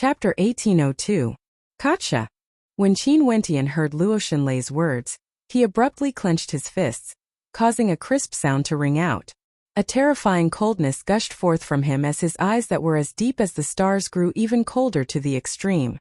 Chapter 1802. Gotcha. When Qin Wentian heard Luo Xunlei's words, he abruptly clenched his fists, causing a crisp sound to ring out. A terrifying coldness gushed forth from him as his eyes that were as deep as the stars grew even colder to the extreme.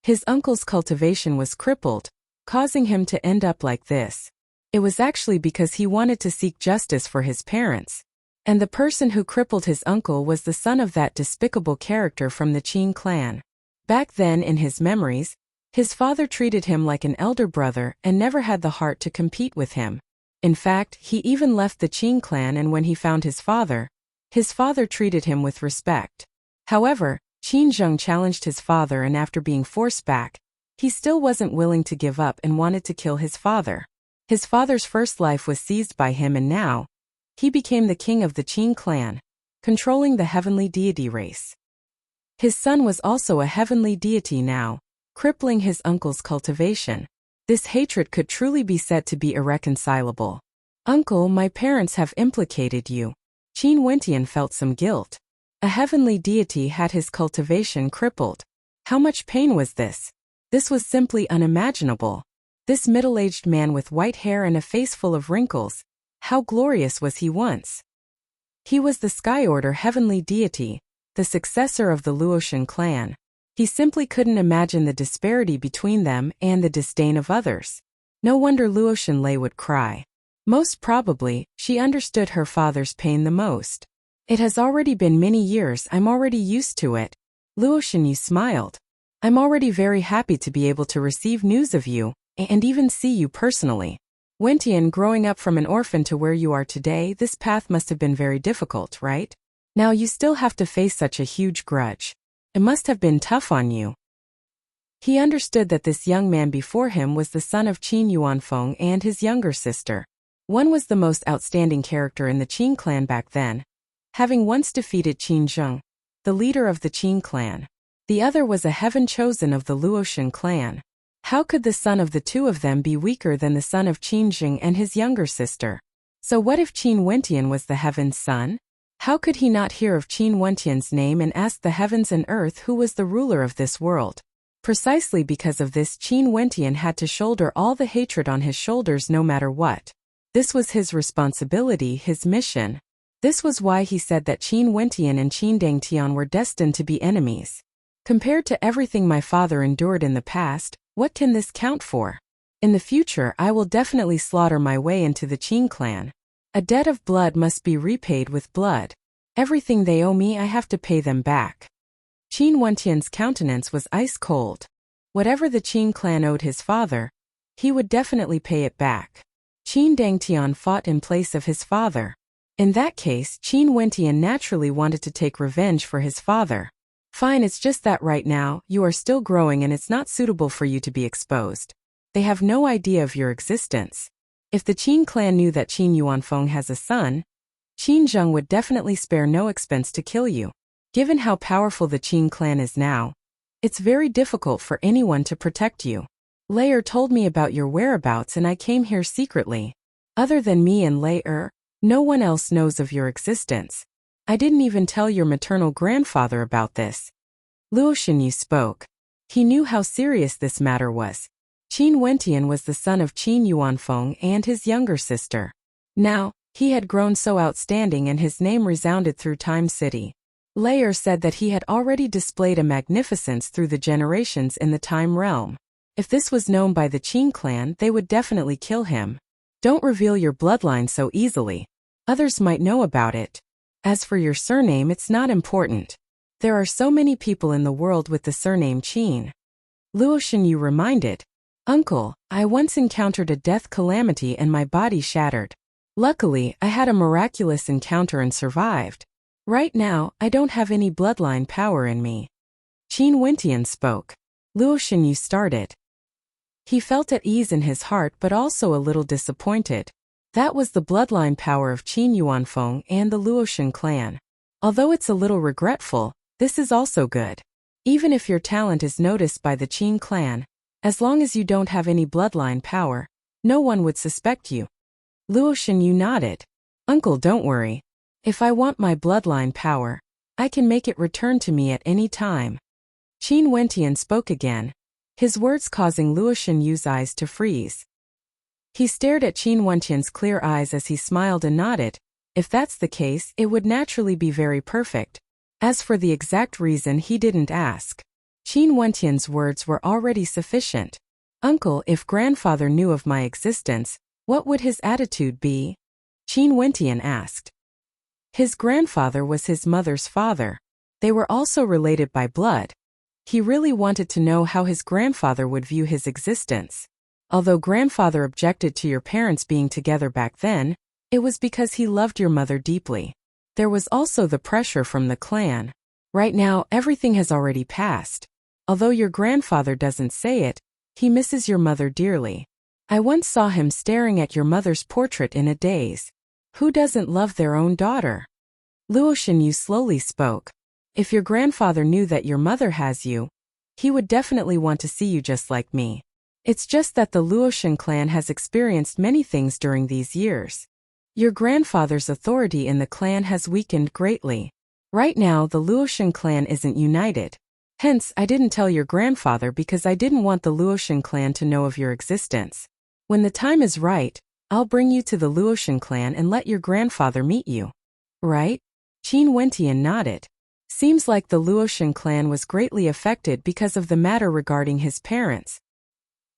His uncle's cultivation was crippled, causing him to end up like this. It was actually because he wanted to seek justice for his parents. And the person who crippled his uncle was the son of that despicable character from the Qin clan. Back then in his memories, his father treated him like an elder brother and never had the heart to compete with him. In fact, he even left the Qin clan, and when he found his father treated him with respect. However, Qin Zheng challenged his father, and after being forced back, he still wasn't willing to give up and wanted to kill his father. His father's first life was seized by him, and now he became the king of the Qin clan, controlling the heavenly deity race. His son was also a heavenly deity now, crippling his uncle's cultivation. This hatred could truly be said to be irreconcilable. "Uncle, my parents have implicated you." Qin Wentian felt some guilt. A heavenly deity had his cultivation crippled. How much pain was this? This was simply unimaginable. This middle-aged man with white hair and a face full of wrinkles, how glorious was he once? He was the Sky Order heavenly deity, the successor of the Luotian clan. He simply couldn't imagine the disparity between them and the disdain of others. No wonder Luo Xunlei would cry. Most probably, she understood her father's pain the most. "It has already been many years, I'm already used to it." Luo Xunyu smiled. "I'm already very happy to be able to receive news of you, and even see you personally. Wentian, growing up from an orphan to where you are today, this path must have been very difficult, right? Now you still have to face such a huge grudge. It must have been tough on you." He understood that this young man before him was the son of Qin Yuanfeng and his younger sister. One was the most outstanding character in the Qin clan back then, having once defeated Qin Zheng, the leader of the Qin clan. The other was a heaven chosen of the Luotian clan. How could the son of the two of them be weaker than the son of Qin Zheng and his younger sister? So what if Qin Wentian was the heaven's son? How could he not hear of Qin Wentian's name and ask the heavens and earth who was the ruler of this world? Precisely because of this, Qin Wentian had to shoulder all the hatred on his shoulders no matter what. This was his responsibility, his mission. This was why he said that Qin Wentian and Qin Dangtian were destined to be enemies. Compared to everything my father endured in the past, what can this count for? In the future, I will definitely slaughter my way into the Qin clan. A debt of blood must be repaid with blood. Everything they owe me, I have to pay them back. Qin Wentian's countenance was ice cold. Whatever the Qin clan owed his father, he would definitely pay it back. Qin Dangtian fought in place of his father. In that case, Qin Wentian naturally wanted to take revenge for his father. "Fine, it's just that right now, you are still growing and it's not suitable for you to be exposed. They have no idea of your existence. If the Qin clan knew that Qin Yuanfeng has a son, Qin Zheng would definitely spare no expense to kill you. Given how powerful the Qin clan is now, it's very difficult for anyone to protect you. Layer told me about your whereabouts and I came here secretly. Other than me and Layer, no one else knows of your existence. I didn't even tell your maternal grandfather about this." Luo Xunyu spoke. He knew how serious this matter was. Qin Wentian was the son of Qin Yuanfeng and his younger sister. Now, he had grown so outstanding and his name resounded through Time City. Layer said that he had already displayed a magnificence through the generations in the Time realm. If this was known by the Qin clan, they would definitely kill him. "Don't reveal your bloodline so easily. Others might know about it. As for your surname, it's not important. There are so many people in the world with the surname Qin." Luo Xunyu reminded. "Uncle, I once encountered a death calamity and my body shattered. Luckily, I had a miraculous encounter and survived. Right now, I don't have any bloodline power in me." Qin Wentian spoke. Luo Xunyu started. He felt at ease in his heart but also a little disappointed. That was the bloodline power of Qin Yuanfeng and the Luotian clan. Although it's a little regretful, this is also good. Even if your talent is noticed by the Qin clan, as long as you don't have any bloodline power, no one would suspect you. Luo Xunyu nodded. "Uncle, don't worry. If I want my bloodline power, I can make it return to me at any time." Qin Wentian spoke again, his words causing Luo Shunyu's eyes to freeze. He stared at Qin Wentian's clear eyes as he smiled and nodded. If that's the case, it would naturally be very perfect. As for the exact reason, he didn't ask. Qin Wentian's words were already sufficient. Uncle, if grandfather knew of my existence, what would his attitude be? Qin Wentian asked. His grandfather was his mother's father. They were also related by blood. He really wanted to know how his grandfather would view his existence. Although grandfather objected to your parents being together back then, it was because he loved your mother deeply. There was also the pressure from the clan. Right now, everything has already passed. Although your grandfather doesn't say it, he misses your mother dearly. I once saw him staring at your mother's portrait in a daze. Who doesn't love their own daughter? Luo Shenyu slowly spoke. If your grandfather knew that your mother has you, he would definitely want to see you just like me. It's just that the Luoshan clan has experienced many things during these years. Your grandfather's authority in the clan has weakened greatly. Right now, the Luoshan clan isn't united. Hence, I didn't tell your grandfather because I didn't want the Luoshan clan to know of your existence. When the time is right, I'll bring you to the Luoshan clan and let your grandfather meet you. Right? Qin Wentian nodded. Seems like the Luoshan clan was greatly affected because of the matter regarding his parents.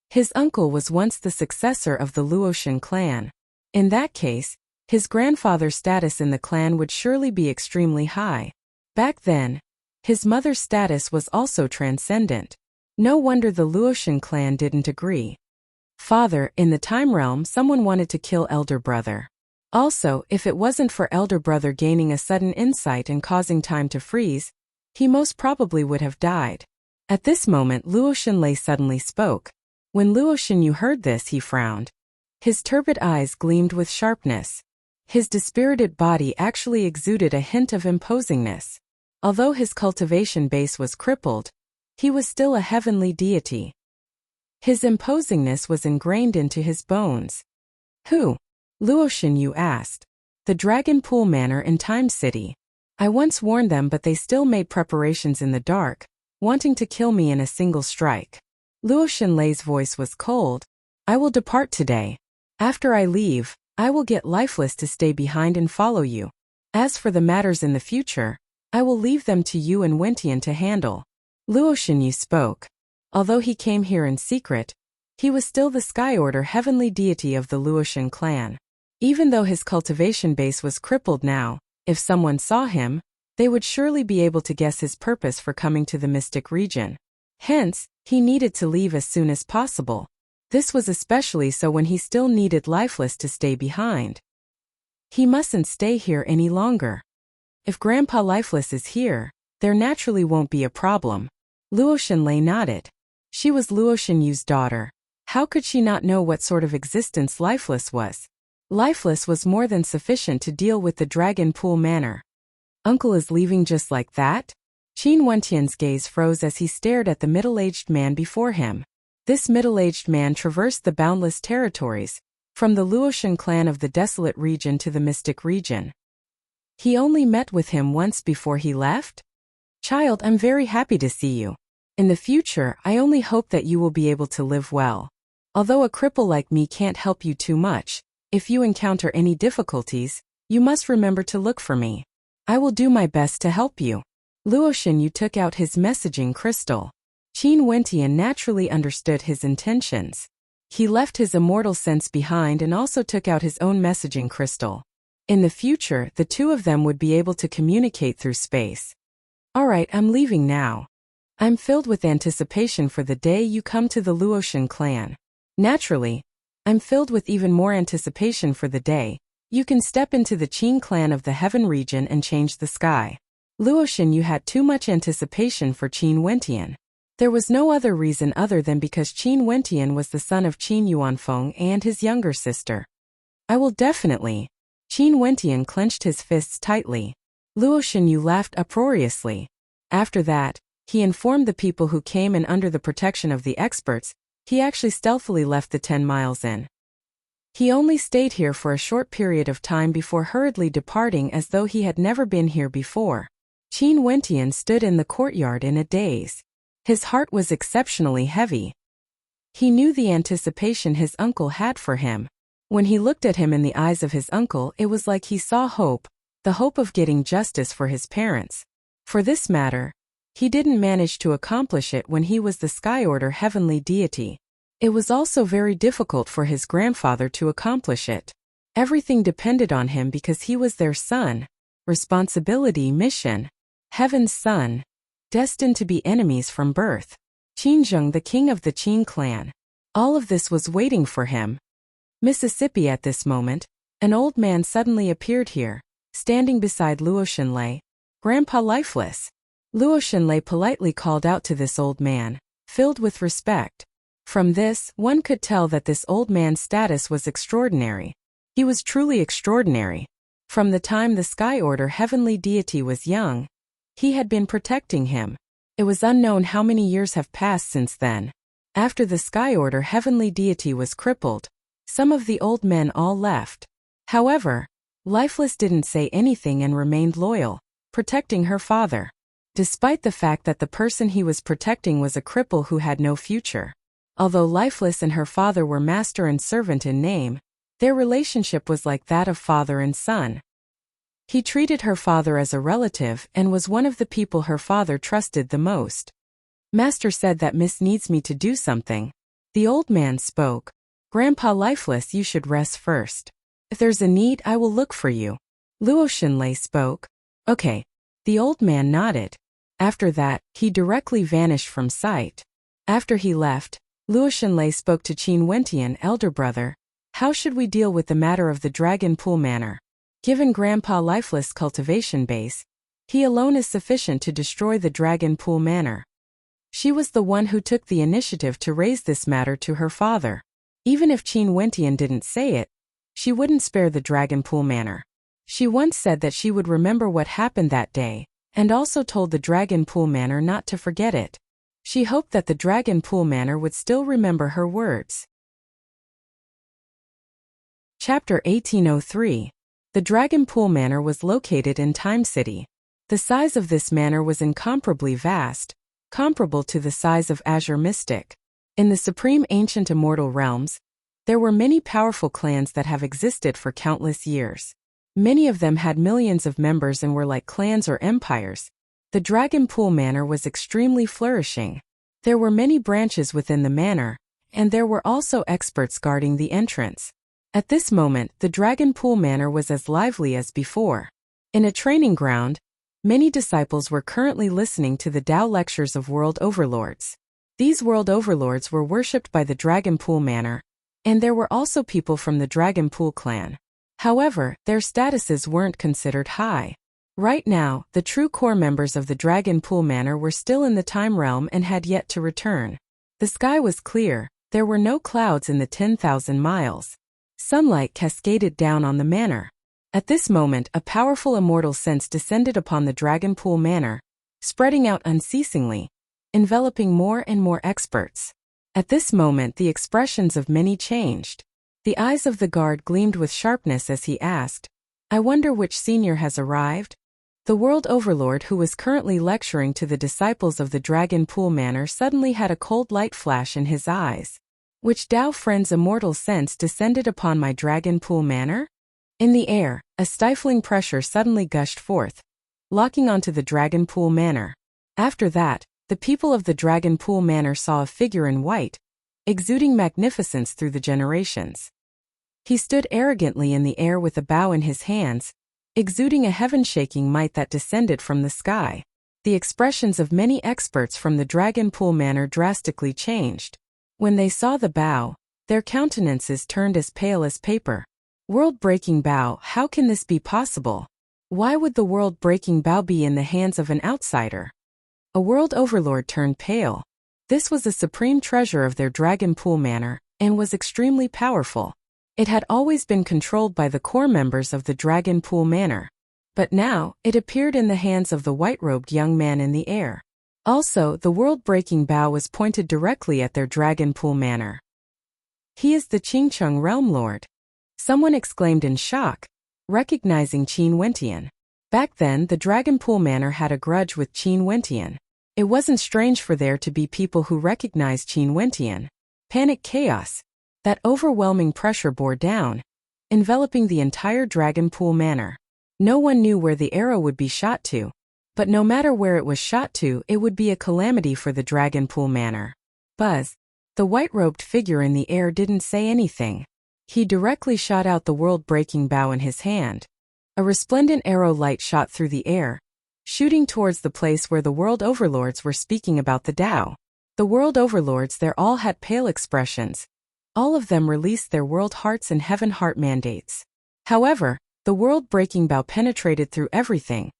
His uncle was once the successor of the Luoshan clan. In that case, his grandfather's status in the clan would surely be extremely high. Back then, his mother's status was also transcendent. No wonder the Luoshan clan didn't agree. Father, in the time realm, someone wanted to kill elder brother. Also, if it wasn't for elder brother gaining a sudden insight and causing time to freeze, he most probably would have died. At this moment, Luo Shenlei suddenly spoke. When Luo Shenyu heard this, he frowned. His turbid eyes gleamed with sharpness. His dispirited body actually exuded a hint of imposingness. Although his cultivation base was crippled, he was still a heavenly deity. His imposingness was ingrained into his bones. Who? Luo Shenyu asked. The Dragon Pool Manor in Time City. I once warned them, but they still made preparations in the dark, wanting to kill me in a single strike. Luo Shenlei's voice was cold. I will depart today. After I leave, I will get Lifeless to stay behind and follow you. As for the matters in the future, I will leave them to you and Wentian to handle. Luo Shenyu spoke. Although he came here in secret, he was still the Sky Order heavenly deity of the Luoshan clan. Even though his cultivation base was crippled now, if someone saw him, they would surely be able to guess his purpose for coming to the mystic region. Hence, he needed to leave as soon as possible. This was especially so when he still needed Lifeless to stay behind. He mustn't stay here any longer. If Grandpa Lifeless is here, there naturally won't be a problem. Luo Shenlei nodded. She was Luo Shenyu's daughter. How could she not know what sort of existence Lifeless was? Lifeless was more than sufficient to deal with the Dragon Pool Manor. Uncle is leaving just like that? Qin Wentian's gaze froze as he stared at the middle-aged man before him. This middle-aged man traversed the boundless territories, from the Luoshan clan of the desolate region to the mystic region. He only met with him once before he left? Child, I'm very happy to see you. In the future, I only hope that you will be able to live well. Although a cripple like me can't help you too much, if you encounter any difficulties, you must remember to look for me. I will do my best to help you. Luo Shenyu took out his messaging crystal. Qin Wentian naturally understood his intentions. He left his immortal sense behind and also took out his own messaging crystal. In the future, the two of them would be able to communicate through space. Alright, I'm leaving now. I'm filled with anticipation for the day you come to the Luoshan clan. Naturally, I'm filled with even more anticipation for the day you can step into the Qin clan of the Heaven region and change the sky. Luo Shenyu had too much anticipation for Qin Wentian. There was no other reason other than because Qin Wentian was the son of Qin Yuanfeng and his younger sister. I will definitely. Qin Wentian clenched his fists tightly. Luo Shenyu laughed uproariously. After that, he informed the people who came and under the protection of the experts, he actually stealthily left the 10 Miles Inn. He only stayed here for a short period of time before hurriedly departing as though he had never been here before. Qin Wentian stood in the courtyard in a daze. His heart was exceptionally heavy. He knew the anticipation his uncle had for him. When he looked at him in the eyes of his uncle, it was like he saw hope, the hope of getting justice for his parents. For this matter, he didn't manage to accomplish it when he was the Sky Order heavenly deity. It was also very difficult for his grandfather to accomplish it. Everything depended on him because he was their son. Responsibility, mission. Heaven's son. Destined to be enemies from birth. Qinzheng, the king of the Qin clan. All of this was waiting for him. Mississippi. At this moment, an old man suddenly appeared here, standing beside Luo Xinlei. Grandpa lifeless. Luo Xinlei politely called out to this old man, filled with respect. From this, one could tell that this old man's status was extraordinary. He was truly extraordinary. From the time the Sky Order heavenly deity was young, he had been protecting him. It was unknown how many years have passed since then. After the Sky Order heavenly deity was crippled, some of the old men all left. However, Lifeless didn't say anything and remained loyal, protecting her father. Despite the fact that the person he was protecting was a cripple who had no future. Although Lifeless and her father were master and servant in name, their relationship was like that of father and son. He treated her father as a relative and was one of the people her father trusted the most. Master said that Miss needs me to do something. The old man spoke. Grandpa Lifeless, you should rest first. If there's a need, I will look for you. Luo Xinlei spoke. Okay. The old man nodded. After that, he directly vanished from sight. After he left, Luo Xinlei spoke to Qin Wentian, elder brother. How should we deal with the matter of the Dragon Pool Manor? Given Grandpa Lifeless' cultivation base, he alone is sufficient to destroy the Dragon Pool Manor. She was the one who took the initiative to raise this matter to her father. Even if Qin Wentian didn't say it, she wouldn't spare the Dragon Pool Manor. She once said that she would remember what happened that day, and also told the Dragon Pool Manor not to forget it. She hoped that the Dragon Pool Manor would still remember her words. Chapter 1803. The Dragon Pool Manor was located in Time City. The size of this manor was incomparably vast, comparable to the size of Azure Mystic. In the supreme ancient immortal realms, there were many powerful clans that have existed for countless years. Many of them had millions of members and were like clans or empires. The Dragon Pool Manor was extremely flourishing. There were many branches within the manor, and there were also experts guarding the entrance. At this moment, the Dragon Pool Manor was as lively as before. In a training ground, many disciples were currently listening to the Tao lectures of world overlords. These world overlords were worshipped by the Dragon Pool Manor, and there were also people from the Dragon Pool clan. However, their statuses weren't considered high. Right now, the true core members of the Dragon Pool Manor were still in the Time Realm and had yet to return. The sky was clear, there were no clouds in the 10,000 miles. Sunlight cascaded down on the manor. At this moment, a powerful immortal sense descended upon the Dragon Pool Manor, spreading out unceasingly, enveloping more and more experts. At this moment, the expressions of many changed. The eyes of the guard gleamed with sharpness as he asked, I wonder which senior has arrived? The world overlord who was currently lecturing to the disciples of the Dragon Pool Manor suddenly had a cold light flash in his eyes. Which Tao friend's immortal sense descended upon my Dragon Pool Manor? In the air, a stifling pressure suddenly gushed forth, locking onto the Dragon Pool Manor. After that, the people of the Dragon Pool Manor saw a figure in white, exuding magnificence through the generations. He stood arrogantly in the air with a bow in his hands, exuding a heaven-shaking might that descended from the sky. The expressions of many experts from the Dragon Pool Manor drastically changed. When they saw the bow, their countenances turned as pale as paper. World-breaking bow, how can this be possible? Why would the world-breaking bow be in the hands of an outsider? A world overlord turned pale. This was a supreme treasure of their Dragon Pool Manor, and was extremely powerful. It had always been controlled by the core members of the Dragon Pool Manor. But now, it appeared in the hands of the white-robed young man in the air. Also, the world-breaking bow was pointed directly at their Dragon Pool Manor. He is the Qingcheng Realm Lord. Someone exclaimed in shock, recognizing Qin Wentian. Back then, the Dragon Pool Manor had a grudge with Qin Wentian. It wasn't strange for there to be people who recognized Qin Wentian. Panic chaos. That overwhelming pressure bore down, enveloping the entire Dragon Pool Manor. No one knew where the arrow would be shot to. But no matter where it was shot to, it would be a calamity for the Dragon Pool Manor. Buzz. The white-robed figure in the air didn't say anything. He directly shot out the world-breaking bow in his hand. A resplendent arrow light shot through the air, shooting towards the place where the world overlords were speaking about the Tao. The world overlords there all had pale expressions. All of them released their world hearts and heaven heart mandates. However, the world-breaking bow penetrated through everything,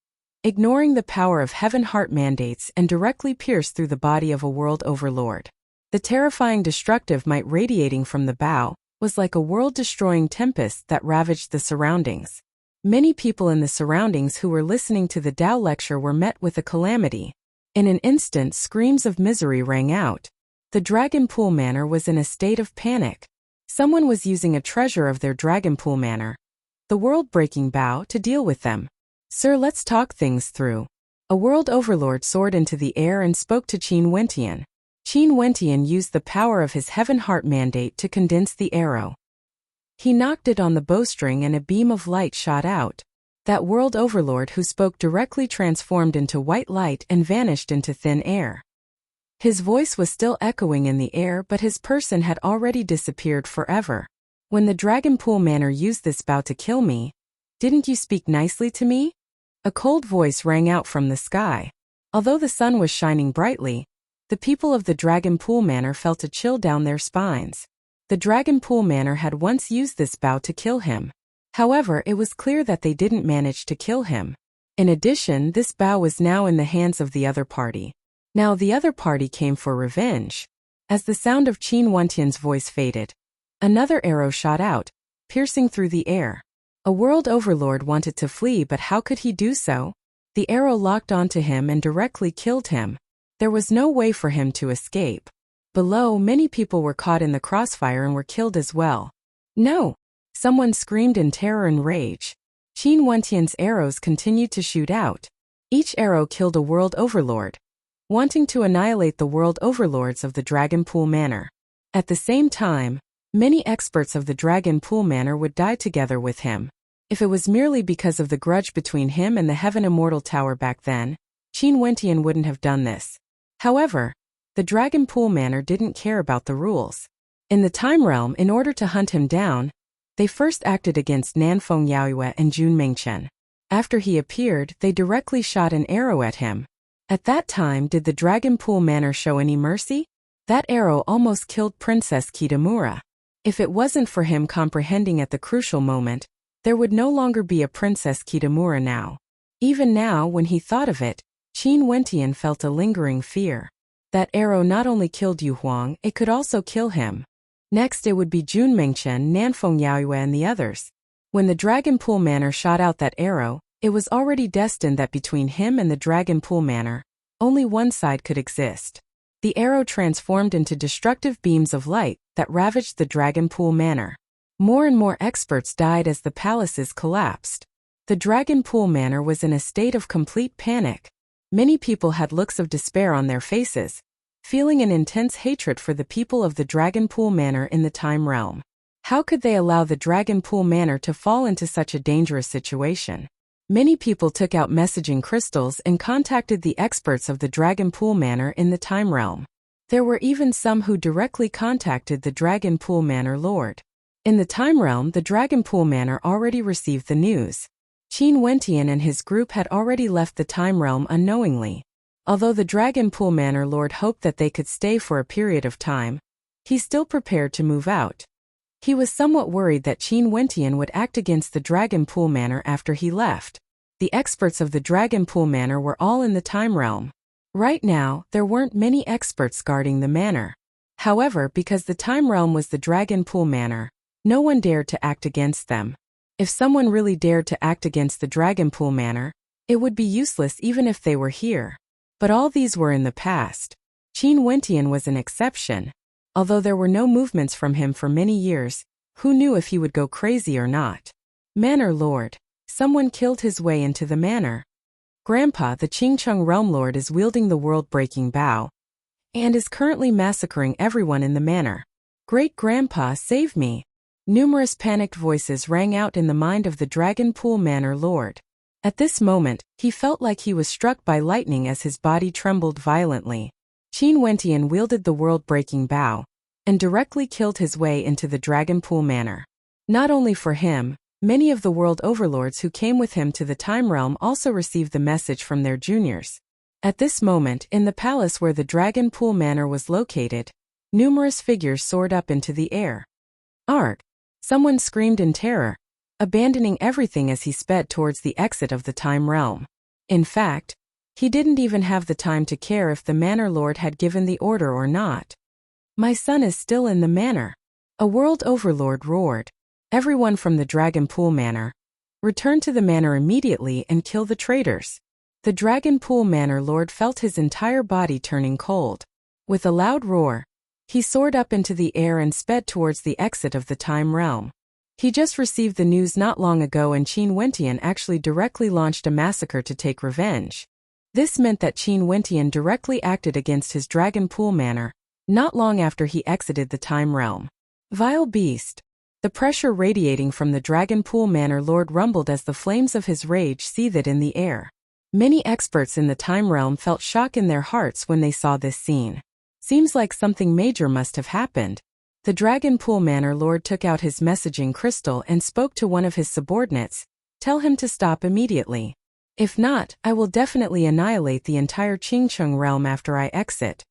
ignoring the power of heaven heart mandates and directly pierced through the body of a world overlord. The terrifying destructive might radiating from the bow was like a world-destroying tempest that ravaged the surroundings. Many people in the surroundings who were listening to the Tao lecture were met with a calamity. In an instant, screams of misery rang out. The Dragon Pool Manor was in a state of panic. Someone was using a treasure of their Dragon Pool Manor, the world-breaking bow, to deal with them. Sir, let's talk things through. A world overlord soared into the air and spoke to Qin Wentian. Qin Wentian used the power of his heaven heart mandate to condense the arrow. He knocked it on the bowstring and a beam of light shot out. That world overlord who spoke directly transformed into white light and vanished into thin air. His voice was still echoing in the air, but his person had already disappeared forever. When the Dragon Pool Manor used this bow to kill me, didn't you speak nicely to me? A cold voice rang out from the sky. Although the sun was shining brightly, the people of the Dragon Pool Manor felt a chill down their spines. The Dragon Pool Manor had once used this bow to kill him. However, it was clear that they didn't manage to kill him. In addition, this bow was now in the hands of the other party. Now the other party came for revenge. As the sound of Qin Wentian's voice faded, another arrow shot out, piercing through the air. A world overlord wanted to flee, but how could he do so? The arrow locked onto him and directly killed him. There was no way for him to escape. Below, many people were caught in the crossfire and were killed as well. No! Someone screamed in terror and rage. Qin Wentian's arrows continued to shoot out. Each arrow killed a world overlord, wanting to annihilate the world overlords of the Dragon Pool Manor. At the same time, many experts of the Dragon Pool Manor would die together with him. If it was merely because of the grudge between him and the Heaven Immortal Tower back then, Qin Wentian wouldn't have done this. However, the Dragon Pool Manor didn't care about the rules. In the Time Realm, in order to hunt him down, they first acted against Nanfeng Yaoyue and Jun Mingchen. After he appeared, they directly shot an arrow at him. At that time, did the Dragon Pool Manor show any mercy? That arrow almost killed Princess Kitamura. If it wasn't for him comprehending at the crucial moment, there would no longer be a Princess Kitamura now. Even now, when he thought of it, Qin Wentian felt a lingering fear. That arrow not only killed Yu Huang, it could also kill him. Next it would be Jun Mingchen, Nanfeng Yaoyue and the others. When the Dragon Pool Manor shot out that arrow, it was already destined that between him and the Dragon Pool Manor, only one side could exist. The arrow transformed into destructive beams of light that ravaged the Dragon Pool Manor. More and more experts died as the palaces collapsed. The Dragon Pool Manor was in a state of complete panic. Many people had looks of despair on their faces, feeling an intense hatred for the people of the Dragon Pool Manor in the Time Realm. How could they allow the Dragon Pool Manor to fall into such a dangerous situation? Many people took out messaging crystals and contacted the experts of the Dragon Pool Manor in the Time Realm. There were even some who directly contacted the Dragon Pool Manor Lord. In the Time Realm, the Dragon Pool Manor already received the news. Qin Wentian and his group had already left the Time Realm unknowingly. Although the Dragon Pool Manor Lord hoped that they could stay for a period of time, he still prepared to move out. He was somewhat worried that Qin Wentian would act against the Dragon Pool Manor after he left. The experts of the Dragon Pool Manor were all in the Time Realm. Right now, there weren't many experts guarding the manor. However, because the Time Realm was the Dragon Pool Manor, no one dared to act against them. If someone really dared to act against the Dragon Pool Manor, it would be useless even if they were here. But all these were in the past. Qin Wentian was an exception. Although there were no movements from him for many years, who knew if he would go crazy or not? Manor Lord. Someone killed his way into the manor. Grandpa, the Qingcheng Realm Lord, is wielding the world-breaking bow and is currently massacring everyone in the manor. Great-grandpa, save me! Numerous panicked voices rang out in the mind of the Dragon Pool Manor Lord. At this moment, he felt like he was struck by lightning as his body trembled violently. Qin Wentian wielded the world-breaking bow and directly killed his way into the Dragon Pool Manor. Not only for him, many of the world overlords who came with him to the Time Realm also received the message from their juniors. At this moment, in the palace where the Dragon Pool Manor was located, numerous figures soared up into the air. Arg! Someone screamed in terror, abandoning everything as he sped towards the exit of the Time Realm. In fact, he didn't even have the time to care if the Manor Lord had given the order or not. My son is still in the manor. A world overlord roared. Everyone from the Dragon Pool Manor, return to the manor immediately and kill the traitors. The Dragon Pool Manor Lord felt his entire body turning cold. With a loud roar, he soared up into the air and sped towards the exit of the Time Realm. He just received the news not long ago, and Qin Wentian actually directly launched a massacre to take revenge. This meant that Qin Wentian directly acted against his Dragon Pool Manor, not long after he exited the Time Realm. Vile beast! The pressure radiating from the Dragon Pool Manor Lord rumbled as the flames of his rage seethed in the air. Many experts in the Time Realm felt shock in their hearts when they saw this scene. Seems like something major must have happened. The Dragon Pool Manor Lord took out his messaging crystal and spoke to one of his subordinates. Tell him to stop immediately. If not, I will definitely annihilate the entire Qingcheng realm after I exit.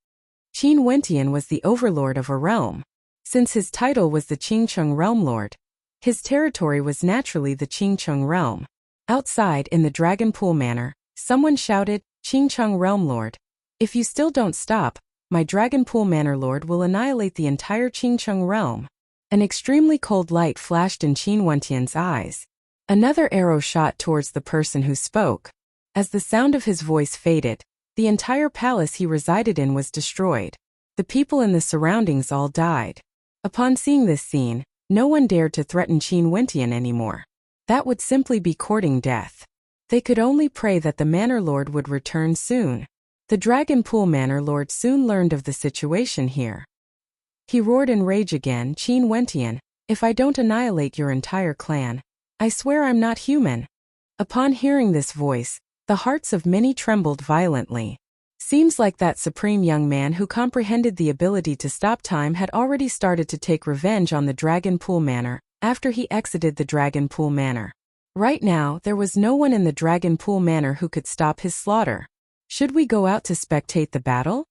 Qin Wentian was the overlord of a realm. Since his title was the Qingcheng Realm Lord, his territory was naturally the Qingcheng realm. Outside in the Dragon Pool Manor, someone shouted, Qingcheng Realm Lord, if you still don't stop, my Dragon Pool Manor Lord will annihilate the entire Qingcheng realm. An extremely cold light flashed in Qin Wentian's eyes. Another arrow shot towards the person who spoke. As the sound of his voice faded, the entire palace he resided in was destroyed. The people in the surroundings all died. Upon seeing this scene, no one dared to threaten Qin Wentian anymore. That would simply be courting death. They could only pray that the Manor Lord would return soon. The Dragon Pool Manor Lord soon learned of the situation here. He roared in rage again, Qin Wentian, if I don't annihilate your entire clan, I swear I'm not human. Upon hearing this voice, the hearts of many trembled violently. Seems like that supreme young man who comprehended the ability to stop time had already started to take revenge on the Dragon Pool Manor after he exited the Dragon Pool Manor. Right now, there was no one in the Dragon Pool Manor who could stop his slaughter. Should we go out to spectate the battle?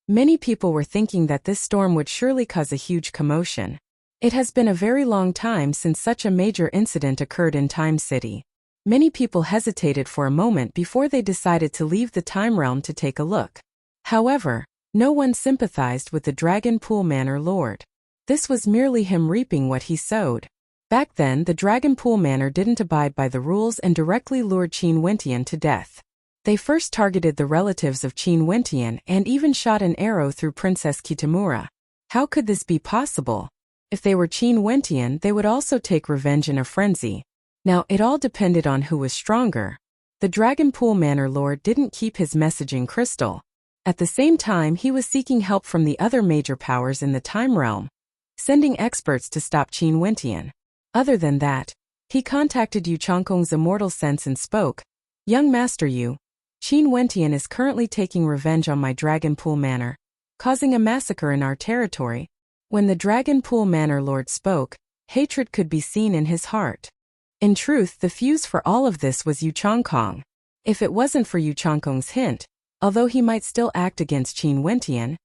Many people were thinking that this storm would surely cause a huge commotion. It has been a very long time since such a major incident occurred in Time City. Many people hesitated for a moment before they decided to leave the Time Realm to take a look. However, no one sympathized with the Dragon Pool Manor Lord. This was merely him reaping what he sowed. Back then, the Dragon Pool Manor didn't abide by the rules and directly lured Qin Wentian to death. They first targeted the relatives of Qin Wentian and even shot an arrow through Princess Kitamura. How could this be possible? If they were Qin Wentian, they would also take revenge in a frenzy. Now, it all depended on who was stronger. The Dragon Pool Manor Lord didn't keep his messaging crystal. At the same time, he was seeking help from the other major powers in the Time Realm, sending experts to stop Qin Wentian. Other than that, he contacted Yu Changkong's immortal sense and spoke, Young Master Yu, Qin Wentian is currently taking revenge on my Dragon Pool Manor, causing a massacre in our territory. When the Dragon Pool Manor Lord spoke, hatred could be seen in his heart. In truth, the fuse for all of this was Yu Changkong. If it wasn't for Yu Changkong's hint, although he might still act against Qin Wentian,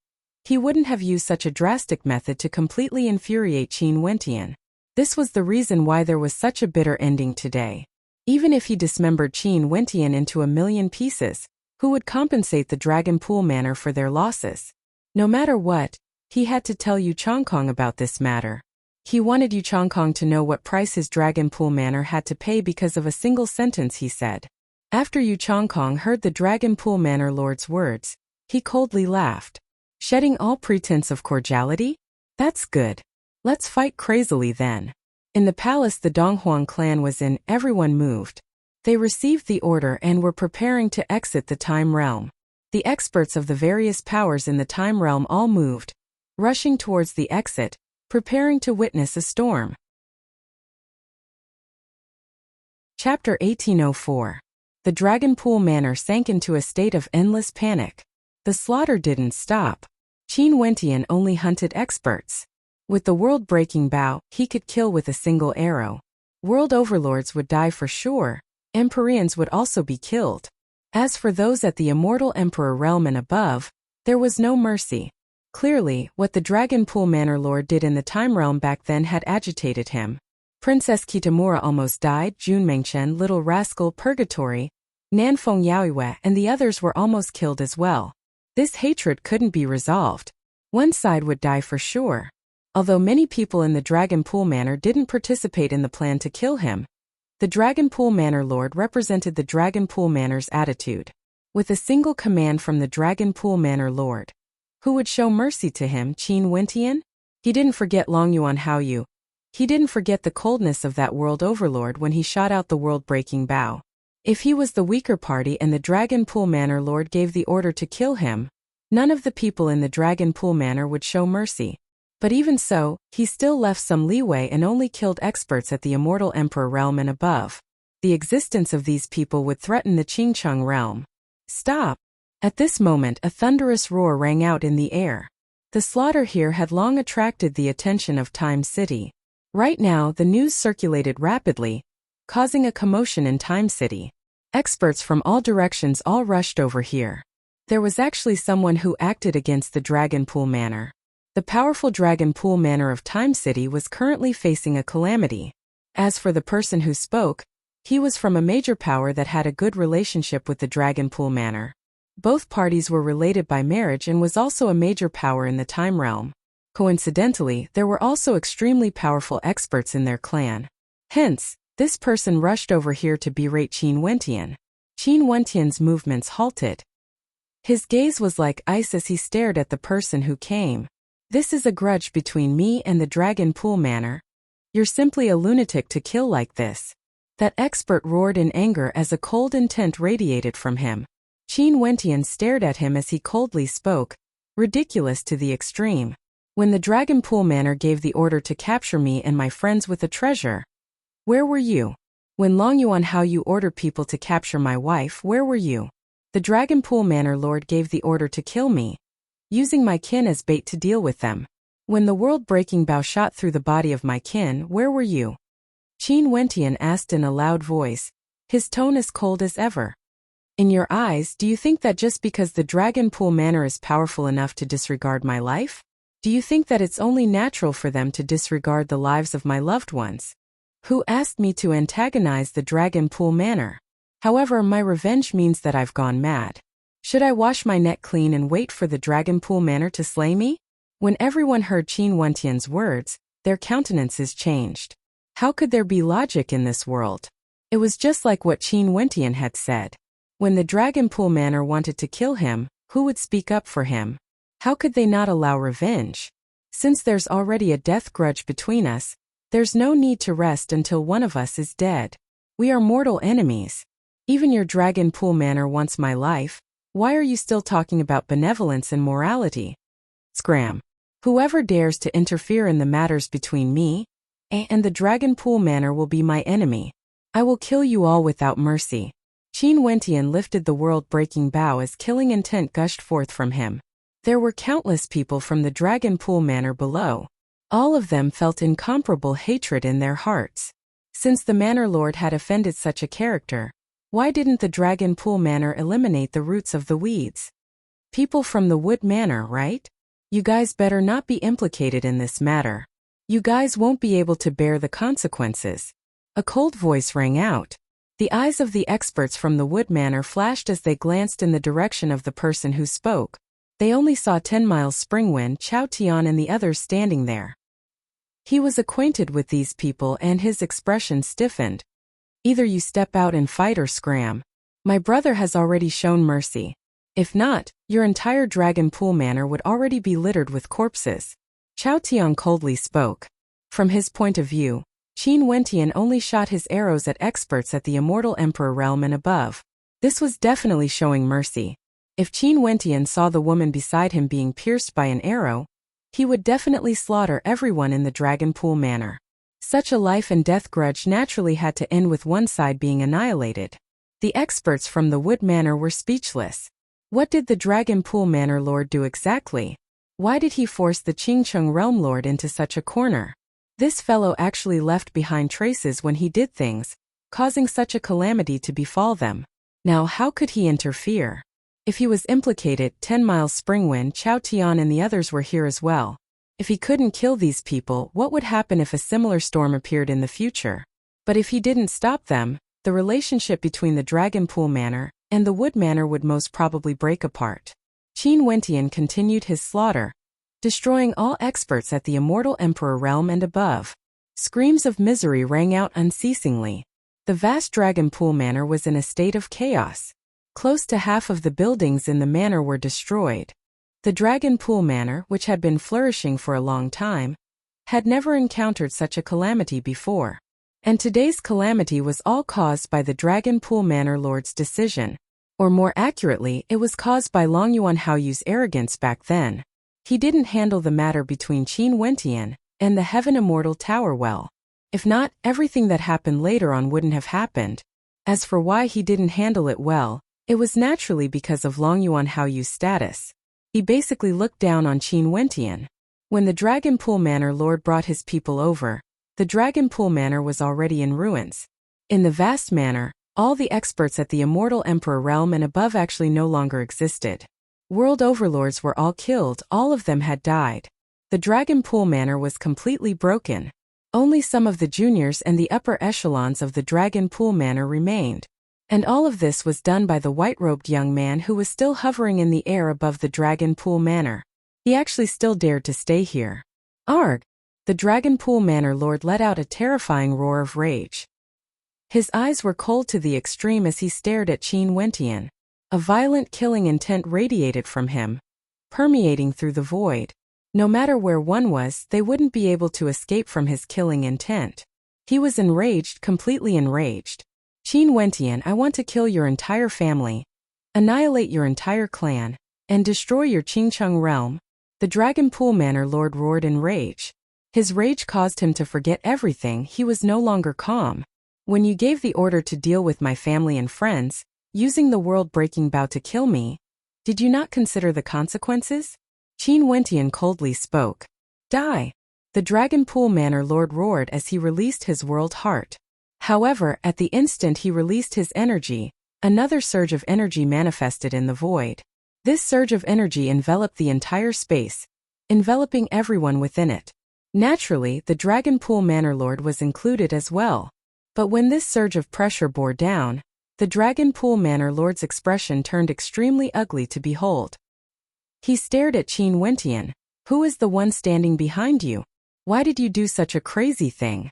he wouldn't have used such a drastic method to completely infuriate Qin Wentian. This was the reason why there was such a bitter ending today. Even if he dismembered Qin Wentian into 1,000,000 pieces, who would compensate the Dragon Pool Manor for their losses? No matter what, he had to tell Yu Changkong about this matter. He wanted Yu Changkong to know what price his Dragon Pool Manor had to pay because of a single sentence he said. After Yu Changkong heard the Dragon Pool Manor Lord's words, he coldly laughed. Shedding all pretense of cordiality? That's good. Let's fight crazily then. In the palace the Donghuang clan was in, everyone moved. They received the order and were preparing to exit the time realm. The experts of the various powers in the time realm all moved, rushing towards the exit, preparing to witness a storm. Chapter 1804. The Dragonpool Manor sank into a state of endless panic. The slaughter didn't stop. Qin Wentian only hunted experts. With the world-breaking bow, he could kill with a single arrow. World overlords would die for sure. Empyreans would also be killed. As for those at the immortal Emperor realm and above, there was no mercy. Clearly, what the Dragonpool Manor Lord did in the time realm back then had agitated him. Princess Kitamura almost died, Jun Mengchen, Little Rascal, Purgatory, Nanfeng Yaoyue, and the others were almost killed as well. This hatred couldn't be resolved. One side would die for sure. Although many people in the Dragonpool Manor didn't participate in the plan to kill him, the Dragonpool Manor Lord represented the Dragonpool Manor's attitude. With a single command from the Dragonpool Manor Lord, who would show mercy to him, Qin Wentian? He didn't forget Long Yuan Haoyu. He didn't forget the coldness of that world overlord when he shot out the world-breaking bow. If he was the weaker party and the Dragonpool Manor Lord gave the order to kill him, none of the people in the Dragonpool Manor would show mercy. But even so, he still left some leeway and only killed experts at the immortal Emperor realm and above. The existence of these people would threaten the Qingcheng realm. Stop! At this moment a thunderous roar rang out in the air. The slaughter here had long attracted the attention of Time City. Right now the news circulated rapidly, causing a commotion in Time City. Experts from all directions all rushed over here. There was actually someone who acted against the Dragonpool Manor. The powerful Dragonpool Manor of Time City was currently facing a calamity. As for the person who spoke, he was from a major power that had a good relationship with the Dragonpool Manor. Both parties were related by marriage and was also a major power in the time realm. Coincidentally, there were also extremely powerful experts in their clan. Hence, this person rushed over here to berate Qin Wentian. Qin Wentian's movements halted. His gaze was like ice as he stared at the person who came. This is a grudge between me and the Dragonpool Manor. You're simply a lunatic to kill like this. That expert roared in anger as a cold intent radiated from him. Qin Wentian stared at him as he coldly spoke, ridiculous to the extreme. When the Dragonpool Manor gave the order to capture me and my friends with a treasure, where were you? When Long Yuan Haoyu ordered people to capture my wife, where were you? The Dragonpool Manor Lord gave the order to kill me, using my kin as bait to deal with them. When the world-breaking bow shot through the body of my kin, where were you? Qin Wentian asked in a loud voice, his tone as cold as ever. In your eyes, do you think that just because the Dragonpool Manor is powerful enough to disregard my life? Do you think that it's only natural for them to disregard the lives of my loved ones? Who asked me to antagonize the Dragonpool Manor? However, my revenge means that I've gone mad. Should I wash my neck clean and wait for the Dragonpool Manor to slay me? When everyone heard Qin Wentian's words, their countenances changed. How could there be logic in this world? It was just like what Qin Wentian had said. When the Dragonpool Manor wanted to kill him, who would speak up for him? How could they not allow revenge? Since there's already a death grudge between us, there's no need to rest until one of us is dead. We are mortal enemies. Even your Dragonpool Manor wants my life. Why are you still talking about benevolence and morality? Scram. Whoever dares to interfere in the matters between me and the Dragonpool Manor will be my enemy. I will kill you all without mercy. Qin Wentian lifted the world-breaking bow as killing intent gushed forth from him. There were countless people from the Dragonpool Manor below. All of them felt incomparable hatred in their hearts. Since the Manor Lord had offended such a character, why didn't the Dragonpool Manor eliminate the roots of the weeds? People from the Wood Manor, right? You guys better not be implicated in this matter. You guys won't be able to bear the consequences. A cold voice rang out. The eyes of the experts from the Wood Manor flashed as they glanced in the direction of the person who spoke. They only saw 10 Miles Springwind, Chao Tian and the others standing there. He was acquainted with these people and his expression stiffened. Either you step out and fight or scram. My brother has already shown mercy. If not, your entire Dragonpool Manor would already be littered with corpses. Chao Tian coldly spoke. From his point of view, Qin Wentian only shot his arrows at experts at the immortal emperor realm and above. This was definitely showing mercy. If Qin Wentian saw the woman beside him being pierced by an arrow, he would definitely slaughter everyone in the Dragon Pool Manor. Such a life and death grudge naturally had to end with one side being annihilated. The experts from the Wood Manor were speechless. What did the Dragon Pool Manor Lord do exactly? Why did he force the Qingcheng Realm Lord into such a corner? This fellow actually left behind traces when he did things, causing such a calamity to befall them. Now how could he interfere? If he was implicated, 10 Miles Springwind, Chao Tian and the others were here as well. If he couldn't kill these people, what would happen if a similar storm appeared in the future? But if he didn't stop them, the relationship between the Dragon Pool Manor and the Wood Manor would most probably break apart. Qin Wentian continued his slaughter, destroying all experts at the immortal emperor realm and above. Screams of misery rang out unceasingly. The vast Dragon Pool Manor was in a state of chaos. Close to half of the buildings in the manor were destroyed. The Dragon Pool Manor, which had been flourishing for a long time, had never encountered such a calamity before. And today's calamity was all caused by the Dragon Pool Manor Lord's decision. Or more accurately, it was caused by Long Yuan Haoyu's arrogance back then. He didn't handle the matter between Qin Wentian and the Heaven Immortal Tower well. If not, everything that happened later on wouldn't have happened. As for why he didn't handle it well, it was naturally because of Long Yuan Haoyu's status. He basically looked down on Qin Wentian. When the Dragon Pool Manor Lord brought his people over, the Dragon Pool Manor was already in ruins. In the vast manor, all the experts at the Immortal Emperor realm and above actually no longer existed. World overlords were all killed, all of them had died. The Dragon Pool Manor was completely broken. Only some of the juniors and the upper echelons of the Dragon Pool Manor remained. And all of this was done by the white-robed young man who was still hovering in the air above the Dragon Pool Manor. He actually still dared to stay here. Arg! The Dragon Pool Manor Lord let out a terrifying roar of rage. His eyes were cold to the extreme as he stared at Qin Wentian. A violent killing intent radiated from him, permeating through the void. No matter where one was, they wouldn't be able to escape from his killing intent. He was enraged, completely enraged. Qin Wentian, I want to kill your entire family, annihilate your entire clan, and destroy your Qingcheng realm. The Dragon Pool Manor Lord roared in rage. His rage caused him to forget everything. He was no longer calm. When you gave the order to deal with my family and friends, using the world-breaking bow to kill me, did you not consider the consequences? Qin Wentian coldly spoke. Die! The Dragon Pool Manor Lord roared as he released his world heart. However, at the instant he released his energy, another surge of energy manifested in the void. This surge of energy enveloped the entire space, enveloping everyone within it. Naturally, the Dragon Pool Manor Lord was included as well. But when this surge of pressure bore down, the Dragon Pool Manor Lord's expression turned extremely ugly to behold. He stared at Qin Wentian. Who is the one standing behind you? Why did you do such a crazy thing?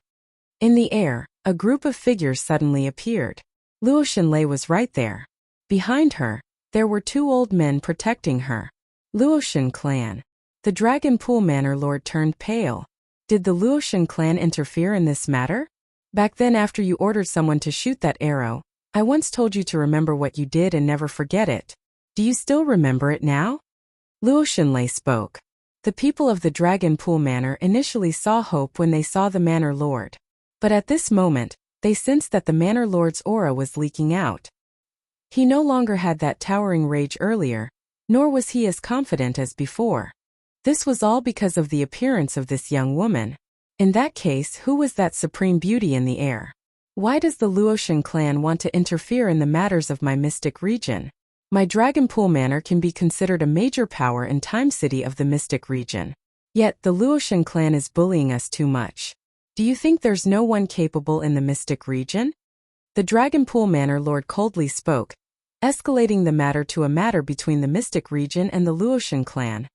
In the air, a group of figures suddenly appeared. Luo Xinlei was right there. Behind her, there were two old men protecting her. Luoshan clan. The Dragon Pool Manor Lord turned pale. Did the Luoshan clan interfere in this matter? Back then, after you ordered someone to shoot that arrow, I once told you to remember what you did and never forget it. Do you still remember it now? Luo Xinlei spoke. The people of the Dragon Pool Manor initially saw hope when they saw the Manor Lord. But at this moment, they sensed that the Manor Lord's aura was leaking out. He no longer had that towering rage earlier, nor was he as confident as before. This was all because of the appearance of this young woman. In that case, who was that supreme beauty in the air? Why does the Luoshan clan want to interfere in the matters of my mystic region? My Dragon Pool Manor can be considered a major power in Time City of the mystic region. Yet, the Luoshan clan is bullying us too much. Do you think there's no one capable in the mystic region? The Dragon Pool Manor Lord coldly spoke, escalating the matter to a matter between the mystic region and the Luoshan clan,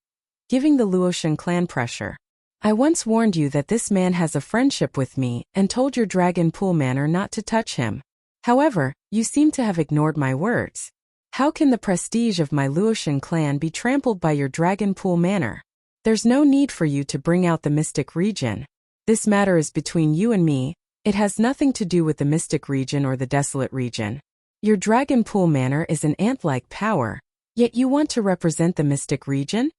giving the Luoshan clan pressure. I once warned you that this man has a friendship with me and told your Dragon Pool Manor not to touch him. However, you seem to have ignored my words. How can the prestige of my Luoshan clan be trampled by your Dragon Pool Manor? There's no need for you to bring out the mystic region. This matter is between you and me, It has nothing to do with the mystic region or the desolate region. Your Dragon Pool Manor is an ant-like power, yet you want to represent the mystic region?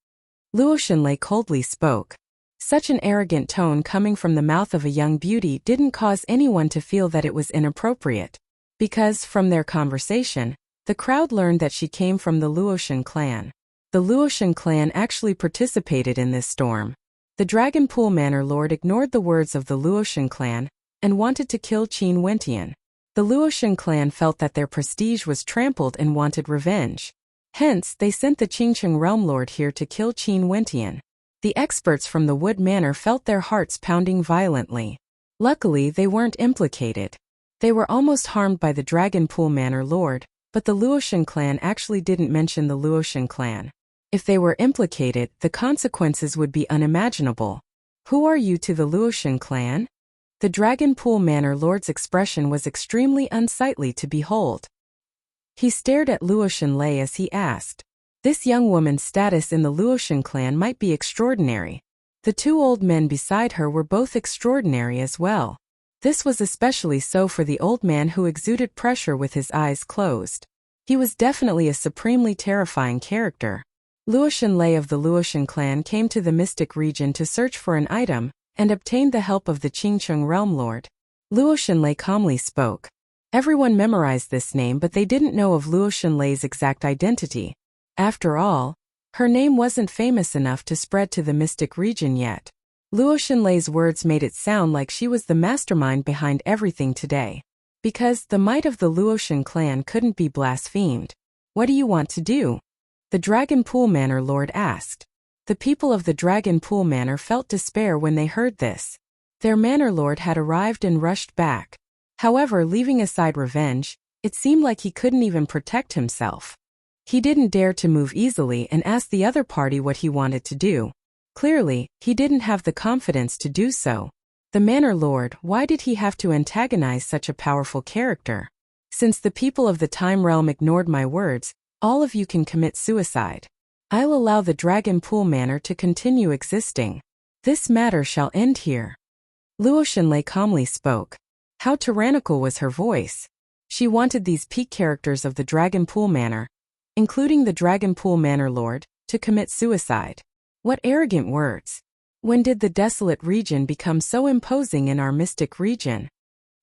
Luo Xunlei coldly spoke. Such an arrogant tone coming from the mouth of a young beauty didn't cause anyone to feel that it was inappropriate, because, from their conversation, the crowd learned that she came from the Luotian clan. The Luotian clan actually participated in this storm. The Dragon Pool Manor Lord ignored the words of the Luotian clan and wanted to kill Qin Wentian. The Luotian clan felt that their prestige was trampled and wanted revenge. Hence, they sent the Qingcheng Realm Lord here to kill Qin Wentian. The experts from the Wood Manor felt their hearts pounding violently. Luckily, they weren't implicated. They were almost harmed by the Dragon Pool Manor Lord, but the Luotian clan actually didn't mention the Luotian clan. If they were implicated, the consequences would be unimaginable. Who are you to the Luotian clan? The Dragon Pool Manor Lord's expression was extremely unsightly to behold. He stared at Luo Xunlei as he asked. This young woman's status in the Luotian clan might be extraordinary. The two old men beside her were both extraordinary as well. This was especially so for the old man who exuded pressure with his eyes closed. He was definitely a supremely terrifying character. Luo Xunlei of the Luotian clan came to the mystic region to search for an item, and obtained the help of the Qingcheng Realm Lord. Luo Xunlei calmly spoke. Everyone memorized this name, but they didn't know of Luo Xunlei's exact identity. After all, her name wasn't famous enough to spread to the mystic region yet. Luo Xunlei's words made it sound like she was the mastermind behind everything today. Because the might of the Luotian clan couldn't be blasphemed. What do you want to do? The Dragon Pool Manor Lord asked. The people of the Dragon Pool Manor felt despair when they heard this. Their manor lord had arrived and rushed back. However, leaving aside revenge, it seemed like he couldn't even protect himself. He didn't dare to move easily and ask the other party what he wanted to do. Clearly, he didn't have the confidence to do so. The manor lord, why did he have to antagonize such a powerful character? Since the people of the Time Realm ignored my words, all of you can commit suicide. I'll allow the Dragon Pool Manor to continue existing. This matter shall end here. Luo Xunlei calmly spoke. How tyrannical was her voice. She wanted these peak characters of the Dragon Pool Manor, including the Dragon Pool Manor Lord, to commit suicide. What arrogant words. When did the desolate region become so imposing in our mystic region?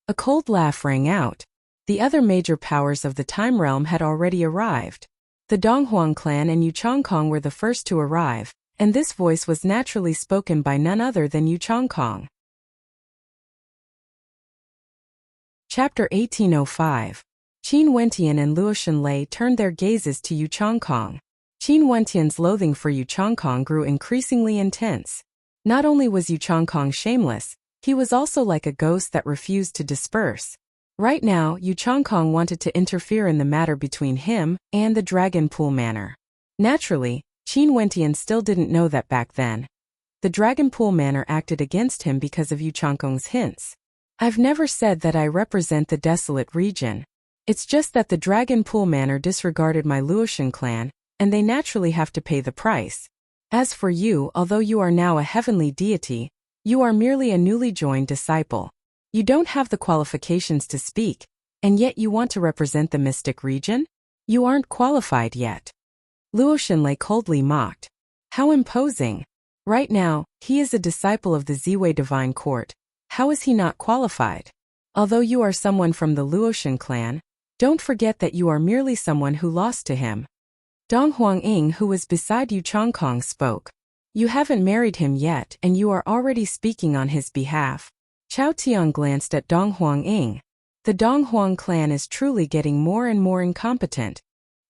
A cold laugh rang out. The other major powers of the Time Realm had already arrived. The Donghuang clan and Yu Chongkong were the first to arrive, and this voice was naturally spoken by none other than Yu Chongkong. Chapter 1805. Qin Wentian and Luo Xunlei turned their gazes to Yu Chongkong. Qin Wentian's loathing for Yu Chongkong grew increasingly intense. Not only was Yu Chongkong shameless, he was also like a ghost that refused to disperse. Right now, Yu Chongkong wanted to interfere in the matter between him and the Dragon Pool Manor. Naturally, Qin Wentian still didn't know that back then. The Dragon Pool Manor acted against him because of Yu Chongkong's hints. I've never said that I represent the desolate region. It's just that the Dragon Pool Manor disregarded my Luotian clan, and they naturally have to pay the price. As for you, although you are now a heavenly deity, you are merely a newly joined disciple. You don't have the qualifications to speak, and yet you want to represent the mystic region? You aren't qualified yet. Luo Xunlei coldly mocked. How imposing. Right now, he is a disciple of the Ziwei Divine Court. How is he not qualified? Although you are someone from the Luotian clan, don't forget that you are merely someone who lost to him. Dong Huang-ing, who was beside Yu Chongkong, spoke. You haven't married him yet, and you are already speaking on his behalf. Chao Tian glanced at Dong Huang-ing. The Dong Huang clan is truly getting more and more incompetent.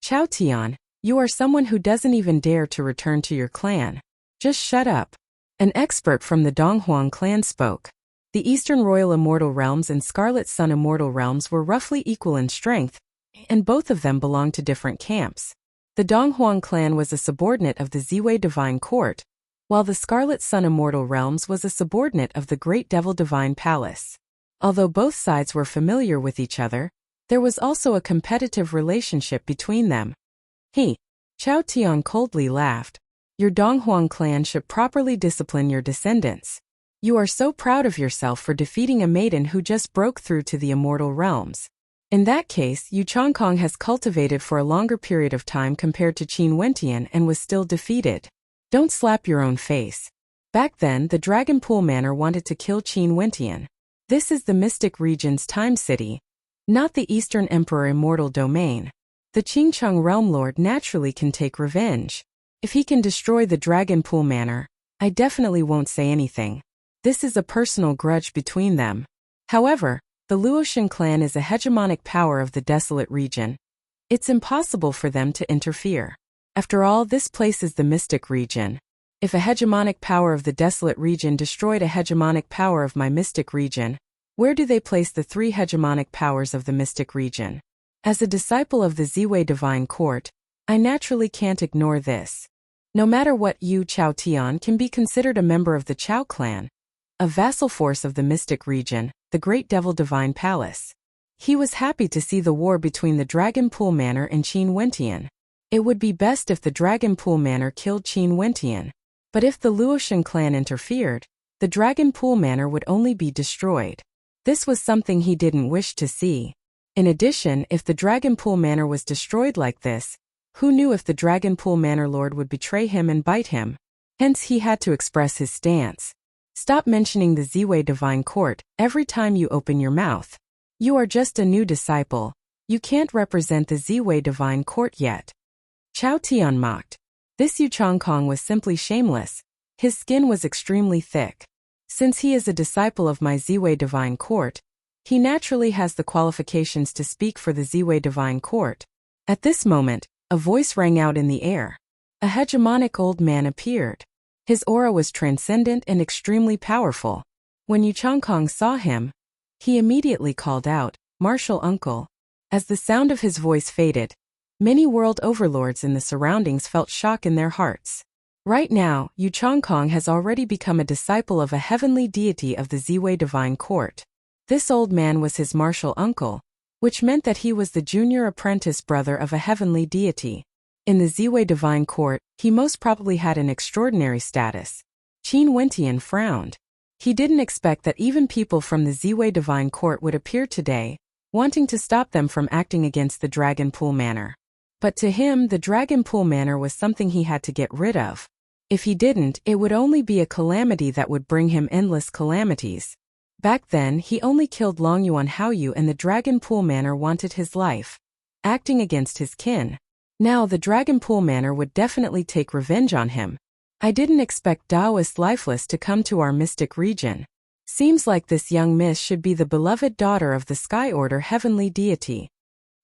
Chao Tian, you are someone who doesn't even dare to return to your clan. Just shut up. An expert from the Dong Huang clan spoke. The Eastern Royal Immortal Realms and Scarlet Sun Immortal Realms were roughly equal in strength, and both of them belonged to different camps. The Dong Huang clan was a subordinate of the Ziwei Divine Court, while the Scarlet Sun Immortal Realms was a subordinate of the Great Devil Divine Palace. Although both sides were familiar with each other, there was also a competitive relationship between them. Chao Tian coldly laughed. Your Dong Huang clan should properly discipline your descendants. You are so proud of yourself for defeating a maiden who just broke through to the immortal realms. In that case, Yu Changkong has cultivated for a longer period of time compared to Qin Wentian and was still defeated. Don't slap your own face. Back then, the Dragon Pool Manor wanted to kill Qin Wentian. This is the Mystic Region's Time City, not the Eastern Emperor Immortal Domain. The Qingcheng Realm Lord naturally can take revenge. If he can destroy the Dragon Pool Manor, I definitely won't say anything. This is a personal grudge between them. However, the Luotian clan is a hegemonic power of the desolate region. It's impossible for them to interfere. After all, this place is the Mystic Region. If a hegemonic power of the desolate region destroyed a hegemonic power of my Mystic Region, where do they place the three hegemonic powers of the Mystic Region? As a disciple of the Ziwei Divine Court, I naturally can't ignore this. No matter what, Yu Chaotian can be considered a member of the Chao clan, a vassal force of the Mystic Region, the Great Devil Divine Palace. He was happy to see the war between the Dragon Pool Manor and Qin Wentian. It would be best if the Dragon Pool Manor killed Qin Wentian. But if the Luotian clan interfered, the Dragon Pool Manor would only be destroyed. This was something he didn't wish to see. In addition, if the Dragon Pool Manor was destroyed like this, who knew if the Dragon Pool Manor Lord would betray him and bite him? Hence he had to express his stance. Stop mentioning the Ziwei Divine Court every time you open your mouth. You are just a new disciple. You can't represent the Ziwei Divine Court yet. Chao Tian mocked. This Yu Changkong was simply shameless. His skin was extremely thick. Since he is a disciple of my Ziwei Divine Court, he naturally has the qualifications to speak for the Ziwei Divine Court. At this moment, a voice rang out in the air. A hegemonic old man appeared. His aura was transcendent and extremely powerful. When Yu Changkong saw him, he immediately called out, "Martial Uncle." As the sound of his voice faded, many world overlords in the surroundings felt shock in their hearts. Right now, Yu Changkong has already become a disciple of a heavenly deity of the Ziwei Divine Court. This old man was his martial uncle, which meant that he was the junior apprentice brother of a heavenly deity. In the Ziwei Divine Court, he most probably had an extraordinary status. Qin Wentian frowned. He didn't expect that even people from the Ziwei Divine Court would appear today, wanting to stop them from acting against the Dragon Pool Manor. But to him, the Dragon Pool Manor was something he had to get rid of. If he didn't, it would only be a calamity that would bring him endless calamities. Back then, he only killed Longyuan Haoyu and the Dragon Pool Manor wanted his life, acting against his kin. Now the Dragon Pool Manor would definitely take revenge on him. I didn't expect Taoist Lifeless to come to our Mystic Region. Seems like this young miss should be the beloved daughter of the Sky Order heavenly deity.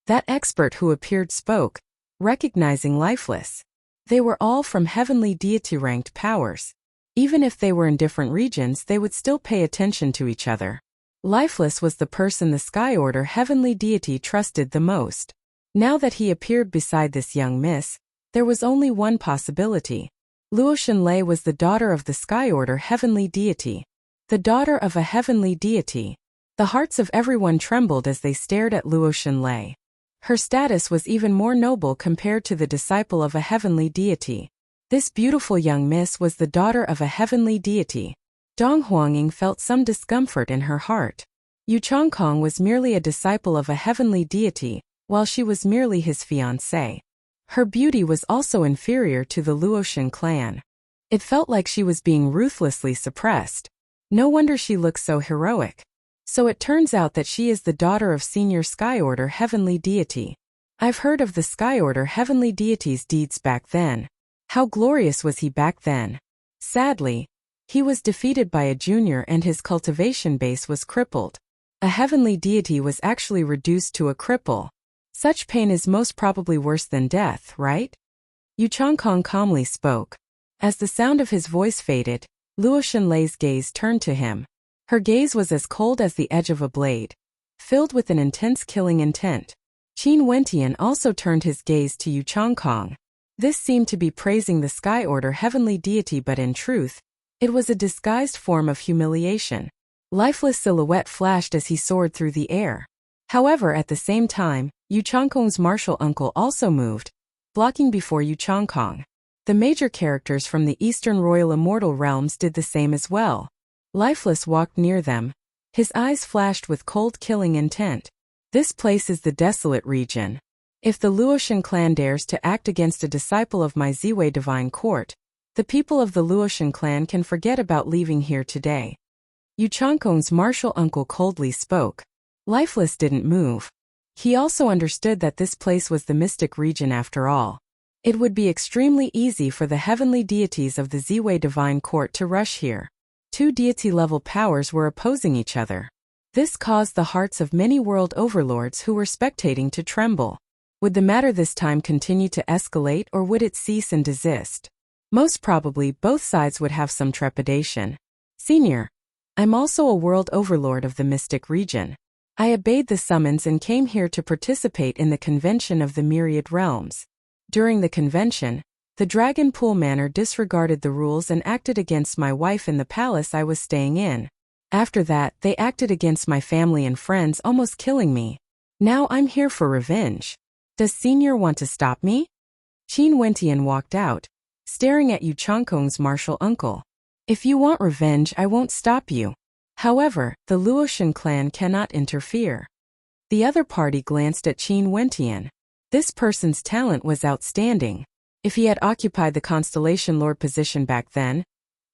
That expert who appeared spoke, recognizing Lifeless. They were all from heavenly deity-ranked powers. Even if they were in different regions, they would still pay attention to each other. Lifeless was the person the Sky Order heavenly deity trusted the most. Now that he appeared beside this young miss, there was only one possibility. Luo Shenlei was the daughter of the Sky Order heavenly deity. The daughter of a heavenly deity. The hearts of everyone trembled as they stared at Luo Shenlei. Her status was even more noble compared to the disciple of a heavenly deity. This beautiful young miss was the daughter of a heavenly deity. Dong Huangying felt some discomfort in her heart. Yu Changkong was merely a disciple of a heavenly deity, while she was merely his fiancée. Her beauty was also inferior to the Luotian clan. It felt like she was being ruthlessly suppressed. No wonder she looked so heroic. So it turns out that she is the daughter of Senior Sky Order heavenly deity. I've heard of the Sky Order heavenly deity's deeds back then. How glorious was he back then? Sadly, he was defeated by a junior and his cultivation base was crippled. A heavenly deity was actually reduced to a cripple. Such pain is most probably worse than death, right? Yu Changkong calmly spoke. As the sound of his voice faded, Luo Shenlei's gaze turned to him. Her gaze was as cold as the edge of a blade, filled with an intense killing intent. Qin Wentian also turned his gaze to Yu Changkong. This seemed to be praising the Sky Order heavenly deity, but in truth, it was a disguised form of humiliation. Lifeless silhouette flashed as he soared through the air. However, at the same time, Yu Changkong's martial uncle also moved, blocking before Yu Changkong. The major characters from the Eastern Royal Immortal Realms did the same as well. Lifeless walked near them. His eyes flashed with cold killing intent. This place is the desolate region. If the Luotian clan dares to act against a disciple of my Ziwei divine court, the people of the Luotian clan can forget about leaving here today. Yu Changkong's martial uncle coldly spoke. Lifeless didn't move. He also understood that this place was the mystic region after all. It would be extremely easy for the heavenly deities of the Ziwei divine court to rush here. Two deity-level powers were opposing each other. This caused the hearts of many world overlords who were spectating to tremble. Would the matter this time continue to escalate, or would it cease and desist? Most probably both sides would have some trepidation. Senior, I'm also a world overlord of the mystic region. I obeyed the summons and came here to participate in the convention of the myriad realms. During the convention, the Dragon Pool Manor disregarded the rules and acted against my wife in the palace I was staying in. After that, they acted against my family and friends, almost killing me. Now I'm here for revenge. Does Senior want to stop me? Qin Wentian walked out, staring at Yu Changkong's martial uncle. If you want revenge, I won't stop you. However, the Luotian clan cannot interfere. The other party glanced at Qin Wentian. This person's talent was outstanding. If he had occupied the Constellation Lord position back then,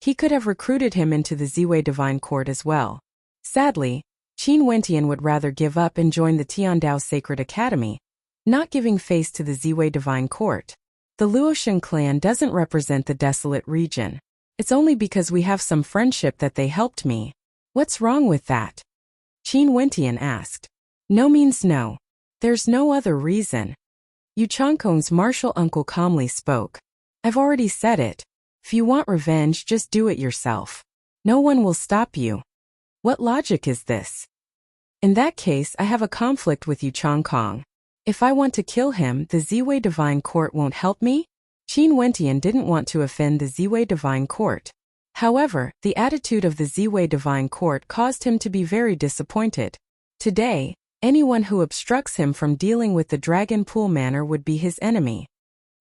he could have recruited him into the Ziwei Divine Court as well. Sadly, Qin Wentian would rather give up and join the Tiandao Sacred Academy, not giving face to the Ziwei Divine Court. The Luotian clan doesn't represent the desolate region. It's only because we have some friendship that they helped me. What's wrong with that? Qin Wentian asked. No means no. There's no other reason. Yu Changkong's martial uncle calmly spoke. I've already said it. If you want revenge, just do it yourself. No one will stop you. What logic is this? In that case, I have a conflict with Yu Changkong. If I want to kill him, the Ziwei Divine Court won't help me? Qin Wentian didn't want to offend the Ziwei Divine Court. However, the attitude of the Ziwei Divine Court caused him to be very disappointed. Today, anyone who obstructs him from dealing with the Dragon Pool Manor would be his enemy.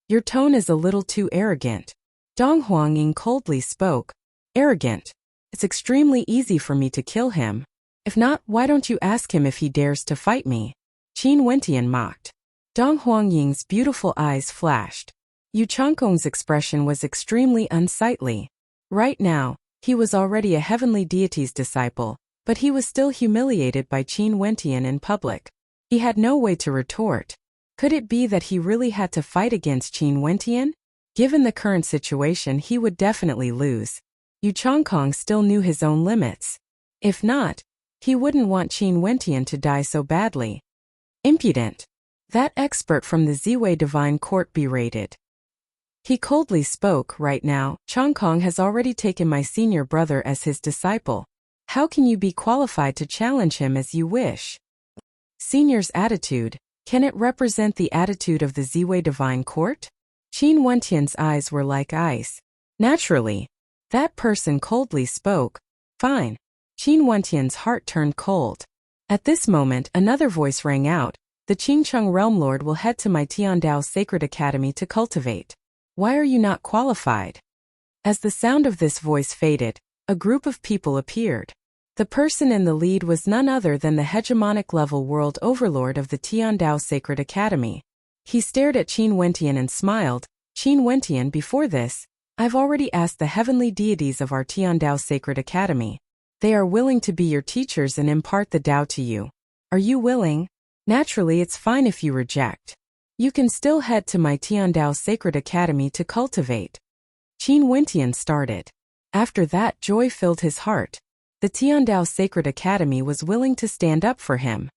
Your tone is a little too arrogant. Dong Huangying coldly spoke. Arrogant? It's extremely easy for me to kill him. If not, why don't you ask him if he dares to fight me? Qin Wentian mocked. Dong Huangying's beautiful eyes flashed. Yu Changkong's expression was extremely unsightly. Right now, he was already a heavenly deity's disciple, but he was still humiliated by Qin Wentian in public. He had no way to retort. Could it be that he really had to fight against Qin Wentian? Given the current situation, he would definitely lose. Yu Changkong still knew his own limits. If not, he wouldn't want Qin Wentian to die so badly. Impudent. That expert from the Ziwei Divine Court berated. He coldly spoke. Right now, Changkong has already taken my senior brother as his disciple. How can you be qualified to challenge him as you wish? Senior's attitude, can it represent the attitude of the Ziwei Divine Court? Qin Wentian's eyes were like ice. Naturally. That person coldly spoke. Fine. Qin Wentian's heart turned cold. At this moment, another voice rang out. The Qingcheng Realm Lord will head to my Tiandao Sacred Academy to cultivate. Why are you not qualified? As the sound of this voice faded, a group of people appeared. The person in the lead was none other than the hegemonic level world overlord of the Tiandao Sacred Academy. He stared at Qin Wentian and smiled. Qin Wentian, before this, I've already asked the heavenly deities of our Tiandao Sacred Academy. They are willing to be your teachers and impart the Tao to you. Are you willing? Naturally, it's fine if you reject. You can still head to my Tiandao Sacred Academy to cultivate. Qin Wentian started. After that, joy filled his heart. The Tiandao Sacred Academy was willing to stand up for him.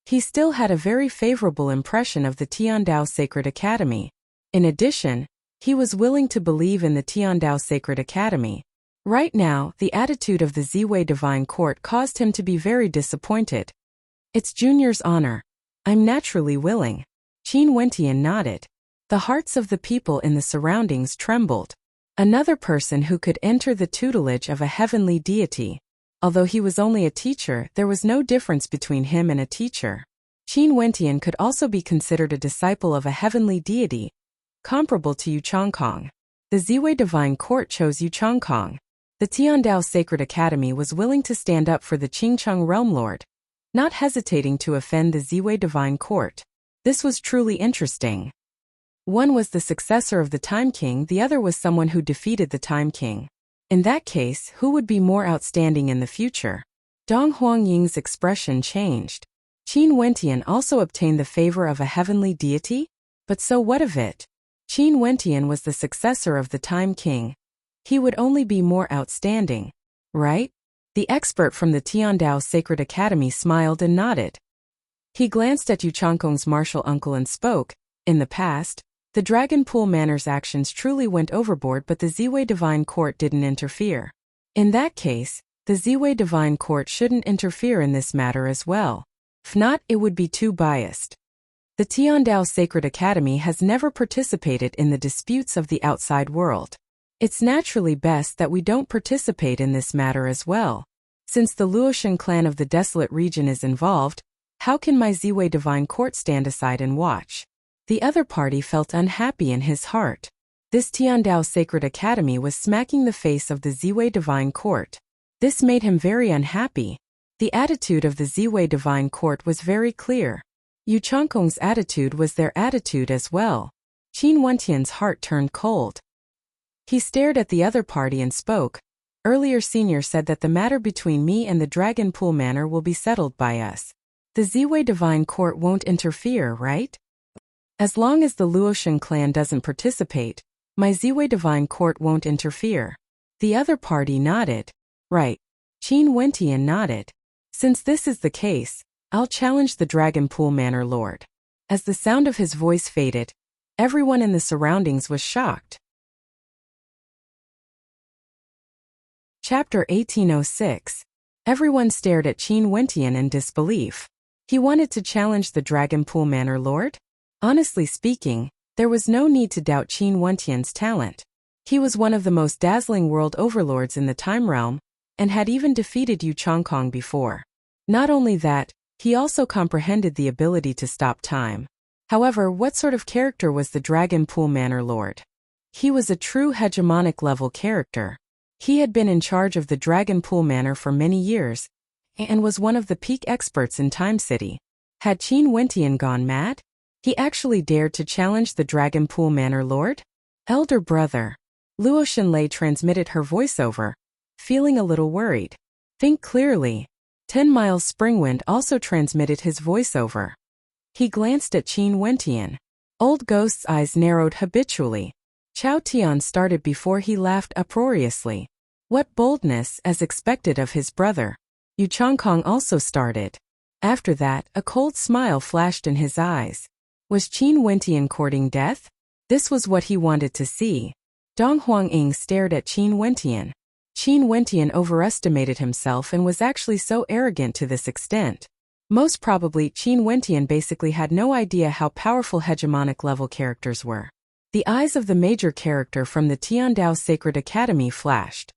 He still had a very favorable impression of the Tiandao Sacred Academy. In addition, he was willing to believe in the Tiandao Sacred Academy. Right now, the attitude of the Ziwei Divine Court caused him to be very disappointed. It's Junior's honor. I'm naturally willing. Qin Wentian nodded. The hearts of the people in the surroundings trembled. Another person who could enter the tutelage of a heavenly deity. Although he was only a teacher, there was no difference between him and a teacher. Qin Wentian could also be considered a disciple of a heavenly deity, comparable to Yu Changkong. The Ziwei Divine Court chose Yu Changkong. The Tiandao Sacred Academy was willing to stand up for the Qingcheng Realm Lord, not hesitating to offend the Ziwei Divine Court. This was truly interesting. One was the successor of the Time King, the other was someone who defeated the Time King. In that case, who would be more outstanding in the future? Dong Huangying's expression changed. Qin Wentian also obtained the favor of a heavenly deity? But so what of it? Qin Wentian was the successor of the Time King. He would only be more outstanding, right? The expert from the Tiandao Sacred Academy smiled and nodded. He glanced at Yu Changkong's martial uncle and spoke. In the past, the Dragon Pool Manor's actions truly went overboard, but the Ziwei Divine Court didn't interfere. In that case, the Ziwei Divine Court shouldn't interfere in this matter as well. If not, it would be too biased. The Tiandao Sacred Academy has never participated in the disputes of the outside world. It's naturally best that we don't participate in this matter as well. Since the Luotian clan of the Desolate region is involved, how can my Ziwei Divine Court stand aside and watch? The other party felt unhappy in his heart. This Tiandao Sacred Academy was smacking the face of the Ziwei Divine Court. This made him very unhappy. The attitude of the Ziwei Divine Court was very clear. Yu Changkong's attitude was their attitude as well. Qin Wentian's heart turned cold. He stared at the other party and spoke. Earlier Senior said that the matter between me and the Dragon Pool Manor will be settled by us. The Ziwei Divine Court won't interfere, right? As long as the Luotian clan doesn't participate, my Ziwei Divine Court won't interfere. The other party nodded. Right. Qin Wentian nodded. Since this is the case, I'll challenge the Dragon Pool Manor Lord. As the sound of his voice faded, everyone in the surroundings was shocked. Chapter 1806. Everyone stared at Qin Wentian in disbelief. He wanted to challenge the Dragon Pool Manor Lord? Honestly speaking, there was no need to doubt Qin Wentian's talent. He was one of the most dazzling world overlords in the Time Realm, and had even defeated Yu Changkong before. Not only that, he also comprehended the ability to stop time. However, what sort of character was the Dragon Pool Manor Lord? He was a true hegemonic level character. He had been in charge of the Dragon Pool Manor for many years, and was one of the peak experts in Time City. Had Qin Wentian gone mad? He actually dared to challenge the Dragon Pool Manor Lord? Elder brother. Luo Xinlei transmitted her voiceover, feeling a little worried. Think clearly. 10 Miles Springwind also transmitted his voiceover. He glanced at Qin Wentian. Old Ghost's eyes narrowed habitually. Chao Tian started before he laughed uproariously. What boldness, as expected of his brother. Yu Changkong also started. After that, a cold smile flashed in his eyes. Was Qin Wentian courting death? This was what he wanted to see. Dong Huangying stared at Qin Wentian. Qin Wentian overestimated himself and was actually so arrogant to this extent. Most probably, Qin Wentian basically had no idea how powerful hegemonic level characters were. The eyes of the major character from the Tiandao Sacred Academy flashed.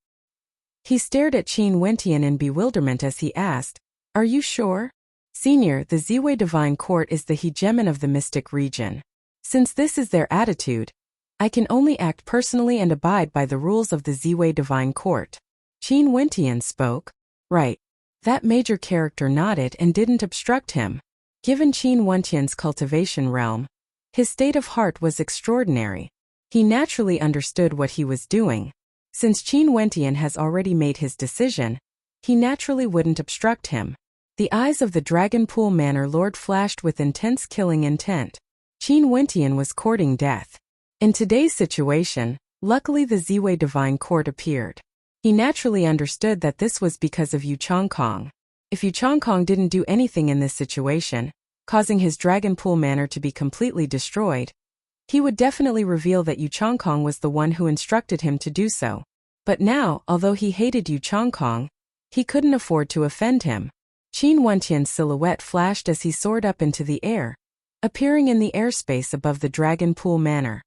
He stared at Qin Wentian in bewilderment as he asked, "Are you sure?" Senior, the Ziwei Divine Court is the hegemon of the mystic region. Since this is their attitude, I can only act personally and abide by the rules of the Ziwei Divine Court. Qin Wentian spoke. Right. That major character nodded and didn't obstruct him. Given Qin Wentian's cultivation realm, his state of heart was extraordinary. He naturally understood what he was doing. Since Qin Wentian has already made his decision, he naturally wouldn't obstruct him. The eyes of the Dragon Pool Manor Lord flashed with intense killing intent. Qin Wentian was courting death. In today's situation, luckily the Ziwei Divine Court appeared. He naturally understood that this was because of Yu Changkong. If Yu Changkong didn't do anything in this situation, causing his Dragon Pool Manor to be completely destroyed, he would definitely reveal that Yu Changkong was the one who instructed him to do so. But now, although he hated Yu Changkong, he couldn't afford to offend him. Qin Wentian's silhouette flashed as he soared up into the air, appearing in the airspace above the Dragon Pool Manor.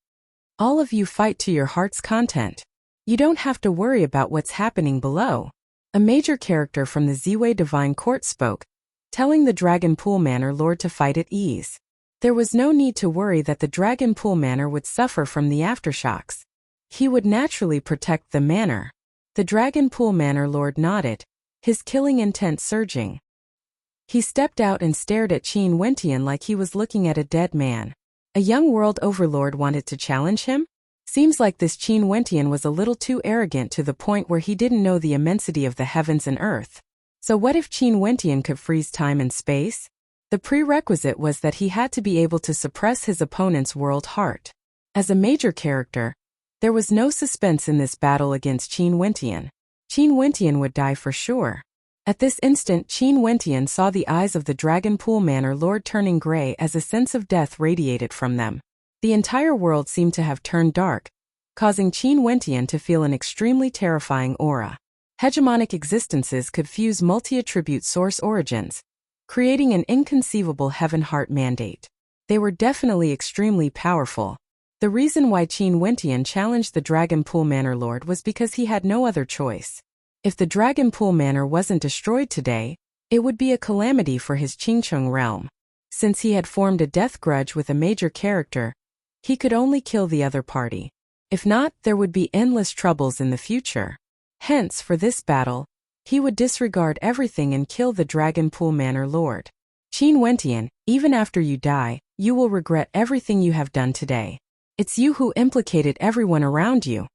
All of you fight to your heart's content. You don't have to worry about what's happening below. A major character from the Ziwei Divine Court spoke, telling the Dragon Pool Manor Lord to fight at ease. There was no need to worry that the Dragon Pool Manor would suffer from the aftershocks. He would naturally protect the manor. The Dragon Pool Manor Lord nodded, his killing intent surging. He stepped out and stared at Qin Wentian like he was looking at a dead man. A young world overlord wanted to challenge him? Seems like this Qin Wentian was a little too arrogant to the point where he didn't know the immensity of the heavens and earth. So what if Qin Wentian could freeze time and space? The prerequisite was that he had to be able to suppress his opponent's world heart. As a major character, there was no suspense in this battle against Qin Wentian. Qin Wentian would die for sure. At this instant, Qin Wentian saw the eyes of the Dragon Pool Manor Lord turning gray as a sense of death radiated from them. The entire world seemed to have turned dark, causing Qin Wentian to feel an extremely terrifying aura. Hegemonic existences could fuse multi-attribute source origins, creating an inconceivable heaven-heart mandate. They were definitely extremely powerful. The reason why Qin Wentian challenged the Dragon Pool Manor Lord was because he had no other choice. If the Dragon Pool Manor wasn't destroyed today, it would be a calamity for his Qingcheng realm. Since he had formed a death grudge with a major character, he could only kill the other party. If not, there would be endless troubles in the future. Hence, for this battle, he would disregard everything and kill the Dragon Pool Manor Lord. Qin Wentian, even after you die, you will regret everything you have done today. It's you who implicated everyone around you.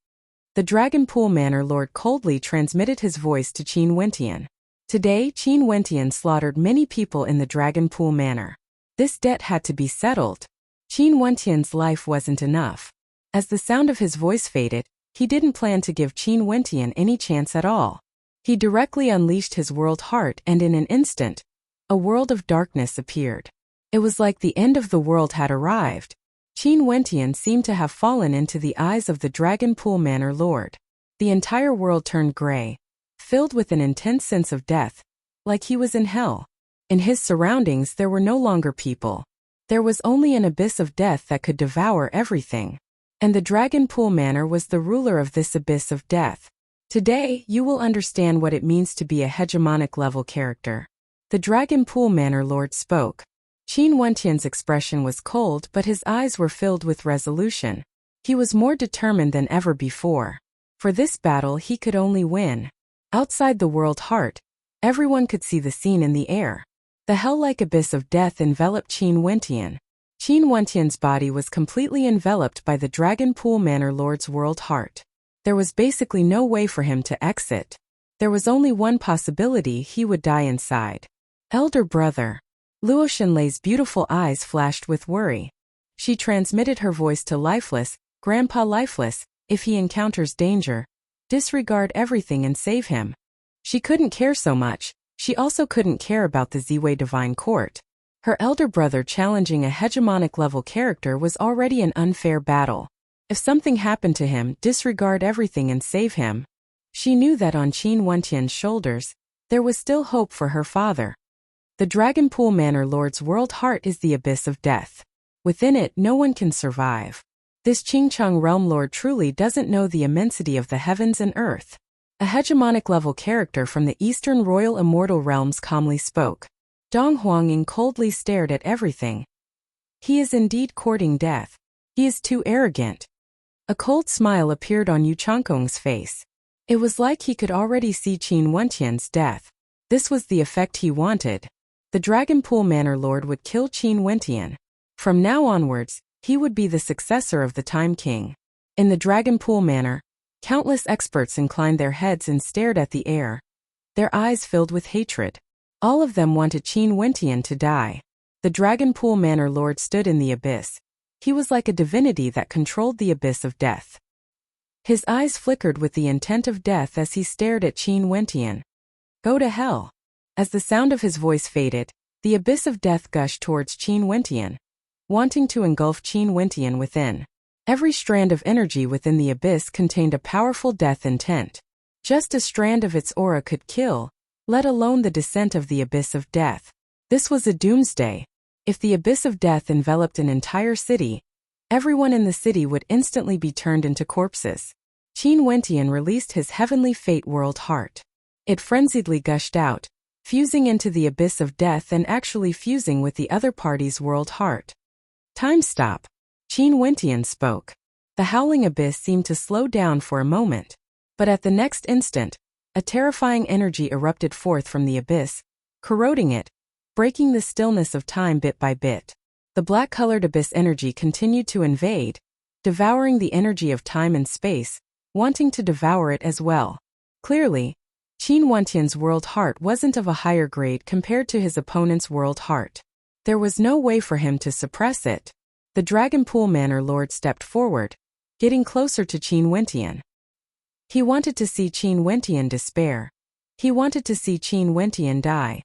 The Dragon Pool Manor Lord coldly transmitted his voice to Qin Wentian. Today, Qin Wentian slaughtered many people in the Dragon Pool Manor. This debt had to be settled. Qin Wentian's life wasn't enough. As the sound of his voice faded, he didn't plan to give Qin Wentian any chance at all. He directly unleashed his world heart and in an instant, a world of darkness appeared. It was like the end of the world had arrived. Qin Wentian seemed to have fallen into the eyes of the Dragon Pool Manor Lord. The entire world turned gray, filled with an intense sense of death, like he was in hell. In his surroundings there were no longer people. There was only an abyss of death that could devour everything. And the Dragon Pool Manor was the ruler of this abyss of death. Today, you will understand what it means to be a hegemonic level character. The Dragon Pool Manor Lord spoke. Qin Wentian's expression was cold, but his eyes were filled with resolution. He was more determined than ever before. For this battle he could only win. Outside the world heart, everyone could see the scene in the air. The hell-like abyss of death enveloped Qin Wentian. Qin Wentian's body was completely enveloped by the Dragon Pool Manor Lord's world heart. There was basically no way for him to exit. There was only one possibility: he would die inside. Elder brother. Luo Xinlei's beautiful eyes flashed with worry. She transmitted her voice to Lifeless, Grandpa Lifeless, if he encounters danger, disregard everything and save him. She couldn't care so much. She also couldn't care about the Ziwei Divine Court. Her elder brother challenging a hegemonic level character was already an unfair battle. If something happened to him, disregard everything and save him. She knew that on Qin Wentian's shoulders, there was still hope for her father. The Dragon Pool Manor Lord's world heart is the abyss of death. Within it, no one can survive. This Qingcheng Realm Lord truly doesn't know the immensity of the heavens and earth. A hegemonic level character from the Eastern Royal Immortal Realms calmly spoke. Dong Huanging coldly stared at everything. He is indeed courting death. He is too arrogant. A cold smile appeared on Yu Changkong's face. It was like he could already see Qin Wentian's death. This was the effect he wanted. The Dragon Pool Manor Lord would kill Qin Wentian. From now onwards, he would be the successor of the Time King. In the Dragon Pool Manor, countless experts inclined their heads and stared at the air, their eyes filled with hatred. All of them wanted Qin Wentian to die. The Dragon Pool Manor Lord stood in the abyss. He was like a divinity that controlled the abyss of death. His eyes flickered with the intent of death as he stared at Qin Wentian. Go to hell. As the sound of his voice faded, the abyss of death gushed towards Qin Wentian, wanting to engulf Qin Wentian within. Every strand of energy within the abyss contained a powerful death intent. Just a strand of its aura could kill, let alone the descent of the abyss of death. This was a doomsday. If the abyss of death enveloped an entire city, everyone in the city would instantly be turned into corpses. Qin Wentian released his heavenly fate world heart. It frenziedly gushed out, fusing into the abyss of death and actually fusing with the other party's world heart. Time stop. Qin Wentian spoke. The howling abyss seemed to slow down for a moment. But at the next instant, a terrifying energy erupted forth from the abyss, corroding it, breaking the stillness of time bit by bit. The black-colored abyss energy continued to invade, devouring the energy of time and space, wanting to devour it as well. Clearly, Qin Wentian's world heart wasn't of a higher grade compared to his opponent's world heart. There was no way for him to suppress it. The Dragon Pool Manor Lord stepped forward, getting closer to Qin Wentian. He wanted to see Qin Wentian despair. He wanted to see Qin Wentian die.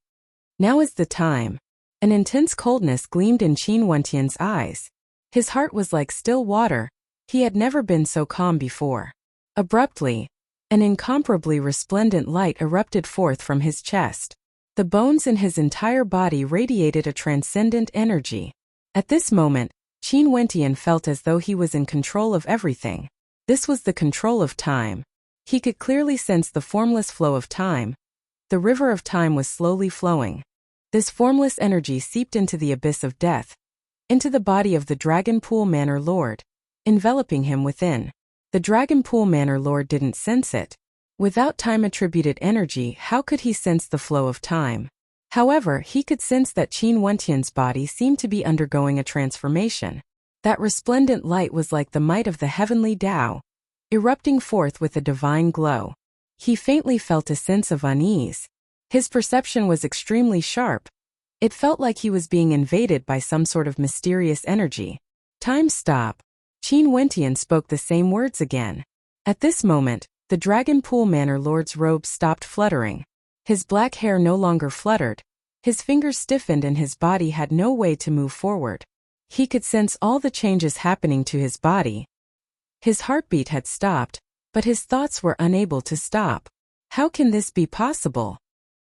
Now is the time. An intense coldness gleamed in Qin Wentian's eyes. His heart was like still water. He had never been so calm before. Abruptly, an incomparably resplendent light erupted forth from his chest. The bones in his entire body radiated a transcendent energy. At this moment, Qin Wentian felt as though he was in control of everything. This was the control of time. He could clearly sense the formless flow of time. The river of time was slowly flowing. This formless energy seeped into the abyss of death, into the body of the Dragon Pool Manor Lord, enveloping him within. The Dragon Pool Manor Lord didn't sense it. Without time-attributed energy, how could he sense the flow of time? However, he could sense that Qin Wentian's body seemed to be undergoing a transformation. That resplendent light was like the might of the heavenly Tao, erupting forth with a divine glow. He faintly felt a sense of unease. His perception was extremely sharp. It felt like he was being invaded by some sort of mysterious energy. Time stop. Qin Wentian spoke the same words again. At this moment, the Dragon Pool Manor Lord's robes stopped fluttering. His black hair no longer fluttered. His fingers stiffened and his body had no way to move forward. He could sense all the changes happening to his body. His heartbeat had stopped, but his thoughts were unable to stop. How can this be possible?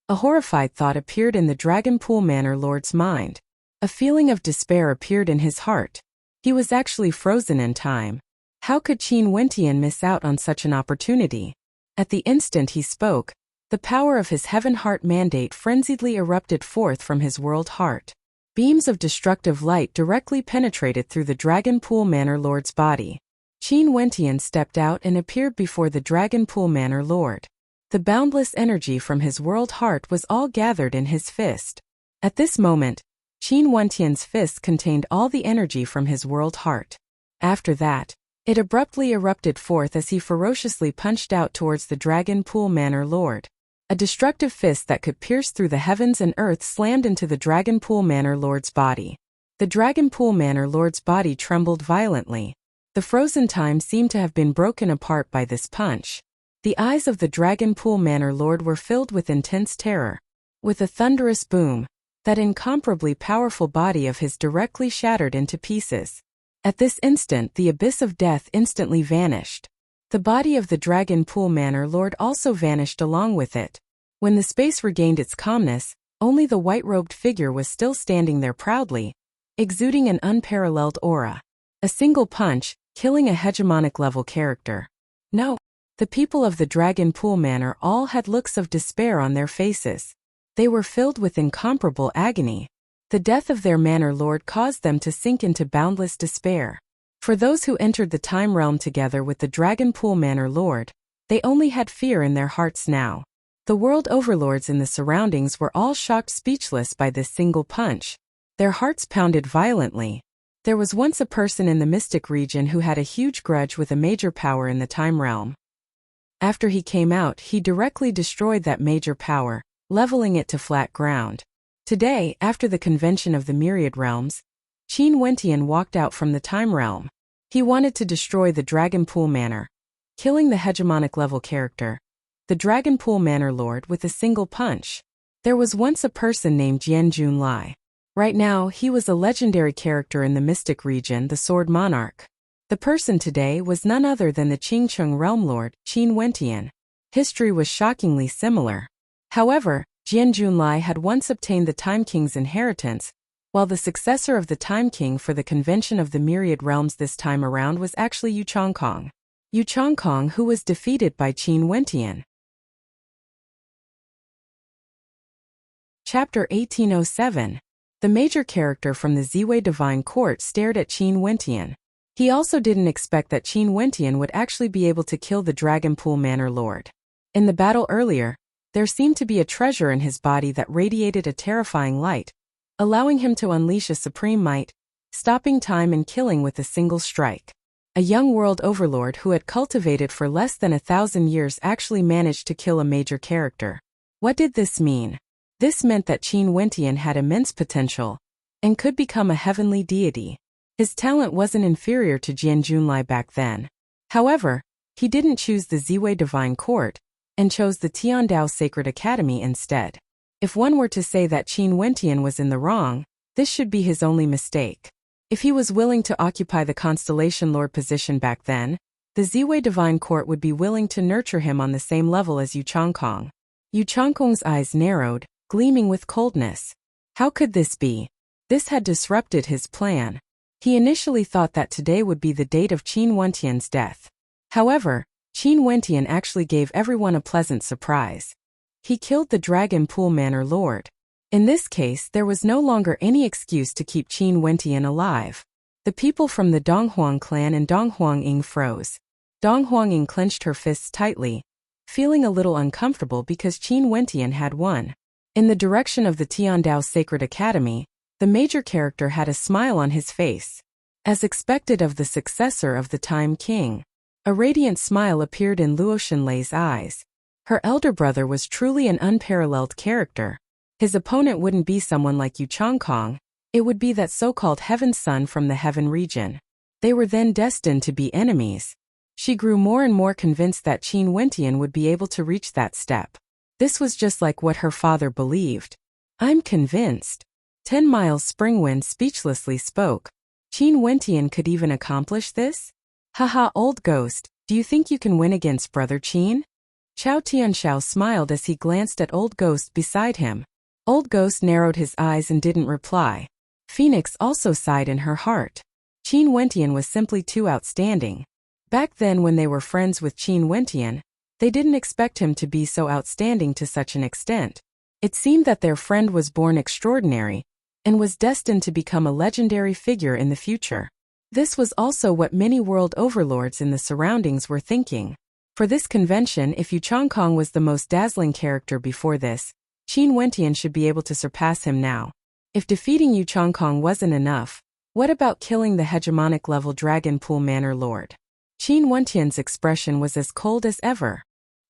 A horrified thought appeared in the Dragon Pool Manor Lord's mind. A feeling of despair appeared in his heart. He was actually frozen in time. How could Qin Wentian miss out on such an opportunity? At the instant he spoke, the power of his heaven heart mandate frenziedly erupted forth from his world heart. Beams of destructive light directly penetrated through the Dragon Pool Manor Lord's body. Qin Wentian stepped out and appeared before the Dragon Pool Manor Lord. The boundless energy from his world heart was all gathered in his fist. At this moment, Qin Wentian's fist contained all the energy from his world heart. After that, it abruptly erupted forth as he ferociously punched out towards the Dragon Pool Manor Lord. A destructive fist that could pierce through the heavens and earth slammed into the Dragon Pool Manor Lord's body. The Dragon Pool Manor Lord's body trembled violently. The frozen time seemed to have been broken apart by this punch. The eyes of the Dragon Pool Manor Lord were filled with intense terror. With a thunderous boom, that incomparably powerful body of his directly shattered into pieces. At this instant, the abyss of death instantly vanished. The body of the Dragon Pool Manor Lord also vanished along with it. When the space regained its calmness, only the white-robed figure was still standing there proudly, exuding an unparalleled aura. A single punch, killing a hegemonic-level character. No. The people of the Dragon Pool Manor all had looks of despair on their faces. They were filled with incomparable agony. The death of their manor lord caused them to sink into boundless despair. For those who entered the time realm together with the Dragon Pool Manor Lord, they only had fear in their hearts now. The world overlords in the surroundings were all shocked speechless by this single punch. Their hearts pounded violently. There was once a person in the mystic region who had a huge grudge with a major power in the time realm. After he came out, he directly destroyed that major power, leveling it to flat ground. Today, after the convention of the Myriad Realms, Qin Wentian walked out from the time realm. He wanted to destroy the Dragon Pool Manor, killing the hegemonic level character, the Dragon Pool Manor Lord, with a single punch. There was once a person named Jian Junlai. Right now, he was a legendary character in the mystic region, the Sword Monarch. The person today was none other than the Qingcheng Realm Lord, Qin Wentian. History was shockingly similar. However, Jian Junlai had once obtained the Time King's inheritance, while the successor of the Time King for the convention of the Myriad Realms this time around was actually Yu Chongkong. Yu Chongkong, who was defeated by Qin Wentian. Chapter 1807. The major character from the Ziwei Divine Court stared at Qin Wentian. He also didn't expect that Qin Wentian would actually be able to kill the Dragon Pool Manor Lord. In the battle earlier, there seemed to be a treasure in his body that radiated a terrifying light, allowing him to unleash a supreme might, stopping time and killing with a single strike. A young world overlord who had cultivated for less than 1,000 years actually managed to kill a major character. What did this mean? This meant that Qin Wentian had immense potential and could become a heavenly deity. His talent wasn't inferior to Jian Junlai back then. However, he didn't choose the Ziwei Divine Court and chose the Tiandao Sacred Academy instead. If one were to say that Qin Wentian was in the wrong, this should be his only mistake. If he was willing to occupy the Constellation Lord position back then, the Ziwei Divine Court would be willing to nurture him on the same level as Yu Changkong. Yu Changkong's eyes narrowed, gleaming with coldness. How could this be? This had disrupted his plan. He initially thought that today would be the date of Qin Wentian's death. However, Qin Wentian actually gave everyone a pleasant surprise. He killed the Dragon Pool Manor Lord. In this case, there was no longer any excuse to keep Qin Wentian alive. The people from the Donghuang clan and Donghuang Ying froze. Donghuang Ying clenched her fists tightly, feeling a little uncomfortable because Qin Wentian had won. In the direction of the Tiandao Sacred Academy, the major character had a smile on his face. As expected of the successor of the Time King, a radiant smile appeared in Luo Xunlei's eyes. Her elder brother was truly an unparalleled character. His opponent wouldn't be someone like Yu Changkong, it would be that so-called Heaven Son from the Heaven region. They were then destined to be enemies. She grew more and more convinced that Qin Wentian would be able to reach that step. This was just like what her father believed. I'm convinced. 10 Miles Springwind speechlessly spoke. Qin Wentian could even accomplish this? Haha, old ghost, do you think you can win against Brother Qin? Chao Tianxiao smiled as he glanced at Old Ghost beside him. Old Ghost narrowed his eyes and didn't reply. Phoenix also sighed in her heart. Qin Wentian was simply too outstanding. Back then when they were friends with Qin Wentian, they didn't expect him to be so outstanding to such an extent. It seemed that their friend was born extraordinary and was destined to become a legendary figure in the future. This was also what many world overlords in the surroundings were thinking. For this convention, if Yu Changkong was the most dazzling character before this, Qin Wentian should be able to surpass him now. If defeating Yu Changkong wasn't enough, what about killing the hegemonic level Dragon Pool Manor Lord? Qin Wentian's expression was as cold as ever.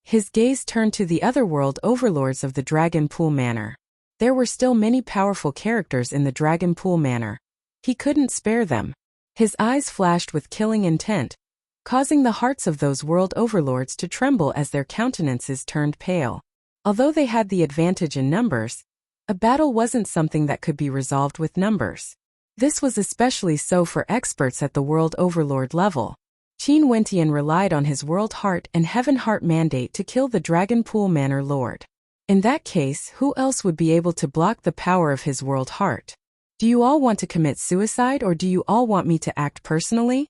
His gaze turned to the other world overlords of the Dragon Pool Manor. There were still many powerful characters in the Dragon Pool Manor. He couldn't spare them. His eyes flashed with killing intent, causing the hearts of those world overlords to tremble as their countenances turned pale. Although they had the advantage in numbers, a battle wasn't something that could be resolved with numbers. This was especially so for experts at the world overlord level. Qin Wentian relied on his world heart and heaven heart mandate to kill the Dragon Pool Manor Lord. In that case, who else would be able to block the power of his world heart? Do you all want to commit suicide or do you all want me to act personally?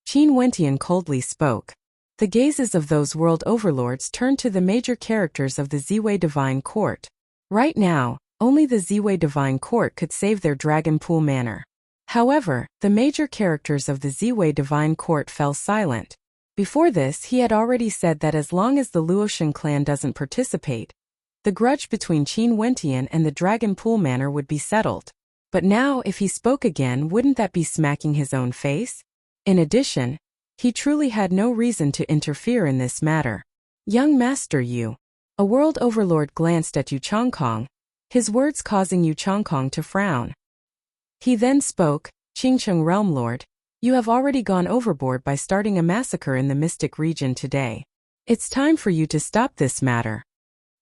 Qin Wentian coldly spoke. The gazes of those world overlords turned to the major characters of the Ziwei Divine Court. Right now, only the Ziwei Divine Court could save their Dragon Pool Manor. However, the major characters of the Ziwei Divine Court fell silent. Before this, he had already said that as long as the Luotian clan doesn't participate, the grudge between Qin Wentian and the Dragon Pool Manor would be settled. But now, if he spoke again, wouldn't that be smacking his own face? In addition, he truly had no reason to interfere in this matter. Young Master Yu. A world overlord glanced at Yu Changkong, his words causing Yu Changkong to frown. He then spoke, Qingcheng Realm Lord, you have already gone overboard by starting a massacre in the Mystic region today. It's time for you to stop this matter.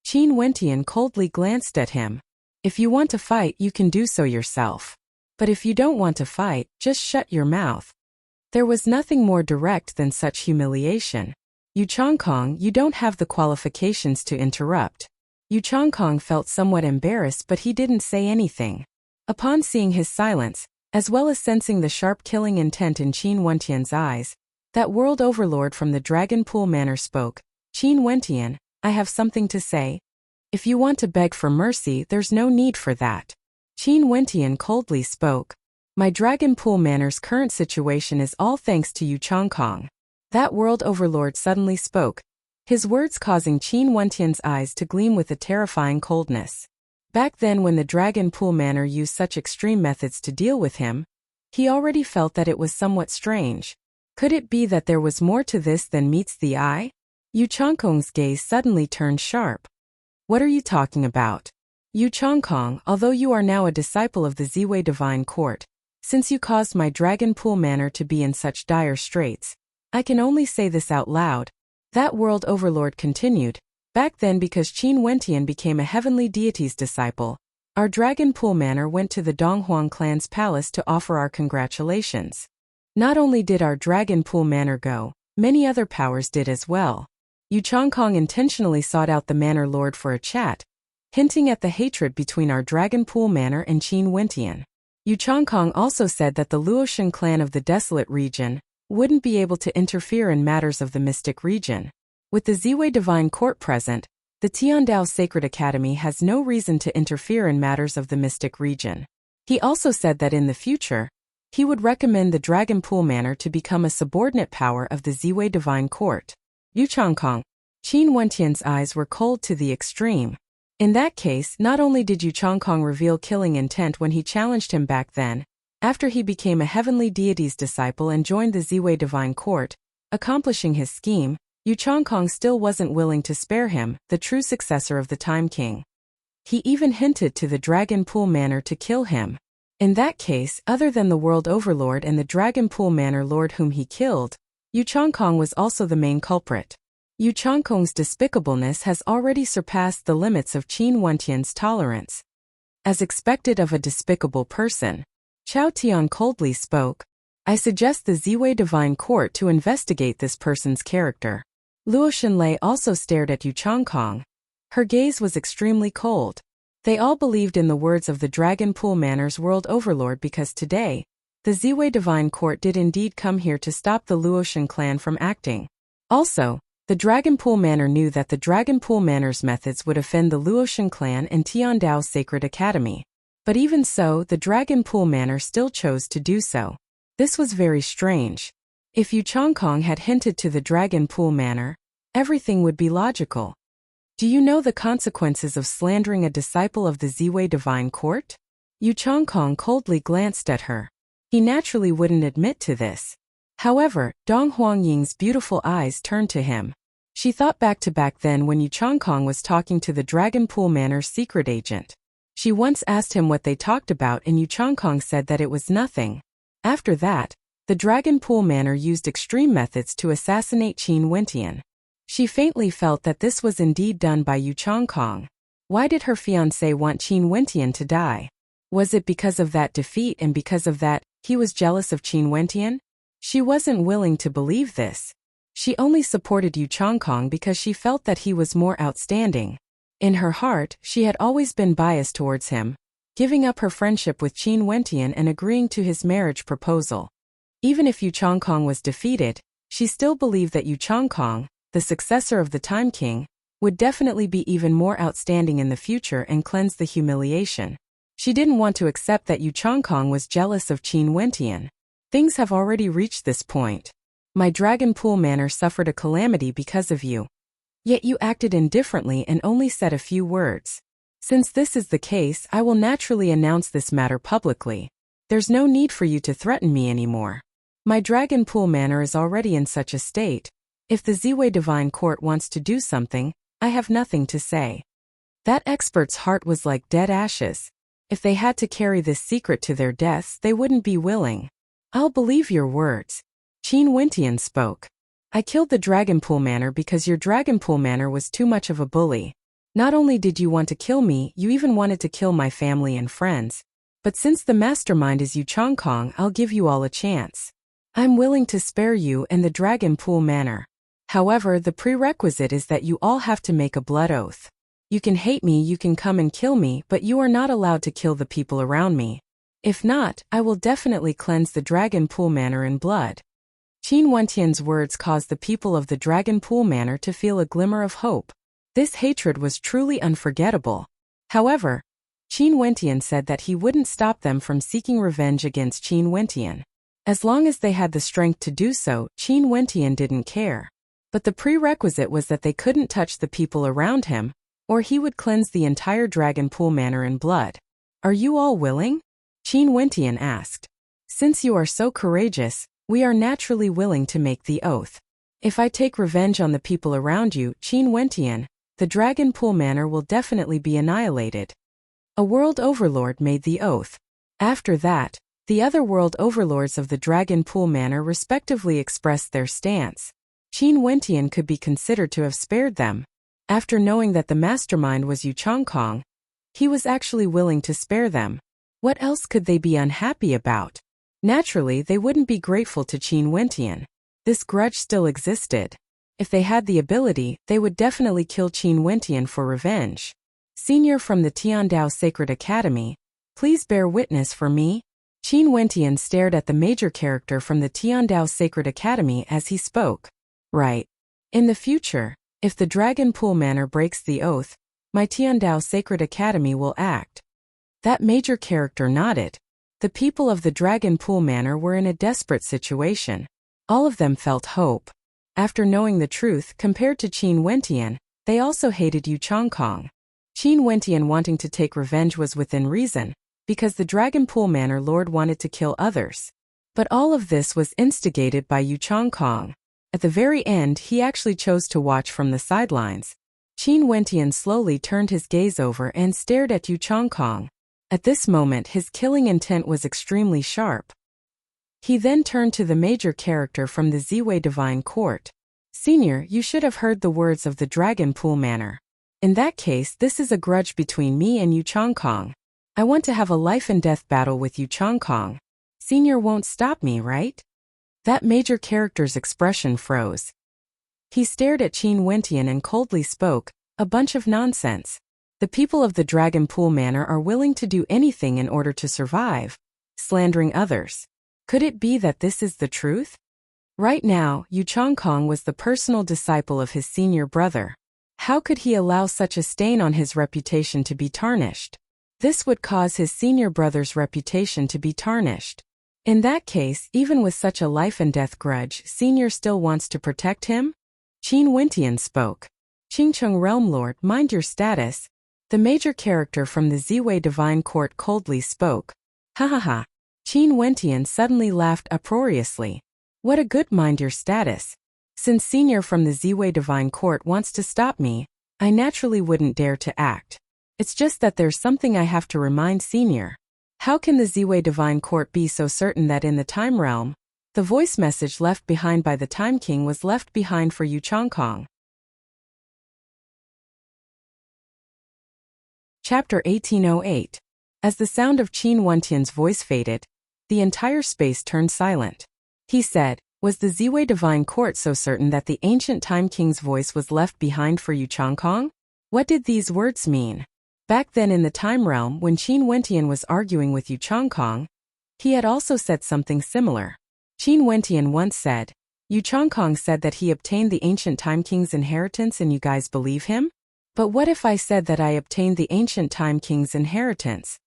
Qin Wentian coldly glanced at him. If you want to fight, you can do so yourself. But if you don't want to fight, just shut your mouth. There was nothing more direct than such humiliation. Yu Changkong, you don't have the qualifications to interrupt. Yu Changkong felt somewhat embarrassed, but he didn't say anything. Upon seeing his silence, as well as sensing the sharp killing intent in Qin Wentian's eyes, that world overlord from the Dragon Pool Manor spoke. Qin Wentian, I have something to say. If you want to beg for mercy, there's no need for that. Qin Wentian coldly spoke. My Dragon Pool Manor's current situation is all thanks to Yu Changkong. That world overlord suddenly spoke, his words causing Qin Wentian's eyes to gleam with a terrifying coldness. Back then, when the Dragon Pool Manor used such extreme methods to deal with him, he already felt that it was somewhat strange. Could it be that there was more to this than meets the eye? Yu Changkong's gaze suddenly turned sharp. What are you talking about? Yu Changkong, although you are now a disciple of the Ziwei Divine Court, since you caused my Dragon Pool Manor to be in such dire straits, I can only say this out loud. That world overlord continued. Back then, because Qin Wentian became a heavenly deity's disciple, our Dragon Pool Manor went to the Donghuang clan's palace to offer our congratulations. Not only did our Dragon Pool Manor go, many other powers did as well. Yu Changkong intentionally sought out the Manor Lord for a chat, hinting at the hatred between our Dragon Pool Manor and Qin Wentian. Yu Changkong also said that the Luotian clan of the Desolate region wouldn't be able to interfere in matters of the Mystic region. With the Ziwei Divine Court present, the Tiandao Sacred Academy has no reason to interfere in matters of the Mystic region. He also said that in the future, he would recommend the Dragon Pool Manor to become a subordinate power of the Ziwei Divine Court. Yu Changkong. Qin Wentian's eyes were cold to the extreme. In that case, not only did Yu Changkong reveal killing intent when he challenged him back then, after he became a heavenly deity's disciple and joined the Ziwei Divine Court, accomplishing his scheme, Yu Changkong still wasn't willing to spare him, the true successor of the Time King. He even hinted to the Dragon Pool Manor to kill him. In that case, other than the World Overlord and the Dragon Pool Manor Lord whom he killed, Yu Changkong was also the main culprit. Yu Changkong's despicableness has already surpassed the limits of Qin Wentian's tolerance. As expected of a despicable person, Chao Tian coldly spoke, I suggest the Ziwei Divine Court to investigate this person's character. Luo Xinlei also stared at Yu Changkong. Her gaze was extremely cold. They all believed in the words of the Dragon Pool Manor's world overlord because today, the Ziwei Divine Court did indeed come here to stop the Luotian clan from acting. Also, the Dragon Pool Manor knew that the Dragon Pool Manor's methods would offend the Luotian clan and Tiandao Sacred Academy. But even so, the Dragon Pool Manor still chose to do so. This was very strange. If Yu Changkong had hinted to the Dragon Pool Manor, everything would be logical. Do you know the consequences of slandering a disciple of the Ziwei Divine Court? Yu Changkong coldly glanced at her. He naturally wouldn't admit to this. However, Dong Huangying's beautiful eyes turned to him. She thought back then when Yu Changkong was talking to the Dragon Pool Manor's secret agent. She once asked him what they talked about and Yu Changkong said that it was nothing. After that, the Dragon Pool Manor used extreme methods to assassinate Qin Wentian. She faintly felt that this was indeed done by Yu Changkong. Why did her fiancé want Qin Wentian to die? Was it because of that defeat and because of that, he was jealous of Qin Wentian? She wasn't willing to believe this. She only supported Yu Changkong because she felt that he was more outstanding. In her heart, she had always been biased towards him, giving up her friendship with Qin Wentian and agreeing to his marriage proposal. Even if Yu Changkong was defeated, she still believed that Yu Changkong, the successor of the Time King, would definitely be even more outstanding in the future and cleanse the humiliation. She didn't want to accept that Yu Changkong was jealous of Qin Wentian. Things have already reached this point. My Dragon Pool Manor suffered a calamity because of you. Yet you acted indifferently and only said a few words. Since this is the case, I will naturally announce this matter publicly. There's no need for you to threaten me anymore. My Dragon Pool Manor is already in such a state. If the Ziwei Divine Court wants to do something, I have nothing to say. That expert's heart was like dead ashes. If they had to carry this secret to their deaths, they wouldn't be willing. I'll believe your words. Qin Wentian spoke. I killed the Dragon Pool Manor because your Dragon Pool Manor was too much of a bully. Not only did you want to kill me, you even wanted to kill my family and friends. But since the mastermind is Yu Changkong, I'll give you all a chance. I'm willing to spare you and the Dragon Pool Manor. However, the prerequisite is that you all have to make a blood oath. You can hate me, you can come and kill me, but you are not allowed to kill the people around me. If not, I will definitely cleanse the Dragon Pool Manor in blood. Qin Wentian's words caused the people of the Dragon Pool Manor to feel a glimmer of hope. This hatred was truly unforgettable. However, Qin Wentian said that he wouldn't stop them from seeking revenge against Qin Wentian. As long as they had the strength to do so, Qin Wentian didn't care. But the prerequisite was that they couldn't touch the people around him, or he would cleanse the entire Dragon Pool Manor in blood. Are you all willing? Qin Wentian asked. Since you are so courageous, we are naturally willing to make the oath. If I take revenge on the people around you, Qin Wentian, the Dragon Pool Manor will definitely be annihilated. A world overlord made the oath. After that, the other world overlords of the Dragon Pool Manor respectively expressed their stance. Qin Wentian could be considered to have spared them. After knowing that the mastermind was Yu Changkong, he was actually willing to spare them. What else could they be unhappy about? Naturally, they wouldn't be grateful to Qin Wentian. This grudge still existed. If they had the ability, they would definitely kill Qin Wentian for revenge. Senior from the Tiandao Sacred Academy, please bear witness for me. Qin Wentian stared at the major character from the Tiandao Sacred Academy as he spoke. Right. In the future, if the Dragon Pool Manor breaks the oath, my Tiandao Sacred Academy will act. That major character nodded. The people of the Dragon Pool Manor were in a desperate situation. All of them felt hope. After knowing the truth compared to Qin Wentian, they also hated Yu Changkong. Qin Wentian wanting to take revenge was within reason, because the Dragon Pool Manor Lord wanted to kill others. But all of this was instigated by Yu Changkong. At the very end, he actually chose to watch from the sidelines. Qin Wentian slowly turned his gaze over and stared at Yu Changkong. At this moment, his killing intent was extremely sharp. He then turned to the major character from the Ziwei Divine Court. Senior, you should have heard the words of the Dragon Pool Manor. In that case, this is a grudge between me and Yu Changkong. I want to have a life-and-death battle with Yu Changkong. Senior won't stop me, right? That major character's expression froze. He stared at Qin Wentian and coldly spoke, a bunch of nonsense. The people of the Dragon Pool Manor are willing to do anything in order to survive. Slandering others. Could it be that this is the truth? Right now, Yu Changkong was the personal disciple of his senior brother. How could he allow such a stain on his reputation to be tarnished? This would cause his senior brother's reputation to be tarnished. In that case, even with such a life-and-death grudge, Senior still wants to protect him? Qin Wentian spoke. Qingcheng Realm Lord, mind your status. The major character from the Ziwei Divine Court coldly spoke. Ha ha ha. Qin Wentian suddenly laughed uproariously. What a good mind your status. Since Senior from the Ziwei Divine Court wants to stop me, I naturally wouldn't dare to act. It's just that there's something I have to remind Senior. How can the Ziwei Divine Court be so certain that in the Time Realm, the voice message left behind by the Time King was left behind for Yu Changkong? Chapter 1808. As the sound of Qin Wentian's voice faded, the entire space turned silent. He said, was the Ziwei Divine Court so certain that the ancient Time King's voice was left behind for Yu Changkong? What did these words mean? Back then in the Time Realm, when Qin Wentian was arguing with Yu Changkong, he had also said something similar. Qin Wentian once said, Yu Changkong said that he obtained the ancient Time King's inheritance and you guys believe him? But what if I said that I obtained the ancient Time King's inheritance?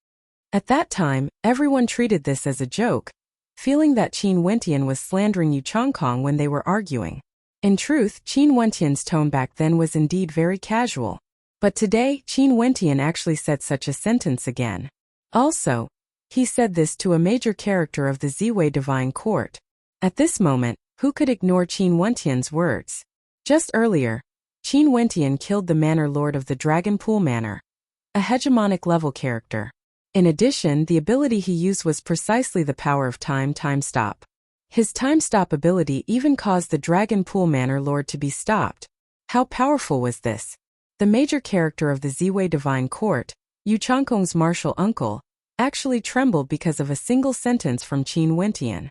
At that time, everyone treated this as a joke, feeling that Qin Wentian was slandering Yu Changkong when they were arguing. In truth, Qin Wentian's tone back then was indeed very casual. But today, Qin Wentian actually said such a sentence again. Also, he said this to a major character of the Ziwei Divine Court. At this moment, who could ignore Qin Wentian's words? Just earlier, Qin Wentian killed the Manor Lord of the Dragon Pool Manor, a hegemonic level character. In addition, the ability he used was precisely the power of time stop. His time stop ability even caused the Dragon Pool Manor Lord to be stopped. How powerful was this? The major character of the Ziwei Divine Court, Yu Changkong's martial uncle, actually trembled because of a single sentence from Qin Wentian.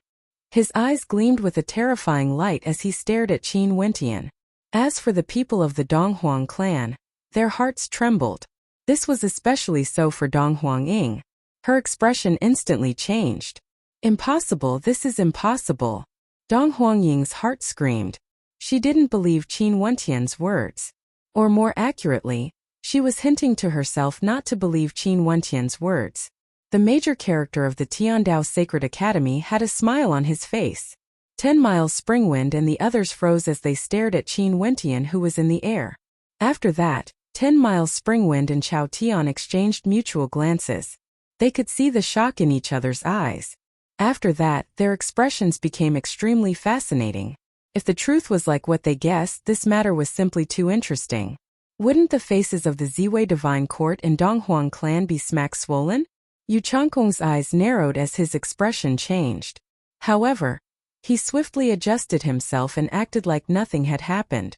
His eyes gleamed with a terrifying light as he stared at Qin Wentian. As for the people of the Donghuang clan, their hearts trembled. This was especially so for Dong Huang-ying. Her expression instantly changed. Impossible, this is impossible. Dong Huang-ying's heart screamed. She didn't believe Qin Wentian's words. Or more accurately, She was hinting to herself not to believe Qin Wentian's words. The major character of the Tiandao Sacred Academy had a smile on his face. 10 Miles Springwind and the others froze as they stared at Qin Wentian, who was in the air. After that, 10 Miles Springwind and Chao Tian exchanged mutual glances. They could see the shock in each other's eyes. After that, their expressions became extremely fascinating. If the truth was like what they guessed, this matter was simply too interesting. Wouldn't the faces of the Ziwei Divine Court and Donghuang clan be smack swollen? Yu Changkong's eyes narrowed as his expression changed. However, he swiftly adjusted himself and acted like nothing had happened.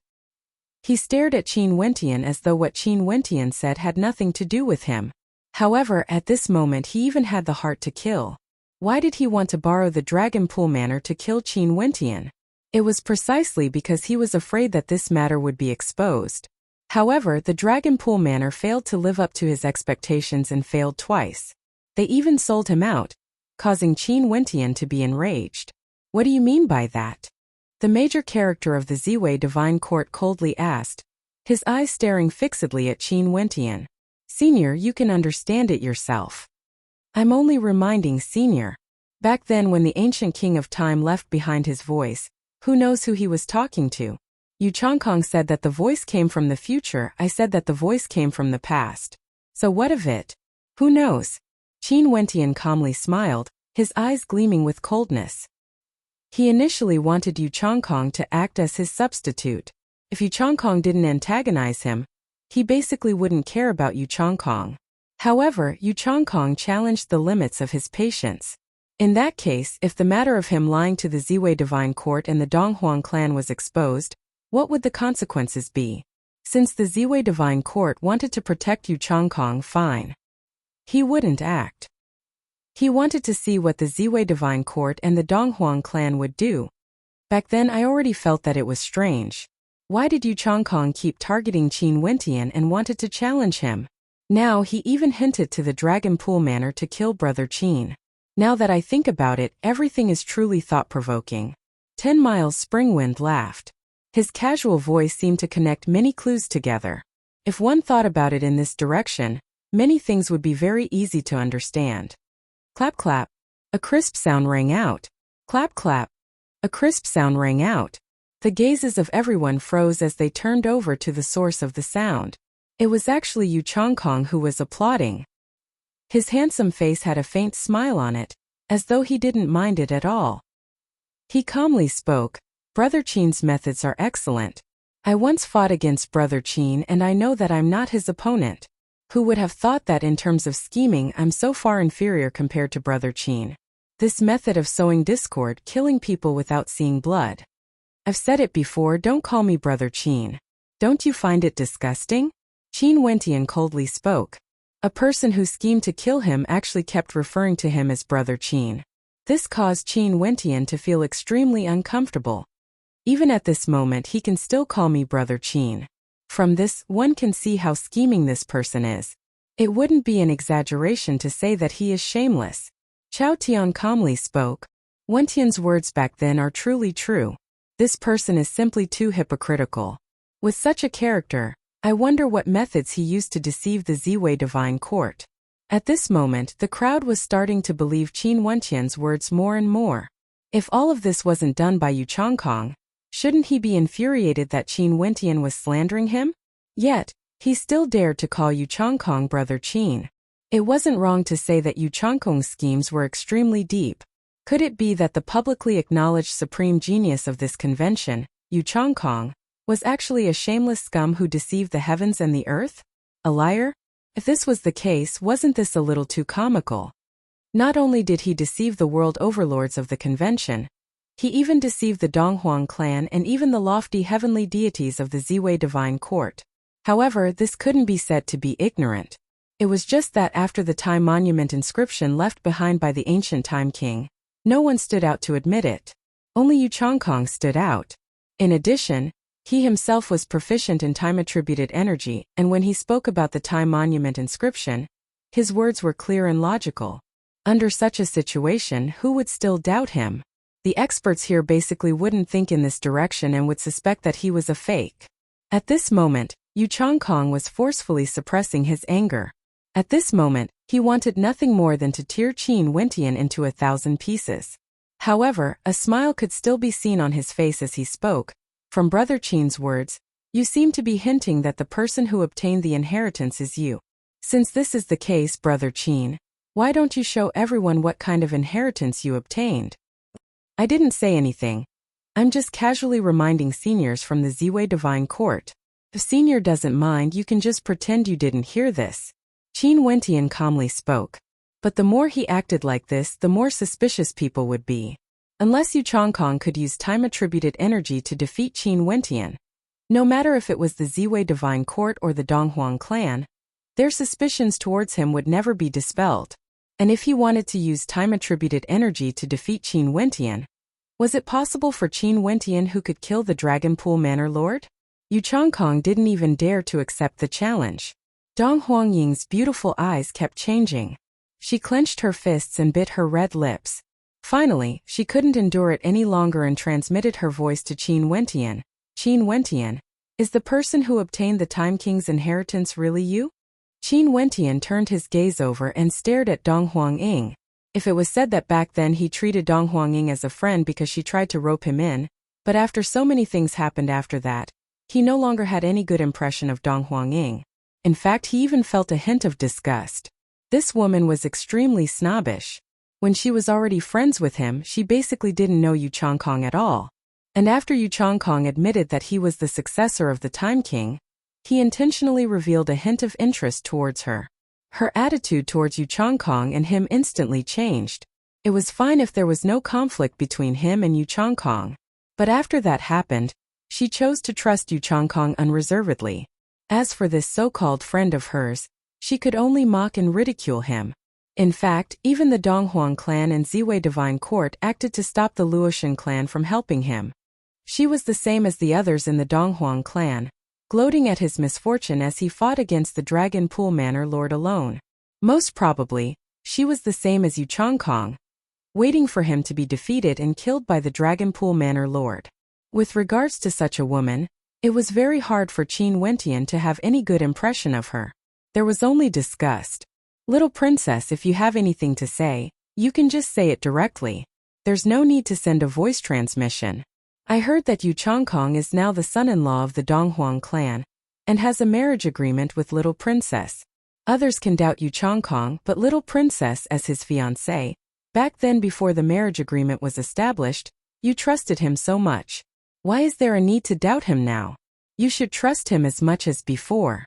He stared at Qin Wentian as though what Qin Wentian said had nothing to do with him. However, at this moment he even had the heart to kill. Why did he want to borrow the Dragon Pool Manor to kill Qin Wentian? It was precisely because he was afraid that this matter would be exposed. However, the Dragon Pool Manor failed to live up to his expectations and failed twice. They even sold him out, causing Qin Wentian to be enraged. What do you mean by that? The major character of the Ziwei Divine Court coldly asked, his eyes staring fixedly at Qin Wentian. Senior, you can understand it yourself. I'm only reminding Senior. Back then when the ancient king of time left behind his voice, who knows who he was talking to? Yu Changkong said that the voice came from the future, I said that the voice came from the past. So what of it? Who knows? Qin Wentian calmly smiled, his eyes gleaming with coldness. He initially wanted Yu Changkong to act as his substitute. If Yu Changkong didn't antagonize him, he basically wouldn't care about Yu Changkong. However, Yu Changkong challenged the limits of his patience. In that case, if the matter of him lying to the Ziwei Divine Court and the Donghuang clan was exposed, what would the consequences be? Since the Ziwei Divine Court wanted to protect Yu Changkong, fine. He wouldn't act. He wanted to see what the Ziwei Divine Court and the Donghuang clan would do. Back then I already felt that it was strange. Why did Yu Changkong keep targeting Qin Wentian and wanted to challenge him? Now he even hinted to the Dragon Pool Manor to kill Brother Qin. Now that I think about it, everything is truly thought-provoking. 10 Miles Springwind laughed. His casual voice seemed to connect many clues together. If one thought about it in this direction, many things would be very easy to understand. Clap clap. A crisp sound rang out. Clap clap. A crisp sound rang out. The gazes of everyone froze as they turned over to the source of the sound. It was actually Yu Changkong who was applauding. His handsome face had a faint smile on it, as though he didn't mind it at all. He calmly spoke, Brother Qin's methods are excellent. I once fought against Brother Qin and I know that I'm not his opponent. Who would have thought that in terms of scheming I'm so far inferior compared to Brother Qin? This method of sowing discord, killing people without seeing blood. I've said it before, don't call me Brother Qin. Don't you find it disgusting? Qin Wentian coldly spoke. A person who schemed to kill him actually kept referring to him as Brother Qin. This caused Qin Wentian to feel extremely uncomfortable. Even at this moment he can still call me Brother Qin. From this, one can see how scheming this person is. It wouldn't be an exaggeration to say that he is shameless. Chao Tian calmly spoke. Wentian's words back then are truly true. This person is simply too hypocritical. With such a character, I wonder what methods he used to deceive the Ziwei Divine Court. At this moment, the crowd was starting to believe Qin Wentian's words more and more. If all of this wasn't done by Yu Changkong, shouldn't he be infuriated that Qin Wentian was slandering him? Yet, he still dared to call Yu Changkong Brother Qin. It wasn't wrong to say that Yu Changkong's schemes were extremely deep. Could it be that the publicly acknowledged supreme genius of this convention, Yu Changkong, was actually a shameless scum who deceived the heavens and the earth? A liar? If this was the case, wasn't this a little too comical? Not only did he deceive the world overlords of the convention, he even deceived the Donghuang clan and even the lofty heavenly deities of the Ziwei Divine Court. However, this couldn't be said to be ignorant. It was just that after the Time Monument inscription left behind by the ancient Time King, no one stood out to admit it. Only Yu Changkong stood out. In addition, he himself was proficient in time-attributed energy, and when he spoke about the Time Monument inscription, his words were clear and logical. Under such a situation, who would still doubt him? The experts here basically wouldn't think in this direction and would suspect that he was a fake. At this moment, Yu Changkong was forcefully suppressing his anger. At this moment, he wanted nothing more than to tear Qin Wentian into 1,000 pieces. However, a smile could still be seen on his face as he spoke. From Brother Qin's words, you seem to be hinting that the person who obtained the inheritance is you. Since this is the case, Brother Qin, why don't you show everyone what kind of inheritance you obtained? I didn't say anything. I'm just casually reminding seniors from the Ziwei Divine Court. If senior doesn't mind, you can just pretend you didn't hear this. Qin Wentian calmly spoke. But the more he acted like this, the more suspicious people would be. Unless Yu Changkong could use time-attributed energy to defeat Qin Wentian. No matter if it was the Ziwei Divine Court or the Donghuang clan, their suspicions towards him would never be dispelled. And if he wanted to use time-attributed energy to defeat Qin Wentian, was it possible for Qin Wentian who could kill the Dragon Pool Manor Lord? Yu Changkong didn't even dare to accept the challenge. Dong Huangying's beautiful eyes kept changing. She clenched her fists and bit her red lips. Finally, she couldn't endure it any longer and transmitted her voice to Qin Wentian. Qin Wentian, is the person who obtained the Time King's inheritance really you? Qin Wentian turned his gaze over and stared at Dong Huangying. If it was said that back then he treated Dong Huangying as a friend because she tried to rope him in, but after so many things happened after that, he no longer had any good impression of Dong Huangying. In fact, he even felt a hint of disgust. This woman was extremely snobbish. When she was already friends with him, she basically didn't know Yu Changkong at all. And after Yu Changkong admitted that he was the successor of the Time King, he intentionally revealed a hint of interest towards her. Her attitude towards Yu Changkong and him instantly changed. It was fine if there was no conflict between him and Yu Changkong. But after that happened, she chose to trust Yu Changkong unreservedly. As for this so-called friend of hers, she could only mock and ridicule him. In fact, even the Donghuang clan and Ziwei Divine Court acted to stop the Luoshan clan from helping him. She was the same as the others in the Donghuang clan, gloating at his misfortune as he fought against the Dragon Pool Manor Lord alone. Most probably, she was the same as Yu Changkong, waiting for him to be defeated and killed by the Dragon Pool Manor Lord. With regards to such a woman, it was very hard for Qin Wentian to have any good impression of her. There was only disgust. Little princess, if you have anything to say, you can just say it directly. There's no need to send a voice transmission. I heard that Yu Changkong is now the son-in-law of the Donghuang clan, and has a marriage agreement with Little Princess. Others can doubt Yu Changkong, but Little Princess as his fiancée, back then before the marriage agreement was established, you trusted him so much. Why is there a need to doubt him now? You should trust him as much as before.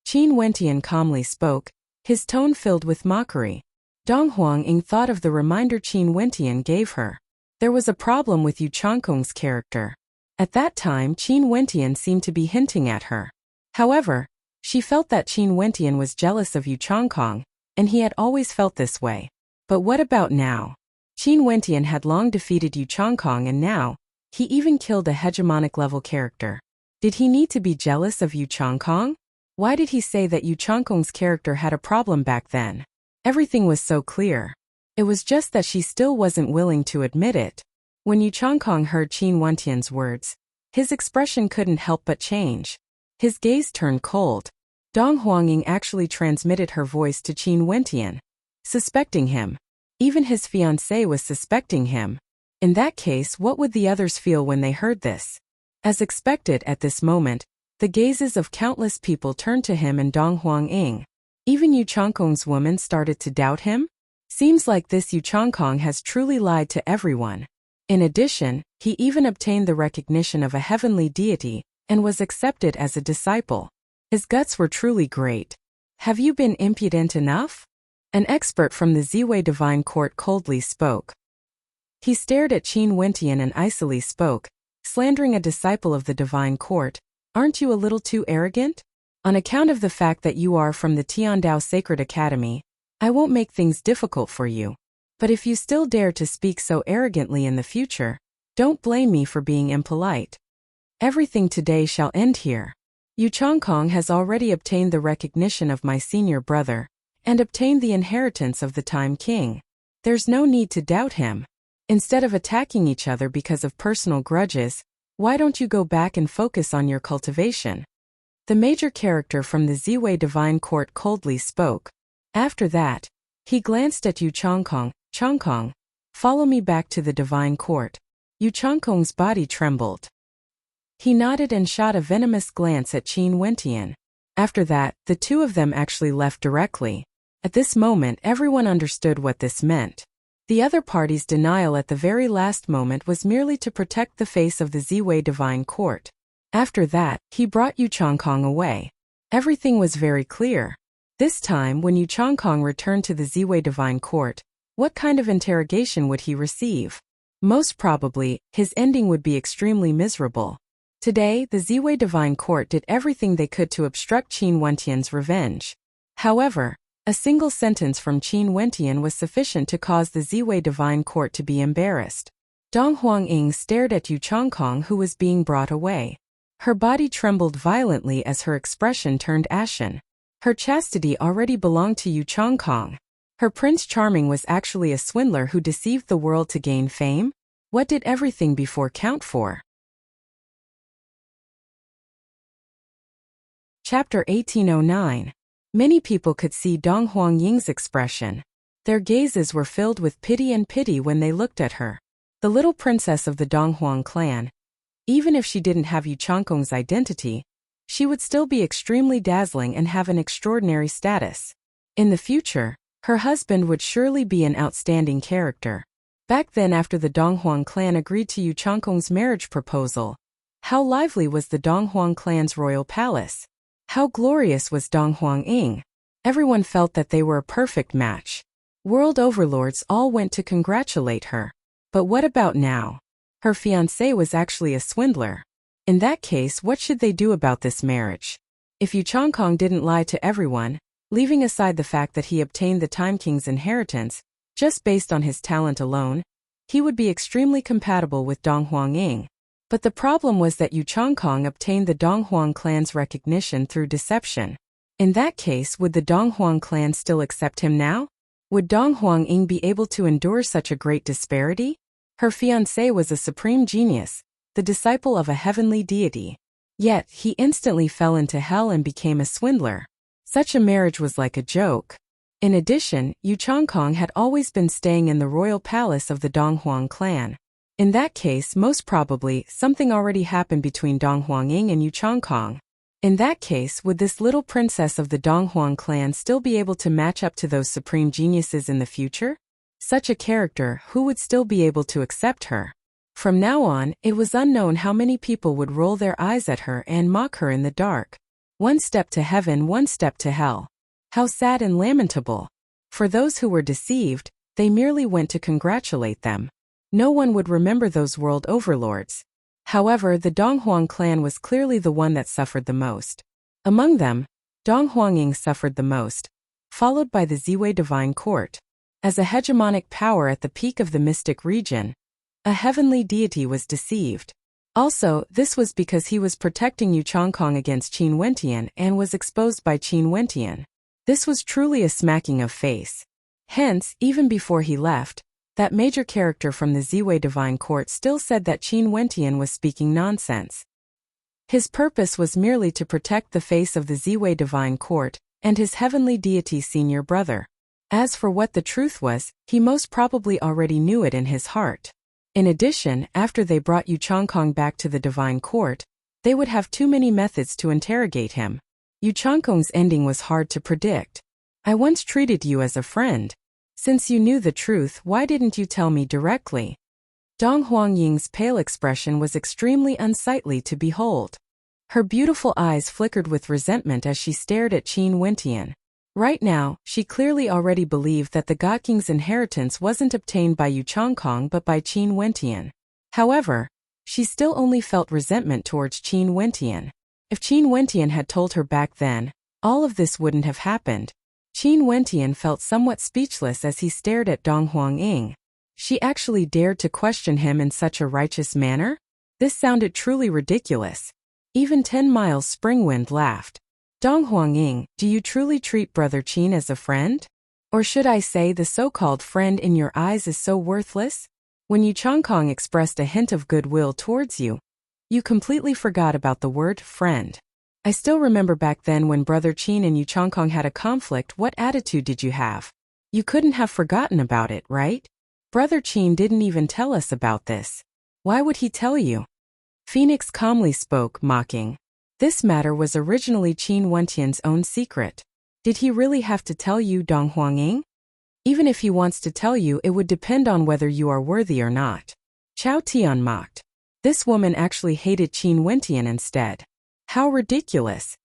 Qin Wentian calmly spoke, his tone filled with mockery. Dong Huangying thought of the reminder Qin Wentian gave her. There was a problem with Yu Changkong's character. At that time, Qin Wentian seemed to be hinting at her. However, she felt that Qin Wentian was jealous of Yu Changkong, and he had always felt this way. But what about now? Qin Wentian had long defeated Yu Changkong and now, he even killed a hegemonic-level character. Did he need to be jealous of Yu Changkong? Why did he say that Yu Changkong's character had a problem back then? Everything was so clear. It was just that she still wasn't willing to admit it. When Yu Changkong heard Qin Wentian's words, his expression couldn't help but change. His gaze turned cold. Dong Huangying actually transmitted her voice to Qin Wentian, suspecting him. Even his fiancée was suspecting him. In that case, what would the others feel when they heard this? As expected at this moment, the gazes of countless people turned to him and Dong Huangying. Even Yu Changkong's woman started to doubt him? Seems like this Yu Changkong has truly lied to everyone. In addition, he even obtained the recognition of a heavenly deity and was accepted as a disciple. His guts were truly great. Have you been impudent enough? An expert from the Ziwei Divine Court coldly spoke. He stared at Qin Wentian and icily spoke, slandering a disciple of the Divine Court. Aren't you a little too arrogant? On account of the fact that you are from the Tiandao Sacred Academy, I won't make things difficult for you. But if you still dare to speak so arrogantly in the future, don't blame me for being impolite. Everything today shall end here. Yu Changkong has already obtained the recognition of my senior brother, and obtained the inheritance of the Time King. There's no need to doubt him. Instead of attacking each other because of personal grudges, why don't you go back and focus on your cultivation? The major character from the Ziwei Divine Court coldly spoke. After that, he glanced at Yu Changkong. Changkong, follow me back to the Divine Court. Yu Changkong's body trembled. He nodded and shot a venomous glance at Qin Wentian. After that, the two of them actually left directly. At this moment, everyone understood what this meant. The other party's denial at the very last moment was merely to protect the face of the Ziwei Divine Court. After that, he brought Yu Changkong away. Everything was very clear. This time, when Yu Changkong returned to the Ziwei Divine Court, what kind of interrogation would he receive? Most probably, his ending would be extremely miserable. Today, the Ziwei Divine Court did everything they could to obstruct Qin Wentian's revenge. However, a single sentence from Qin Wentian was sufficient to cause the Ziwei Divine Court to be embarrassed. Dong Huangying stared at Yu Changkong, who was being brought away. Her body trembled violently as her expression turned ashen. Her chastity already belonged to Yu Changkong. Her Prince Charming was actually a swindler who deceived the world to gain fame? What did everything before count for? Chapter 1809. Many people could see Dong Huangying's expression. Their gazes were filled with pity when they looked at her. The little princess of the Donghuang clan. Even if she didn't have Yu Changkong's identity, she would still be extremely dazzling and have an extraordinary status. In the future, her husband would surely be an outstanding character. Back then, after the Donghuang clan agreed to Yu Changkong's marriage proposal, how lively was the Donghuang clan's royal palace? How glorious was Dong Huangying? Everyone felt that they were a perfect match. World overlords all went to congratulate her. But what about now? Her fiancé was actually a swindler. In that case, what should they do about this marriage? If Yu Changkong didn't lie to everyone, leaving aside the fact that he obtained the Time King's inheritance, just based on his talent alone, he would be extremely compatible with Dong Huangying. But the problem was that Yu Changkong obtained the Donghuang clan's recognition through deception. In that case, would the Donghuang clan still accept him now? Would Dong Huangying be able to endure such a great disparity? Her fiancé was a supreme genius, the disciple of a heavenly deity. Yet, he instantly fell into hell and became a swindler. Such a marriage was like a joke. In addition, Yu Changkong had always been staying in the royal palace of the Donghuang clan. In that case, most probably, something already happened between Dong Huangying and Yu Changkong. In that case, would this little princess of the Donghuang clan still be able to match up to those supreme geniuses in the future? Such a character, who would still be able to accept her? From now on, it was unknown how many people would roll their eyes at her and mock her in the dark. One step to heaven, one step to hell. How sad and lamentable. For those who were deceived, they merely went to congratulate them. No one would remember those world overlords. However, the Donghuang clan was clearly the one that suffered the most. Among them, Dong Huangying suffered the most, followed by the Ziwei Divine Court. As a hegemonic power at the peak of the mystic region, a heavenly deity was deceived. Also, this was because he was protecting Yu Changkong against Qin Wentian and was exposed by Qin Wentian. This was truly a smacking of face. Hence, even before he left, that major character from the Ziwei Divine Court still said that Qin Wentian was speaking nonsense. His purpose was merely to protect the face of the Ziwei Divine Court and his heavenly deity's senior brother. As for what the truth was, he most probably already knew it in his heart. In addition, after they brought Yu Changkong back to the Divine Court, they would have too many methods to interrogate him. Yu Changkong's ending was hard to predict. I once treated you as a friend. Since you knew the truth, why didn't you tell me directly? Dong Huangying's pale expression was extremely unsightly to behold. Her beautiful eyes flickered with resentment as she stared at Qin Wentian. Right now, she clearly already believed that the God King's inheritance wasn't obtained by Yu Changkong but by Qin Wentian. However, she still only felt resentment towards Qin Wentian. If Qin Wentian had told her back then, all of this wouldn't have happened. Qin Wentian felt somewhat speechless as he stared at Dong Huangying. She actually dared to question him in such a righteous manner? This sounded truly ridiculous. Even 10 Miles Springwind laughed. Dong Huangying, do you truly treat Brother Qin as a friend? Or should I say the so-called friend in your eyes is so worthless? When Yu Changkong expressed a hint of goodwill towards you, you completely forgot about the word friend. I still remember back then when Brother Qin and Yu Chongkong had a conflict. What attitude did you have? You couldn't have forgotten about it, right? Brother Qin didn't even tell us about this. Why would he tell you? Phoenix calmly spoke, mocking. This matter was originally Qin Wentian's own secret. Did he really have to tell you, Dong Huangying? Even if he wants to tell you, it would depend on whether you are worthy or not. Chao Tian mocked. This woman actually hated Qin Wentian instead. How ridiculous.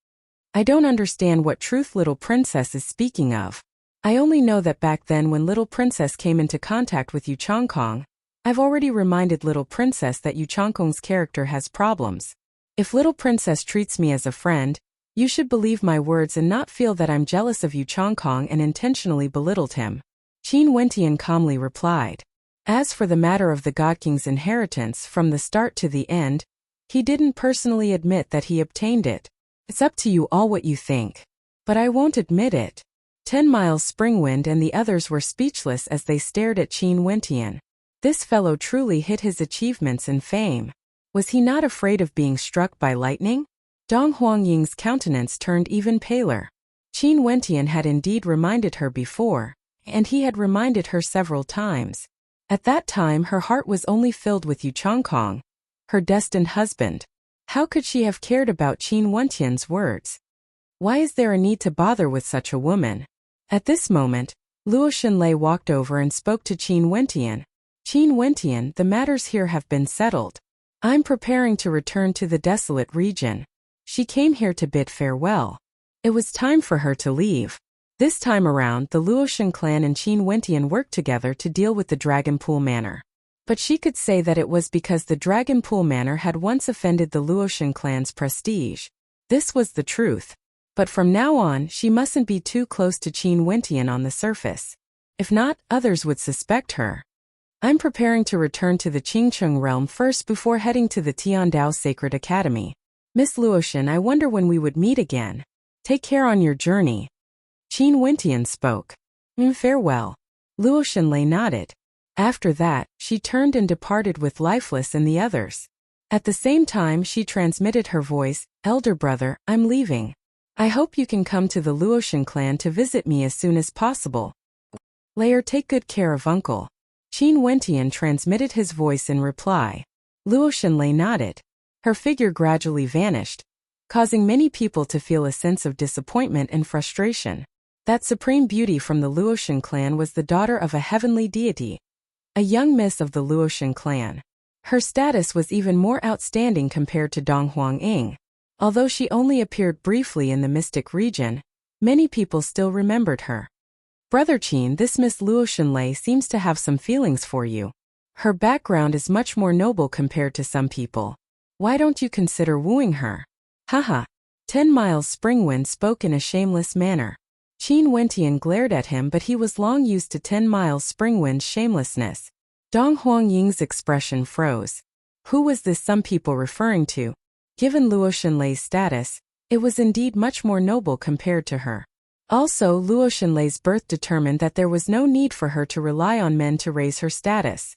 I don't understand what truth little princess is speaking of. I only know that back then when little princess came into contact with Yu Chongkong, I've already reminded little princess that Yu Chongkong's character has problems. If little princess treats me as a friend, you should believe my words and not feel that I'm jealous of Yu Chongkong and intentionally belittled him. Qin Wentian calmly replied. As for the matter of the God King's inheritance from the start to the end, he didn't personally admit that he obtained it. It's up to you all what you think. But I won't admit it. 10 Miles Springwind and the others were speechless as they stared at Qin Wentian. This fellow truly hid his achievements and fame. Was he not afraid of being struck by lightning? Dong Huangying's countenance turned even paler. Qin Wentian had indeed reminded her before, and he had reminded her several times. At that time her heart was only filled with Yu Chongkong, her destined husband. How could she have cared about Qin Wentian's words? Why is there a need to bother with such a woman? At this moment, Luo Xunlei walked over and spoke to Qin Wentian. Qin Wentian, the matters here have been settled. I'm preparing to return to the desolate region. She came here to bid farewell. It was time for her to leave. This time around, the Luoshan clan and Qin Wentian worked together to deal with the Dragon Pool Manor. But she could say that it was because the Dragon Pool Manor had once offended the Luoshan clan's prestige. This was the truth. But from now on, she mustn't be too close to Qin Wentian on the surface. If not, others would suspect her. I'm preparing to return to the Qingcheng realm first before heading to the Tiandao Sacred Academy. Miss Luoshan, I wonder when we would meet again. Take care on your journey. Qin Wentian spoke. Farewell. Luo Xunlei nodded. After that, she turned and departed with Lifeless and the others. At the same time she transmitted her voice, Elder brother, I'm leaving. I hope you can come to the Luoshan clan to visit me as soon as possible. Later, take good care of uncle. Qin Wentian transmitted his voice in reply. Luo Xunlei nodded. Her figure gradually vanished, causing many people to feel a sense of disappointment and frustration. That supreme beauty from the Luoshan clan was the daughter of a heavenly deity, a young miss of the Luoshan clan. Her status was even more outstanding compared to Dong Huangying. Although she only appeared briefly in the mystic region, many people still remembered her. Brother Qin, this Miss Luo Xunlei seems to have some feelings for you. Her background is much more noble compared to some people. Why don't you consider wooing her? Haha. 10 Miles Springwind spoke in a shameless manner. Qin Wentian glared at him, but he was long used to 10 Miles Springwind's shamelessness. Dong Huangying's expression froze. Who was this some people referring to? Given Luo Xunlei's status, it was indeed much more noble compared to her. Also, Luo Xunlei's birth determined that there was no need for her to rely on men to raise her status.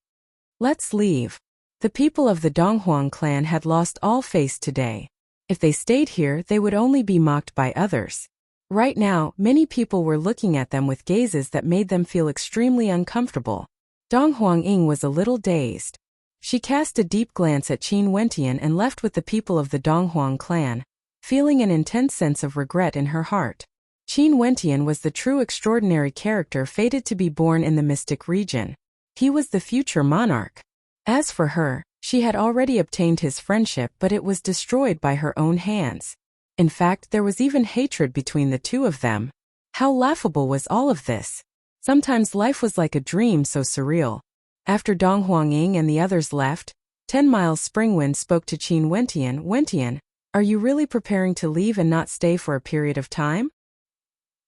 Let's leave. The people of the Donghuang clan had lost all face today. If they stayed here, they would only be mocked by others. Right now, many people were looking at them with gazes that made them feel extremely uncomfortable. Dong Huangying was a little dazed. She cast a deep glance at Qin Wentian and left with the people of the Donghuang clan, feeling an intense sense of regret in her heart. Qin Wentian was the true extraordinary character fated to be born in the mystic region. He was the future monarch. As for her, she had already obtained his friendship, but it was destroyed by her own hands. In fact, there was even hatred between the two of them. How laughable was all of this? Sometimes life was like a dream so surreal. After Dong Huangying and the others left, 10 Miles Springwind spoke to Qin Wentian. Wentian, are you really preparing to leave and not stay for a period of time?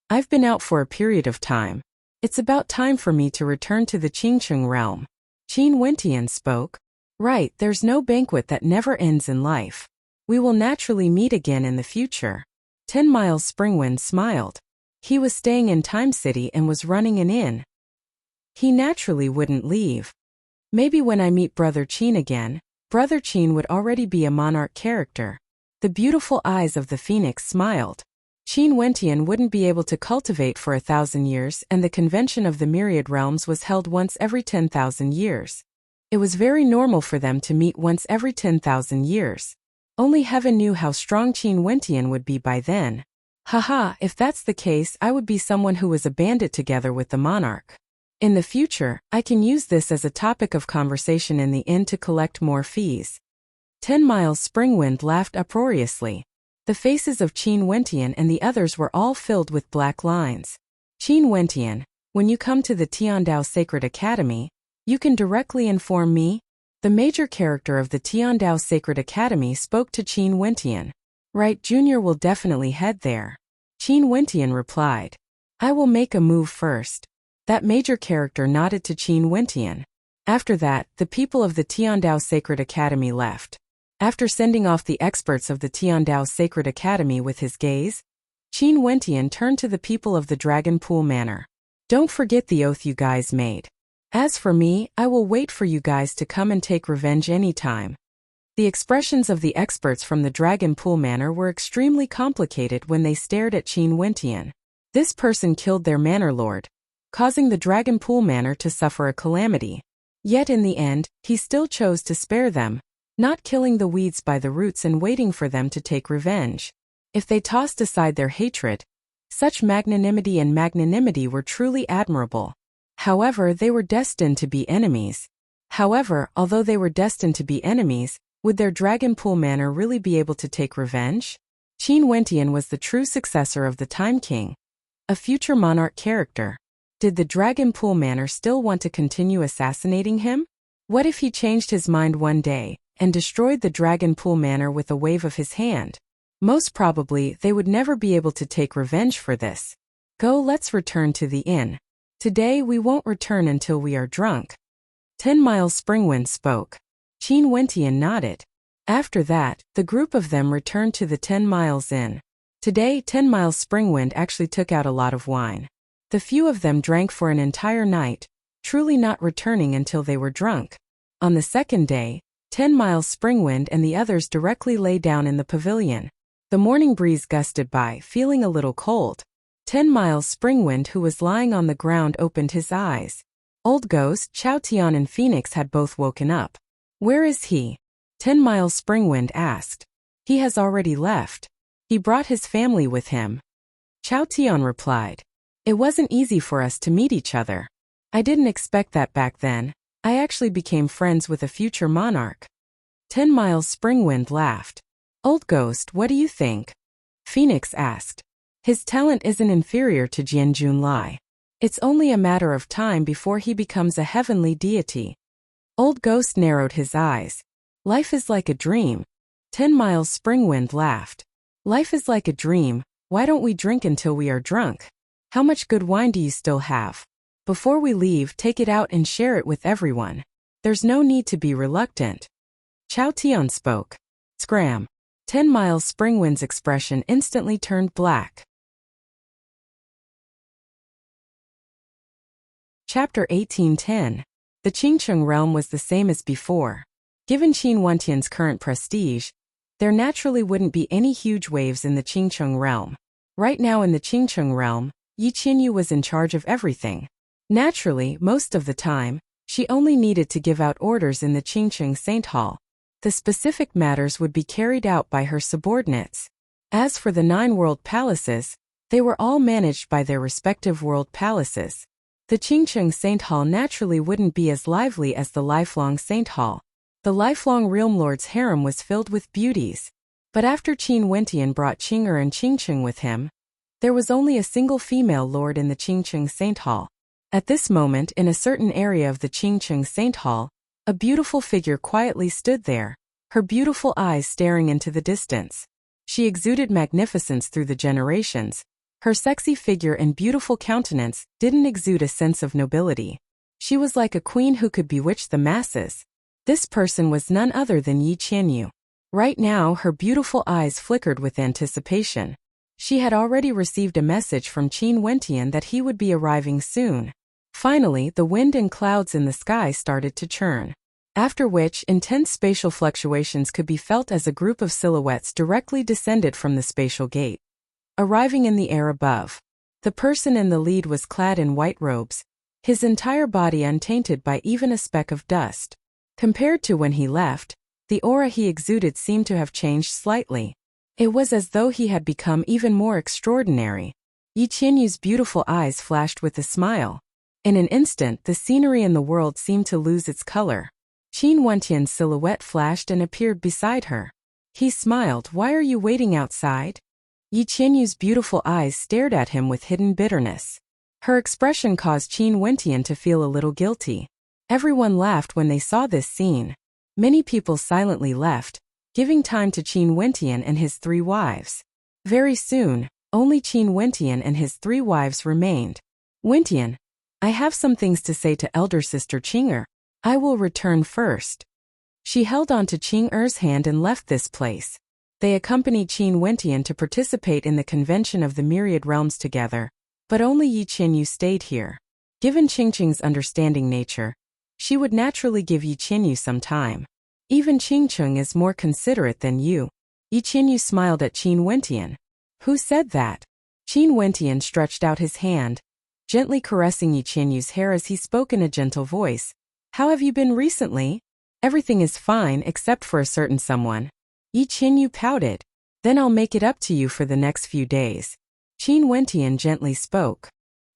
I've been out for a period of time. It's about time for me to return to the Qingcheng realm. Qin Wentian spoke. Right, there's no banquet that never ends in life. We will naturally meet again in the future. 10 Miles Springwind smiled. He was staying in Time City and was running an inn. He naturally wouldn't leave. Maybe when I meet Brother Qin again, Brother Qin would already be a monarch character. The beautiful eyes of the phoenix smiled. Qin Wentian wouldn't be able to cultivate for 1,000 years, and the convention of the myriad realms was held once every 10,000 years. It was very normal for them to meet once every 10,000 years. Only heaven knew how strong Qin Wentian would be by then. Haha, if that's the case, I would be someone who was a bandit together with the monarch. In the future, I can use this as a topic of conversation in the inn to collect more fees. 10 Miles Springwind laughed uproariously. The faces of Qin Wentian and the others were all filled with black lines. Qin Wentian, when you come to the Tiandao Sacred Academy, you can directly inform me. The major character of the Tiandao Sacred Academy spoke to Qin Wentian. Right, Junior will definitely head there. Qin Wentian replied. I will make a move first. That major character nodded to Qin Wentian. After that, the people of the Tiandao Sacred Academy left. After sending off the experts of the Tiandao Sacred Academy with his gaze, Qin Wentian turned to the people of the Dragon Pool Manor. Don't forget the oath you guys made. As for me, I will wait for you guys to come and take revenge anytime. The expressions of the experts from the Dragon Pool Manor were extremely complicated when they stared at Qin Wentian. This person killed their manor lord, causing the Dragon Pool Manor to suffer a calamity. Yet in the end, he still chose to spare them, not killing the weeds by the roots and waiting for them to take revenge. If they tossed aside their hatred, such magnanimity were truly admirable. However, they were destined to be enemies. Although they were destined to be enemies, would their Dragon Pool Manor really be able to take revenge? Qin Wentian was the true successor of the Time King, a future monarch character. Did the Dragon Pool Manor still want to continue assassinating him? What if he changed his mind one day and destroyed the Dragon Pool Manor with a wave of his hand? Most probably, they would never be able to take revenge for this. Let's return to the inn. Today we won't return until we are drunk. 10 Miles Springwind spoke. Qin Wentian nodded. After that, the group of them returned to the 10 Miles Inn. Today, 10 Miles Springwind actually took out a lot of wine. The few of them drank for an entire night, truly not returning until they were drunk. On the second day, 10 Miles Springwind and the others directly lay down in the pavilion. The morning breeze gusted by, feeling a little cold. 10 Miles Springwind, who was lying on the ground, opened his eyes. Old Ghost, Chao Tian and Phoenix had both woken up. Where is he? 10 Miles Springwind asked. He has already left. He brought his family with him. Chao Tian replied. It wasn't easy for us to meet each other. I didn't expect that back then. I actually became friends with a future monarch. 10 Miles Springwind laughed. Old Ghost, what do you think? Phoenix asked. His talent isn't inferior to Jian Junlai. It's only a matter of time before he becomes a heavenly deity. Old Ghost narrowed his eyes. Life is like a dream. 10 Miles Springwind laughed. Life is like a dream. Why don't we drink until we are drunk? How much good wine do you still have? Before we leave, take it out and share it with everyone. There's no need to be reluctant. Chao Tian spoke. Scram. 10 Miles Springwind's expression instantly turned black. Chapter 1810. The Qingcheng realm was the same as before. Given Qin Wentian's current prestige, there naturally wouldn't be any huge waves in the Qingcheng realm. Right now in the Qingcheng realm, Yi Qinyu was in charge of everything. Naturally, most of the time, she only needed to give out orders in the Qingcheng Saint Hall. The specific matters would be carried out by her subordinates. As for the 9 world palaces, they were all managed by their respective world palaces. The Qingcheng Saint Hall naturally wouldn't be as lively as the lifelong Saint Hall. The lifelong Realm Lord's harem was filled with beauties. But after Qin Wentian brought Qing'er and Qingcheng with him, there was only a single female lord in the Qingcheng Saint Hall. At this moment, in a certain area of the Qingcheng Saint Hall, a beautiful figure quietly stood there, her beautiful eyes staring into the distance. She exuded magnificence through the generations. Her sexy figure and beautiful countenance didn't exude a sense of nobility. She was like a queen who could bewitch the masses. This person was none other than Yi Qianyu. Right now, her beautiful eyes flickered with anticipation. She had already received a message from Qin Wentian that he would be arriving soon. Finally, the wind and clouds in the sky started to churn. after which intense spatial fluctuations could be felt as a group of silhouettes directly descended from the spatial gate, arriving in the air above. The person in the lead was clad in white robes, his entire body untainted by even a speck of dust. Compared to when he left, the aura he exuded seemed to have changed slightly. It was as though he had become even more extraordinary. Yi Qianyu's beautiful eyes flashed with a smile. In an instant, the scenery in the world seemed to lose its color. Qin Wentian's silhouette flashed and appeared beside her. He smiled. "Why are you waiting outside?" Yi Qianyu's beautiful eyes stared at him with hidden bitterness. Her expression caused Qin Wentian to feel a little guilty. Everyone laughed when they saw this scene. Many people silently left, giving time to Qin Wentian and his 3 wives. Very soon, only Qin Wentian and his 3 wives remained. "Wentian, I have some things to say to elder sister Qing'er. I will return first." She held on to Qing'er's hand and left this place. They accompanied Qin Wentian to participate in the convention of the myriad realms together, but only Yi Qianyu stayed here. Given Qingqing's understanding nature, she would naturally give Yi Qianyu some time. Even Qingqing is more considerate than you. Yi Qianyu smiled at Qin Wentian. "Who said that?" Qin Wentian stretched out his hand, gently caressing Yi Qianyu's hair as he spoke in a gentle voice. "How have you been recently?" "Everything is fine except for a certain someone." Yi Qianyu pouted. "Then I'll make it up to you for the next few days." Qin Wentian gently spoke.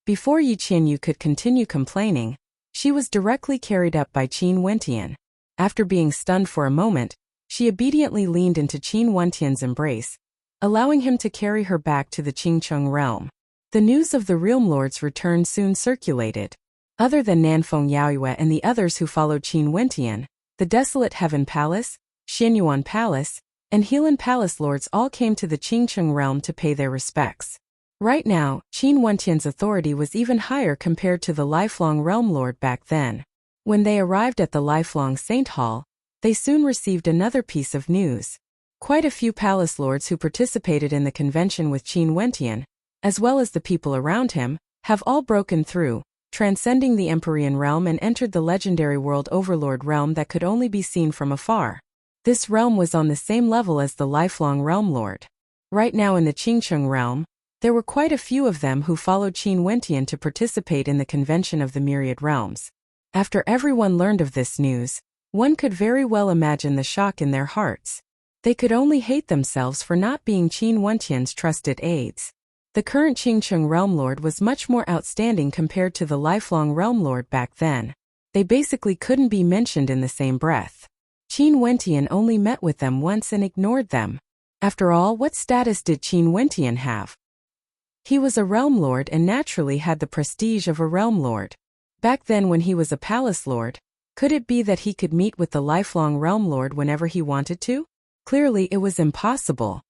Before Yi Qianyu could continue complaining, she was directly carried up by Qin Wentian. After being stunned for a moment, she obediently leaned into Qin Wentian's embrace, allowing him to carry her back to the Qingcheng realm. The news of the realm lord's return soon circulated. Other than Nanfeng Yaoyue and the others who followed Qin Wentian, the Desolate Heaven Palace, Xianyuan Palace, and Helan Palace lords all came to the Qingcheng realm to pay their respects. Right now, Qin Wentian's authority was even higher compared to the lifelong realm lord back then. When they arrived at the lifelong Saint Hall, they soon received another piece of news. Quite a few palace lords who participated in the convention with Qin Wentian, as well as the people around him, have all broken through, transcending the Empyrean realm and entered the legendary World Overlord realm that could only be seen from afar. This realm was on the same level as the lifelong realm lord. Right now in the Qingcheng realm, there were quite a few of them who followed Qin Wentian to participate in the convention of the myriad realms. After everyone learned of this news, one could very well imagine the shock in their hearts. They could only hate themselves for not being Qin Wentian's trusted aides. The current Qingcheng realm lord was much more outstanding compared to the lifelong realm lord back then. They basically couldn't be mentioned in the same breath. Qin Wentian only met with them once and ignored them. After all, what status did Qin Wentian have? He was a realm lord and naturally had the prestige of a realm lord. Back then when he was a palace lord, could it be that he could meet with the lifelong realm lord whenever he wanted to? Clearly it was impossible.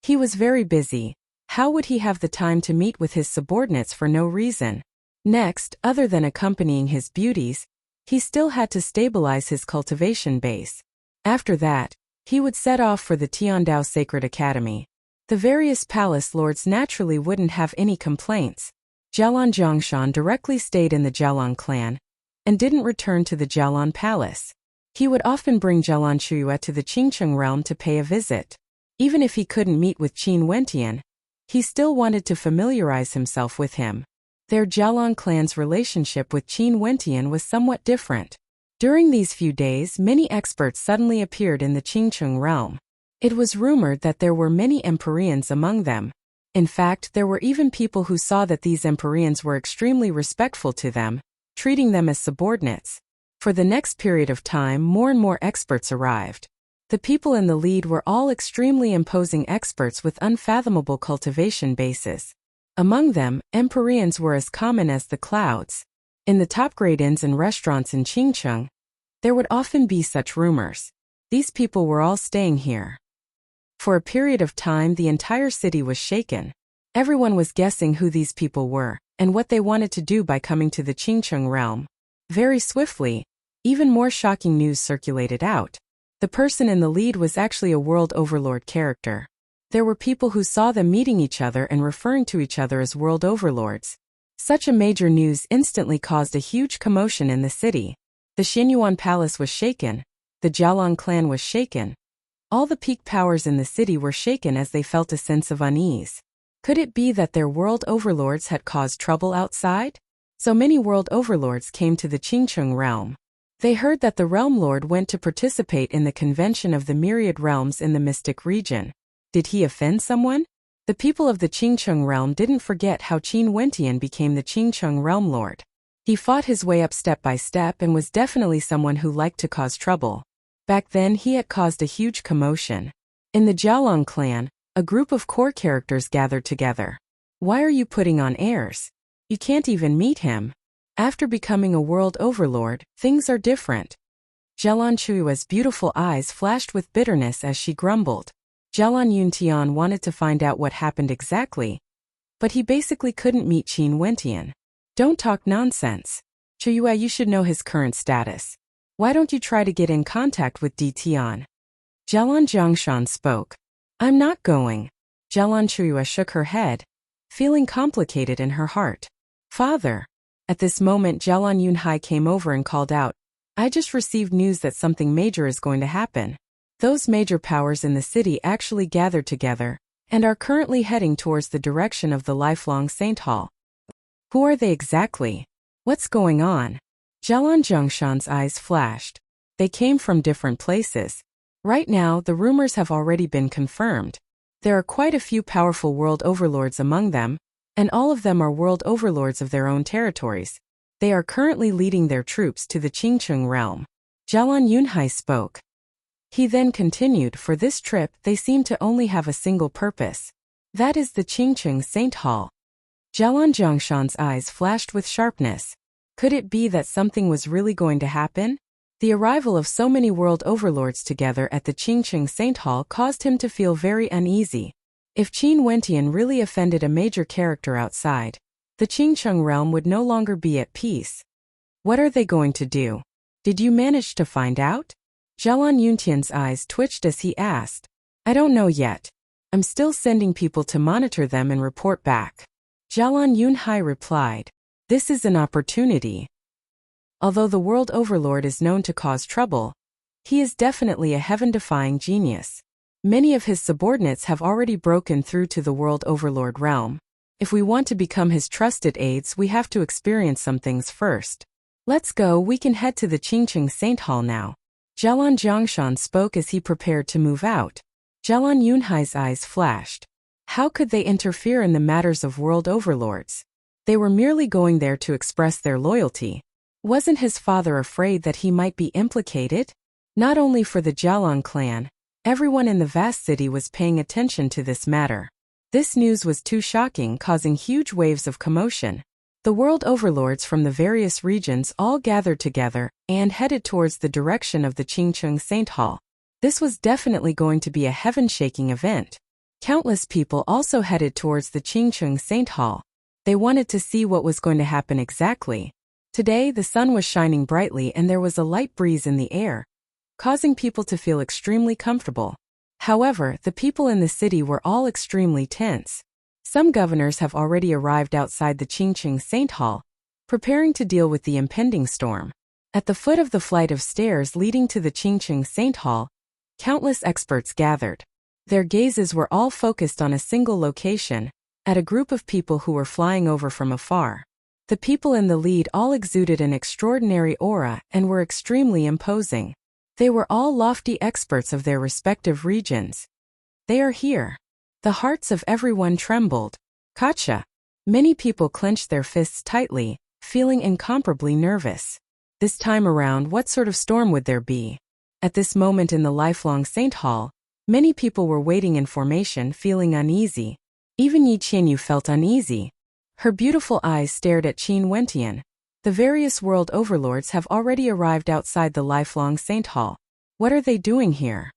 He was very busy. How would he have the time to meet with his subordinates for no reason? Next, other than accompanying his beauties, he still had to stabilize his cultivation base. After that, he would set off for the Tiandao Sacred Academy. The various palace lords naturally wouldn't have any complaints. Jialan Zhongshan directly stayed in the Jialan clan, and didn't return to the Jialan palace. He would often bring Jialan Chuyue to the Qingcheng realm to pay a visit. Even if he couldn't meet with Qin Wentian, he still wanted to familiarize himself with him. Their Jialan clan's relationship with Qin Wentian was somewhat different. During these few days, many experts suddenly appeared in the Qingcheng realm. It was rumored that there were many Empyreans among them. In fact, there were even people who saw that these Empyreans were extremely respectful to them, treating them as subordinates. For the next period of time, more and more experts arrived. The people in the lead were all extremely imposing experts with unfathomable cultivation bases. Among them, Empyreans were as common as the clouds. In the top-grade inns and restaurants in Qingcheng, there would often be such rumors. These people were all staying here. For a period of time, the entire city was shaken. Everyone was guessing who these people were, and what they wanted to do by coming to the Qingcheng realm. Very swiftly, even more shocking news circulated out. The person in the lead was actually a world overlord character. There were people who saw them meeting each other and referring to each other as world overlords. Such a major news instantly caused a huge commotion in the city. The Xinyuan Palace was shaken. The Jialang clan was shaken. All the peak powers in the city were shaken as they felt a sense of unease. Could it be that their world overlords had caused trouble outside? So many world overlords came to the Qingcheng realm. They heard that the realm lord went to participate in the convention of the myriad realms in the mystic region. Did he offend someone? The people of the Qingcheng realm didn't forget how Qin Wentian became the Qingcheng realm lord. He fought his way up step by step and was definitely someone who liked to cause trouble. Back then he had caused a huge commotion. In the Jialang clan, a group of core characters gathered together. Why are you putting on airs? You can't even meet him. After becoming a world overlord, things are different. Zhelan Chui's beautiful eyes flashed with bitterness as she grumbled. Zhelan Yuntian wanted to find out what happened exactly, but he basically couldn't meet Qin Wentian. Don't talk nonsense. Chuyue, you should know his current status. Why don't you try to get in contact with Di Tian? Zhelan Zhongshan spoke. I'm not going. Zhelan Chuyue shook her head, feeling complicated in her heart. Father. At this moment Zhelan Yunhai came over and called out, I just received news that something major is going to happen. Those major powers in the city actually gathered together, and are currently heading towards the direction of the lifelong Saint Hall. Who are they exactly? What's going on? Zhelan Zhongshan's eyes flashed. They came from different places. Right now, the rumors have already been confirmed. There are quite a few powerful world overlords among them, and all of them are world overlords of their own territories. They are currently leading their troops to the Qingcheng realm. Zhelan Yunhai spoke. He then continued, for this trip they seem to only have a single purpose. That is the Qingcheng Saint Hall. Zhelan Zhongshan's eyes flashed with sharpness. Could it be that something was really going to happen? The arrival of so many world overlords together at the Qingcheng Saint Hall caused him to feel very uneasy. If Qin Wentian really offended a major character outside, the Qingcheng realm would no longer be at peace. What are they going to do? Did you manage to find out? Zhelan Yuntian's eyes twitched as he asked. I don't know yet. I'm still sending people to monitor them and report back. Zhelan Yunhai replied. This is an opportunity. Although the world overlord is known to cause trouble, he is definitely a heaven-defying genius. Many of his subordinates have already broken through to the world overlord realm. If we want to become his trusted aides, we have to experience some things first. Let's go, we can head to the Qingcheng Saint Hall now. Zhelan Zhongshan spoke as he prepared to move out. Zhelan Yunhai's eyes flashed. How could they interfere in the matters of world overlords? They were merely going there to express their loyalty. Wasn't his father afraid that he might be implicated? Not only for the Jialang clan, everyone in the vast city was paying attention to this matter. This news was too shocking, causing huge waves of commotion. The world overlords from the various regions all gathered together and headed towards the direction of the Qingcheng Saint Hall. This was definitely going to be a heaven-shaking event. Countless people also headed towards the Qingcheng Saint Hall. They wanted to see what was going to happen exactly. Today the sun was shining brightly and there was a light breeze in the air, causing people to feel extremely comfortable. However, the people in the city were all extremely tense. Some governors have already arrived outside the Qingcheng Saint Hall, preparing to deal with the impending storm. At the foot of the flight of stairs leading to the Qingcheng Saint Hall, countless experts gathered. Their gazes were all focused on a single location, at a group of people who were flying over from afar. The people in the lead all exuded an extraordinary aura and were extremely imposing. They were all lofty experts of their respective regions. They are here. The hearts of everyone trembled. Gotcha. Many people clenched their fists tightly, feeling incomparably nervous. This time around, what sort of storm would there be? At this moment in the lifelong Saint Hall, many people were waiting in formation, feeling uneasy. Even Yi Qianyu felt uneasy. Her beautiful eyes stared at Qin Wentian. The various world overlords have already arrived outside the lifelong Saint Hall. What are they doing here?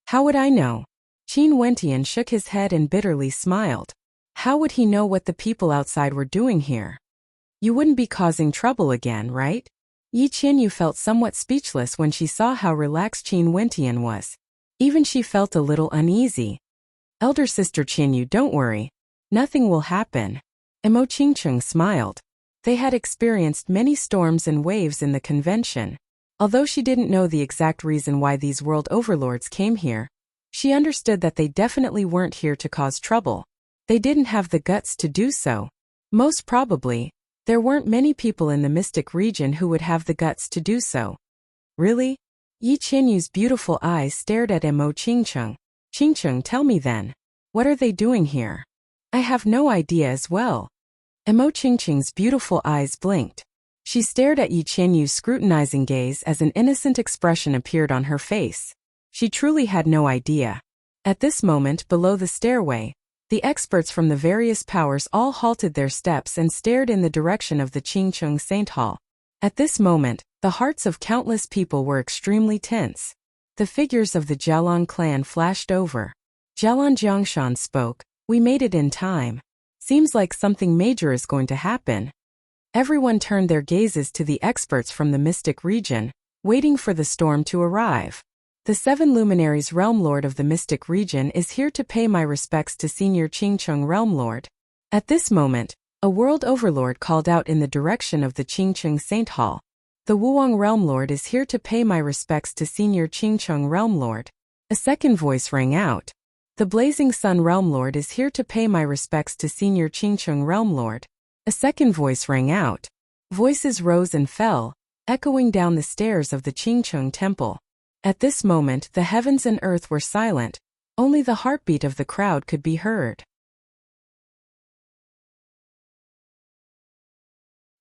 How would I know? Qin Wentian shook his head and bitterly smiled. How would he know what the people outside were doing here? You wouldn't be causing trouble again, right? Yi Qianyu felt somewhat speechless when she saw how relaxed Qin Wentian was. Even she felt a little uneasy. Elder sister Qianyu, don't worry. Nothing will happen. Emo Qingcheng smiled. They had experienced many storms and waves in the convention. Although she didn't know the exact reason why these world overlords came here, she understood that they definitely weren't here to cause trouble. They didn't have the guts to do so. Most probably, there weren't many people in the mystic region who would have the guts to do so. Really? Yi Qianyu's beautiful eyes stared at Mo Qingcheng. Qingcheng, tell me then. What are they doing here? I have no idea as well. Mo Qingcheng's beautiful eyes blinked. She stared at Yi Qianyu's scrutinizing gaze as an innocent expression appeared on her face. She truly had no idea. At this moment, below the stairway, the experts from the various powers all halted their steps and stared in the direction of the Qingcheng Saint Hall. At this moment, the hearts of countless people were extremely tense. The figures of the Jialan clan flashed over. Jialan Jiangshan spoke, "We made it in time. Seems like something major is going to happen." Everyone turned their gazes to the experts from the mystic region, waiting for the storm to arrive. The Seven Luminaries Realm Lord of the mystic region is here to pay my respects to Senior Qingcheng Realm Lord. At this moment, a world overlord called out in the direction of the Qingcheng Saint Hall. The Wuwang Realm Lord is here to pay my respects to Senior Qingcheng Realm Lord. A second voice rang out. The Blazing Sun Realm Lord is here to pay my respects to Senior Qingcheng Realm Lord. A second voice rang out. Voices rose and fell, echoing down the stairs of the Qingcheng Temple. At this moment, the heavens and earth were silent. Only the heartbeat of the crowd could be heard.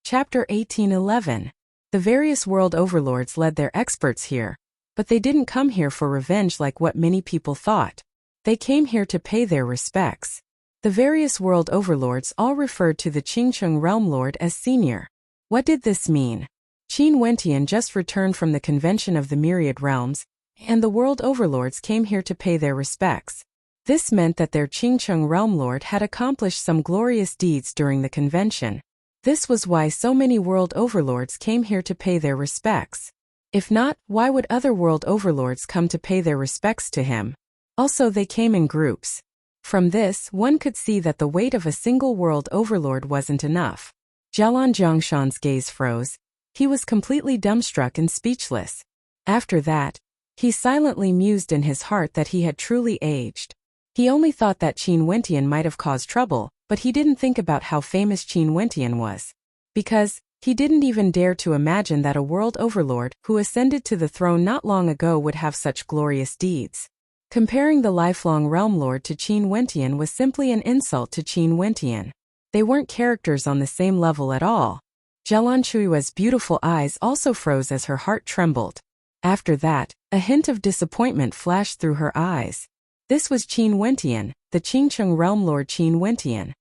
Chapter 18:11. The various world overlords led their experts here, but they didn't come here for revenge like what many people thought. They came here to pay their respects. The various world overlords all referred to the Qingcheng Realm Lord as Senior. What did this mean? Qin Wentian just returned from the convention of the Myriad Realms, and the world overlords came here to pay their respects. This meant that their Qingcheng Realm Lord had accomplished some glorious deeds during the convention. This was why so many world overlords came here to pay their respects. If not, why would other world overlords come to pay their respects to him? Also, they came in groups. From this, one could see that the weight of a single world overlord wasn't enough. Jialan Jiangshan's gaze froze. He was completely dumbstruck and speechless. After that, he silently mused in his heart that he had truly aged. He only thought that Qin Wentian might have caused trouble, but he didn't think about how famous Qin Wentian was. Because, he didn't even dare to imagine that a world overlord who ascended to the throne not long ago would have such glorious deeds. Comparing the lifelong realm lord to Qin Wentian was simply an insult to Qin Wentian. They weren't characters on the same level at all. Jialan Chuiwa's beautiful eyes also froze as her heart trembled. After that, a hint of disappointment flashed through her eyes. This was Qin Wentian, the Qingcheng Realm Lord Qin Wentian.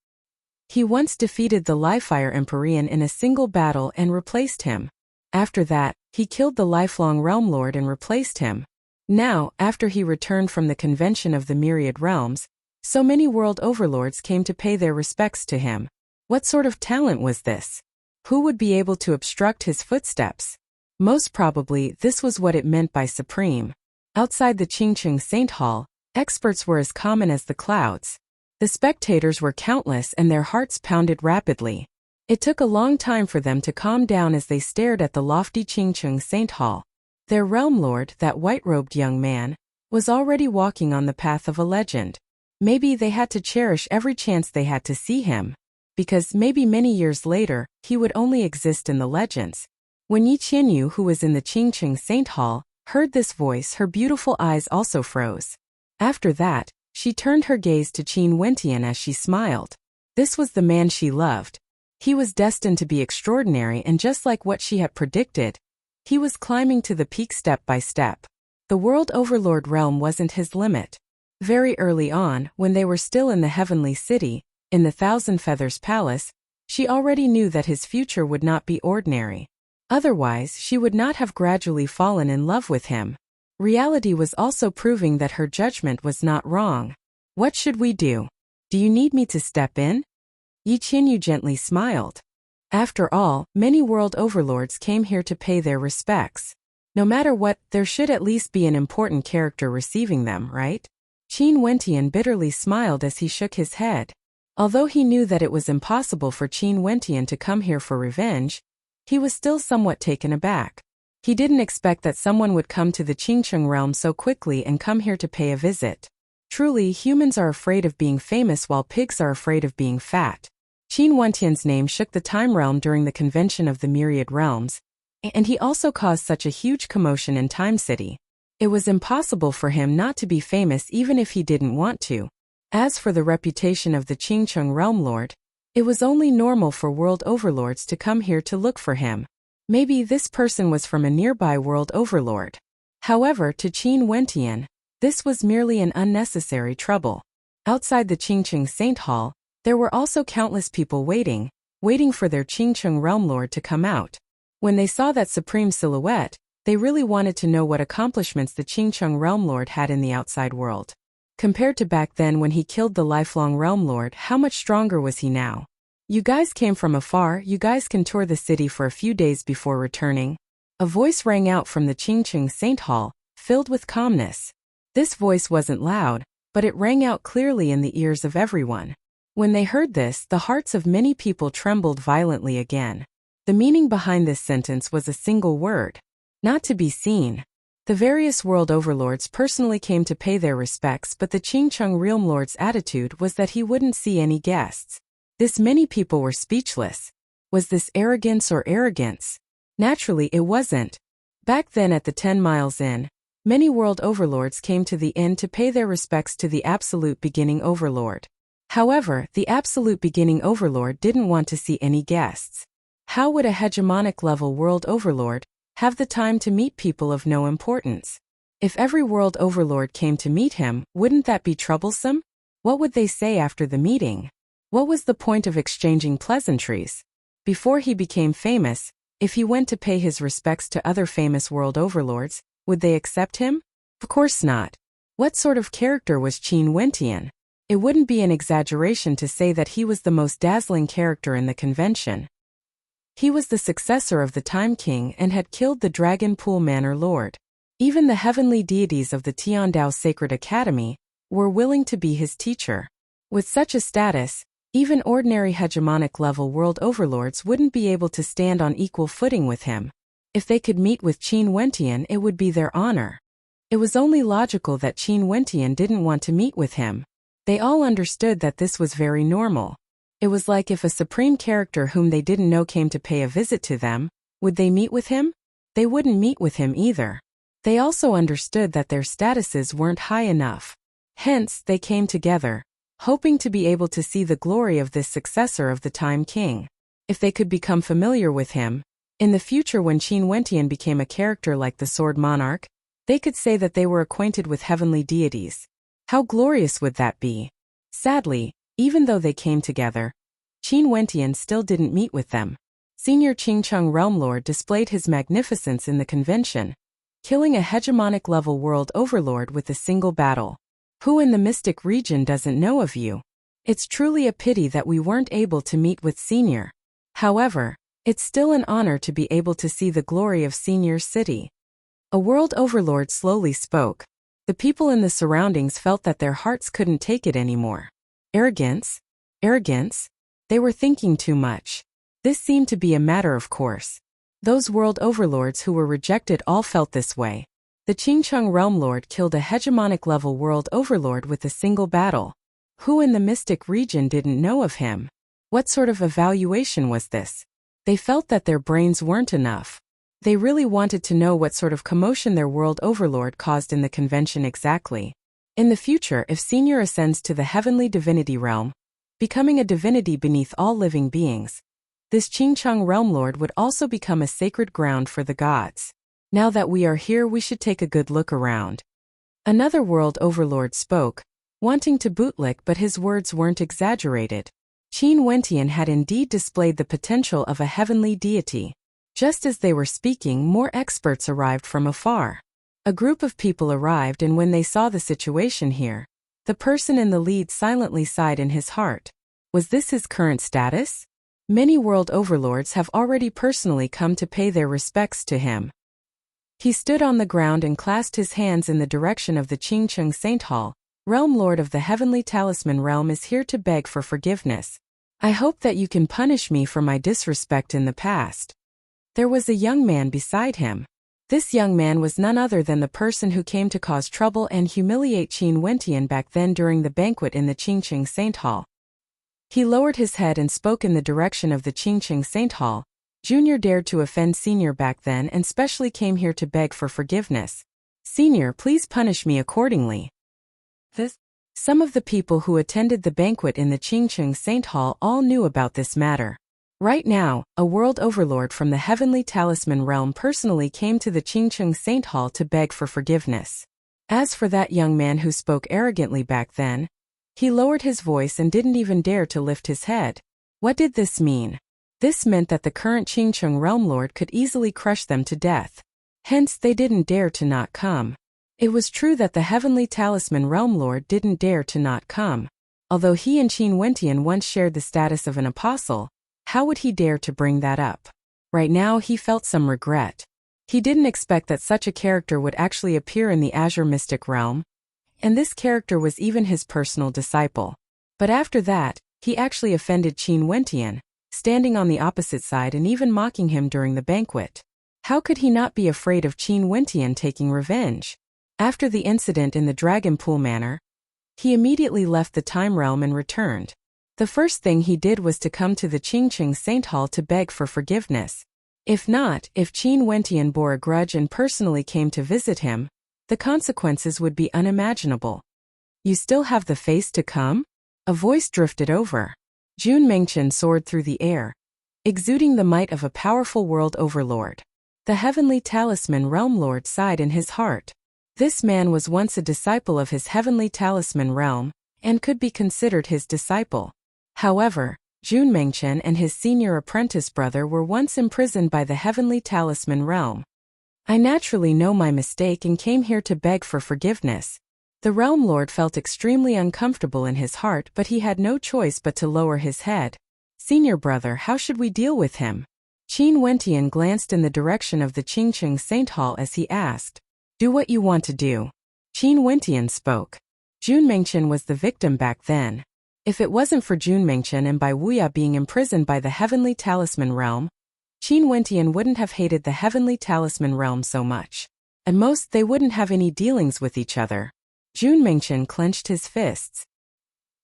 He once defeated the Lifefire Empyrean in a single battle and replaced him. After that, he killed the lifelong Realm Lord and replaced him. Now, after he returned from the convention of the Myriad Realms, so many world overlords came to pay their respects to him. What sort of talent was this? Who would be able to obstruct his footsteps? Most probably, this was what it meant by supreme. Outside the Qingcheng Saint Hall, experts were as common as the clouds. The spectators were countless and their hearts pounded rapidly. It took a long time for them to calm down as they stared at the lofty Qingcheng Saint Hall. Their realm lord, that white-robed young man, was already walking on the path of a legend. Maybe they had to cherish every chance they had to see him. Because maybe many years later, he would only exist in the legends. When Yi Qianyu, who was in the Qingcheng Saint Hall, heard this voice, her beautiful eyes also froze. After that, she turned her gaze to Qin Wentian as she smiled. This was the man she loved. He was destined to be extraordinary, and just like what she had predicted, he was climbing to the peak step by step. The world overlord realm wasn't his limit. Very early on, when they were still in the heavenly city, in the Thousand Feathers Palace, she already knew that his future would not be ordinary. Otherwise, she would not have gradually fallen in love with him. Reality was also proving that her judgment was not wrong. What should we do? Do you need me to step in? Yi Qianyu gently smiled. After all, many world overlords came here to pay their respects. No matter what, there should at least be an important character receiving them, right? Qin Wentian bitterly smiled as he shook his head. Although he knew that it was impossible for Qin Wentian to come here for revenge, he was still somewhat taken aback. He didn't expect that someone would come to the Qingcheng realm so quickly and come here to pay a visit. Truly, humans are afraid of being famous while pigs are afraid of being fat. Qin Wentian's name shook the Time Realm during the convention of the Myriad Realms, and he also caused such a huge commotion in Time City. It was impossible for him not to be famous even if he didn't want to. As for the reputation of the Qingcheng Realm Lord, it was only normal for world overlords to come here to look for him. Maybe this person was from a nearby world overlord. However, to Qin Wentian, this was merely an unnecessary trouble. Outside the Qingcheng Saint Hall, there were also countless people waiting for their Qingcheng Realm Lord to come out. When they saw that supreme silhouette, they really wanted to know what accomplishments the Qingcheng Realm Lord had in the outside world. Compared to back then when he killed the lifelong Realm Lord, how much stronger was he now? You guys came from afar, you guys can tour the city for a few days before returning. A voice rang out from the Qingcheng Saint Hall, filled with calmness. This voice wasn't loud, but it rang out clearly in the ears of everyone. When they heard this, the hearts of many people trembled violently again. The meaning behind this sentence was a single word: not to be seen. The various world overlords personally came to pay their respects, but the Qingcheng Realm Lord's attitude was that he wouldn't see any guests. This many people were speechless. Was this arrogance or arrogance? Naturally, it wasn't. Back then at the 10 Miles Inn, many world overlords came to the inn to pay their respects to the absolute beginning overlord. However, the absolute beginning overlord didn't want to see any guests. How would a hegemonic level world overlord have the time to meet people of no importance? If every world overlord came to meet him, wouldn't that be troublesome? What would they say after the meeting? What was the point of exchanging pleasantries? Before he became famous, if he went to pay his respects to other famous world overlords, would they accept him? Of course not. What sort of character was Qin Wentian? It wouldn't be an exaggeration to say that he was the most dazzling character in the convention. He was the successor of the Time King and had killed the Dragon Pool Manor Lord. Even the heavenly deities of the Tiandao Sacred Academy were willing to be his teacher. With such a status, even ordinary hegemonic level world overlords wouldn't be able to stand on equal footing with him. If they could meet with Qin Wentian, it would be their honor. It was only logical that Qin Wentian didn't want to meet with him. They all understood that this was very normal. It was like if a supreme character whom they didn't know came to pay a visit to them, would they meet with him? They wouldn't meet with him either. They also understood that their statuses weren't high enough. Hence, they came together, hoping to be able to see the glory of this successor of the Time King. If they could become familiar with him, in the future when Qin Wentian became a character like the Sword Monarch, they could say that they were acquainted with heavenly deities. How glorious would that be? Sadly, even though they came together, Qin Wentian still didn't meet with them. Senior Qingcheng Realm Lord displayed his magnificence in the convention, killing a hegemonic level world overlord with a single battle. Who in the mystic region doesn't know of you? It's truly a pity that we weren't able to meet with Senior. However, it's still an honor to be able to see the glory of Senior's city. A world overlord slowly spoke. The people in the surroundings felt that their hearts couldn't take it anymore. Arrogance? Arrogance? They were thinking too much. This seemed to be a matter of course. Those world overlords who were rejected all felt this way. The Qingcheng Realm Lord killed a hegemonic level world overlord with a single battle. Who in the mystic region didn't know of him? What sort of evaluation was this? They felt that their brains weren't enough. They really wanted to know what sort of commotion their world overlord caused in the convention exactly. In the future, if Senior ascends to the heavenly divinity realm, becoming a divinity beneath all living beings, this Qingcheng Realm Lord would also become a sacred ground for the gods. Now that we are here, we should take a good look around. Another world overlord spoke, wanting to bootlick, but his words weren't exaggerated. Qin Wentian had indeed displayed the potential of a heavenly deity. Just as they were speaking, more experts arrived from afar. A group of people arrived, and when they saw the situation here, the person in the lead silently sighed in his heart. Was this his current status? Many world overlords have already personally come to pay their respects to him. He stood on the ground and clasped his hands in the direction of the Qingcheng Saint Hall. Realm Lord of the Heavenly Talisman Realm is here to beg for forgiveness. I hope that you can punish me for my disrespect in the past. There was a young man beside him. This young man was none other than the person who came to cause trouble and humiliate Qin Wentian back then during the banquet in the Qingqing Saint Hall. He lowered his head and spoke in the direction of the Qingqing Saint Hall. Junior dared to offend Senior back then and specially came here to beg for forgiveness. Senior, please punish me accordingly. Some of the people who attended the banquet in the Qingqing Saint Hall all knew about this matter. Right now, a world overlord from the Heavenly Talisman realm personally came to the Qingqing Saint Hall to beg for forgiveness. As for that young man who spoke arrogantly back then, he lowered his voice and didn't even dare to lift his head. What did this mean? This meant that the current Qingqing realm lord could easily crush them to death. Hence, they didn't dare to not come. It was true that the Heavenly Talisman realm lord didn't dare to not come. Although he and Qin Wentian once shared the status of an apostle, how would he dare to bring that up? Right now he felt some regret. He didn't expect that such a character would actually appear in the Azure Mystic realm, and this character was even his personal disciple. But after that, he actually offended Qin Wentian, standing on the opposite side and even mocking him during the banquet. How could he not be afraid of Qin Wentian taking revenge? After the incident in the Dragon Pool Manor, he immediately left the Time Realm and returned. The first thing he did was to come to the Qingqing Saint Hall to beg for forgiveness. If Qin Wentian bore a grudge and personally came to visit him, the consequences would be unimaginable. You still have the face to come? A voice drifted over. Jun Mengchen soared through the air, exuding the might of a powerful world overlord. The Heavenly Talisman realm lord sighed in his heart. This man was once a disciple of his Heavenly Talisman realm, and could be considered his disciple. However, Jun Mengchen and his senior apprentice brother were once imprisoned by the Heavenly Talisman realm. I naturally know my mistake and came here to beg for forgiveness. The realm lord felt extremely uncomfortable in his heart, but he had no choice but to lower his head. Senior brother, how should we deal with him? Qin Wentian glanced in the direction of the Qingqing Saint Hall as he asked. Do what you want to do. Qin Wentian spoke. Jun Mengchen was the victim back then. If it wasn't for Jun Mengchen and Bai Wuya being imprisoned by the Heavenly Talisman realm, Qin Wentian wouldn't have hated the Heavenly Talisman realm so much. At most, they wouldn't have any dealings with each other. Jun Mengchen clenched his fists.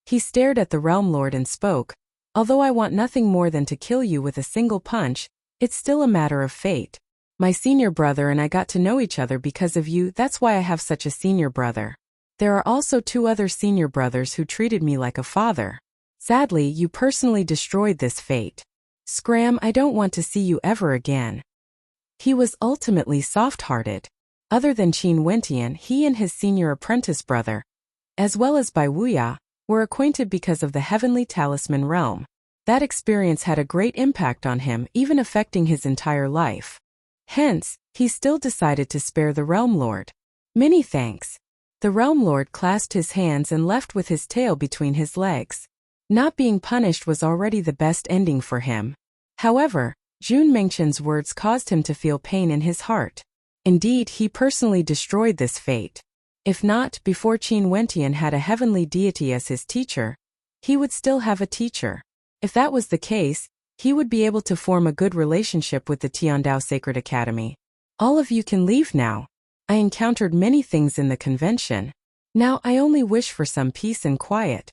He stared at the realm lord and spoke. Although I want nothing more than to kill you with a single punch, it's still a matter of fate. My senior brother and I got to know each other because of you, that's why I have such a senior brother. There are also 2 other senior brothers who treated me like a father. Sadly, you personally destroyed this fate. Scram, I don't want to see you ever again. He was ultimately soft-hearted. Other than Qin Wentian, he and his senior apprentice brother, as well as Bai Wuya, were acquainted because of the Heavenly Talisman realm. That experience had a great impact on him, even affecting his entire life. Hence, he still decided to spare the realm lord. Many thanks. The realm lord clasped his hands and left with his tail between his legs. Not being punished was already the best ending for him. However, Jun Mengchen's words caused him to feel pain in his heart. Indeed, he personally destroyed this fate. If not, before Qin Wentian had a heavenly deity as his teacher, he would still have a teacher. If that was the case, he would be able to form a good relationship with the Tiandao Sacred Academy. All of you can leave now. I encountered many things in the convention. Now I only wish for some peace and quiet.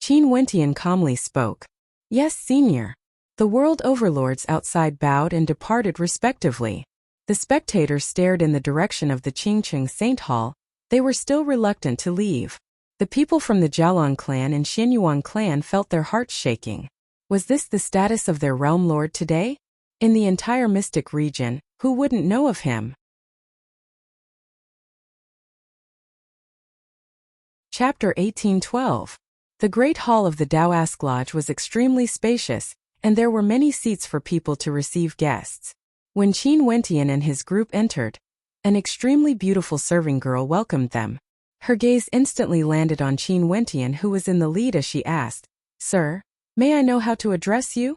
Qin Wentian calmly spoke. Yes, senior. The world overlords outside bowed and departed respectively. The spectators stared in the direction of the Qingqing Saint Hall. They were still reluctant to leave. The people from the Jiaolong clan and Xianyuan clan felt their hearts shaking. Was this the status of their realm lord today? In the entire mystic region, who wouldn't know of him? Chapter 1812. The Great Hall of the Daoask Lodge was extremely spacious, and there were many seats for people to receive guests. When Qin Wentian and his group entered, an extremely beautiful serving girl welcomed them. Her gaze instantly landed on Qin Wentian, who was in the lead, as she asked, Sir, may I know how to address you?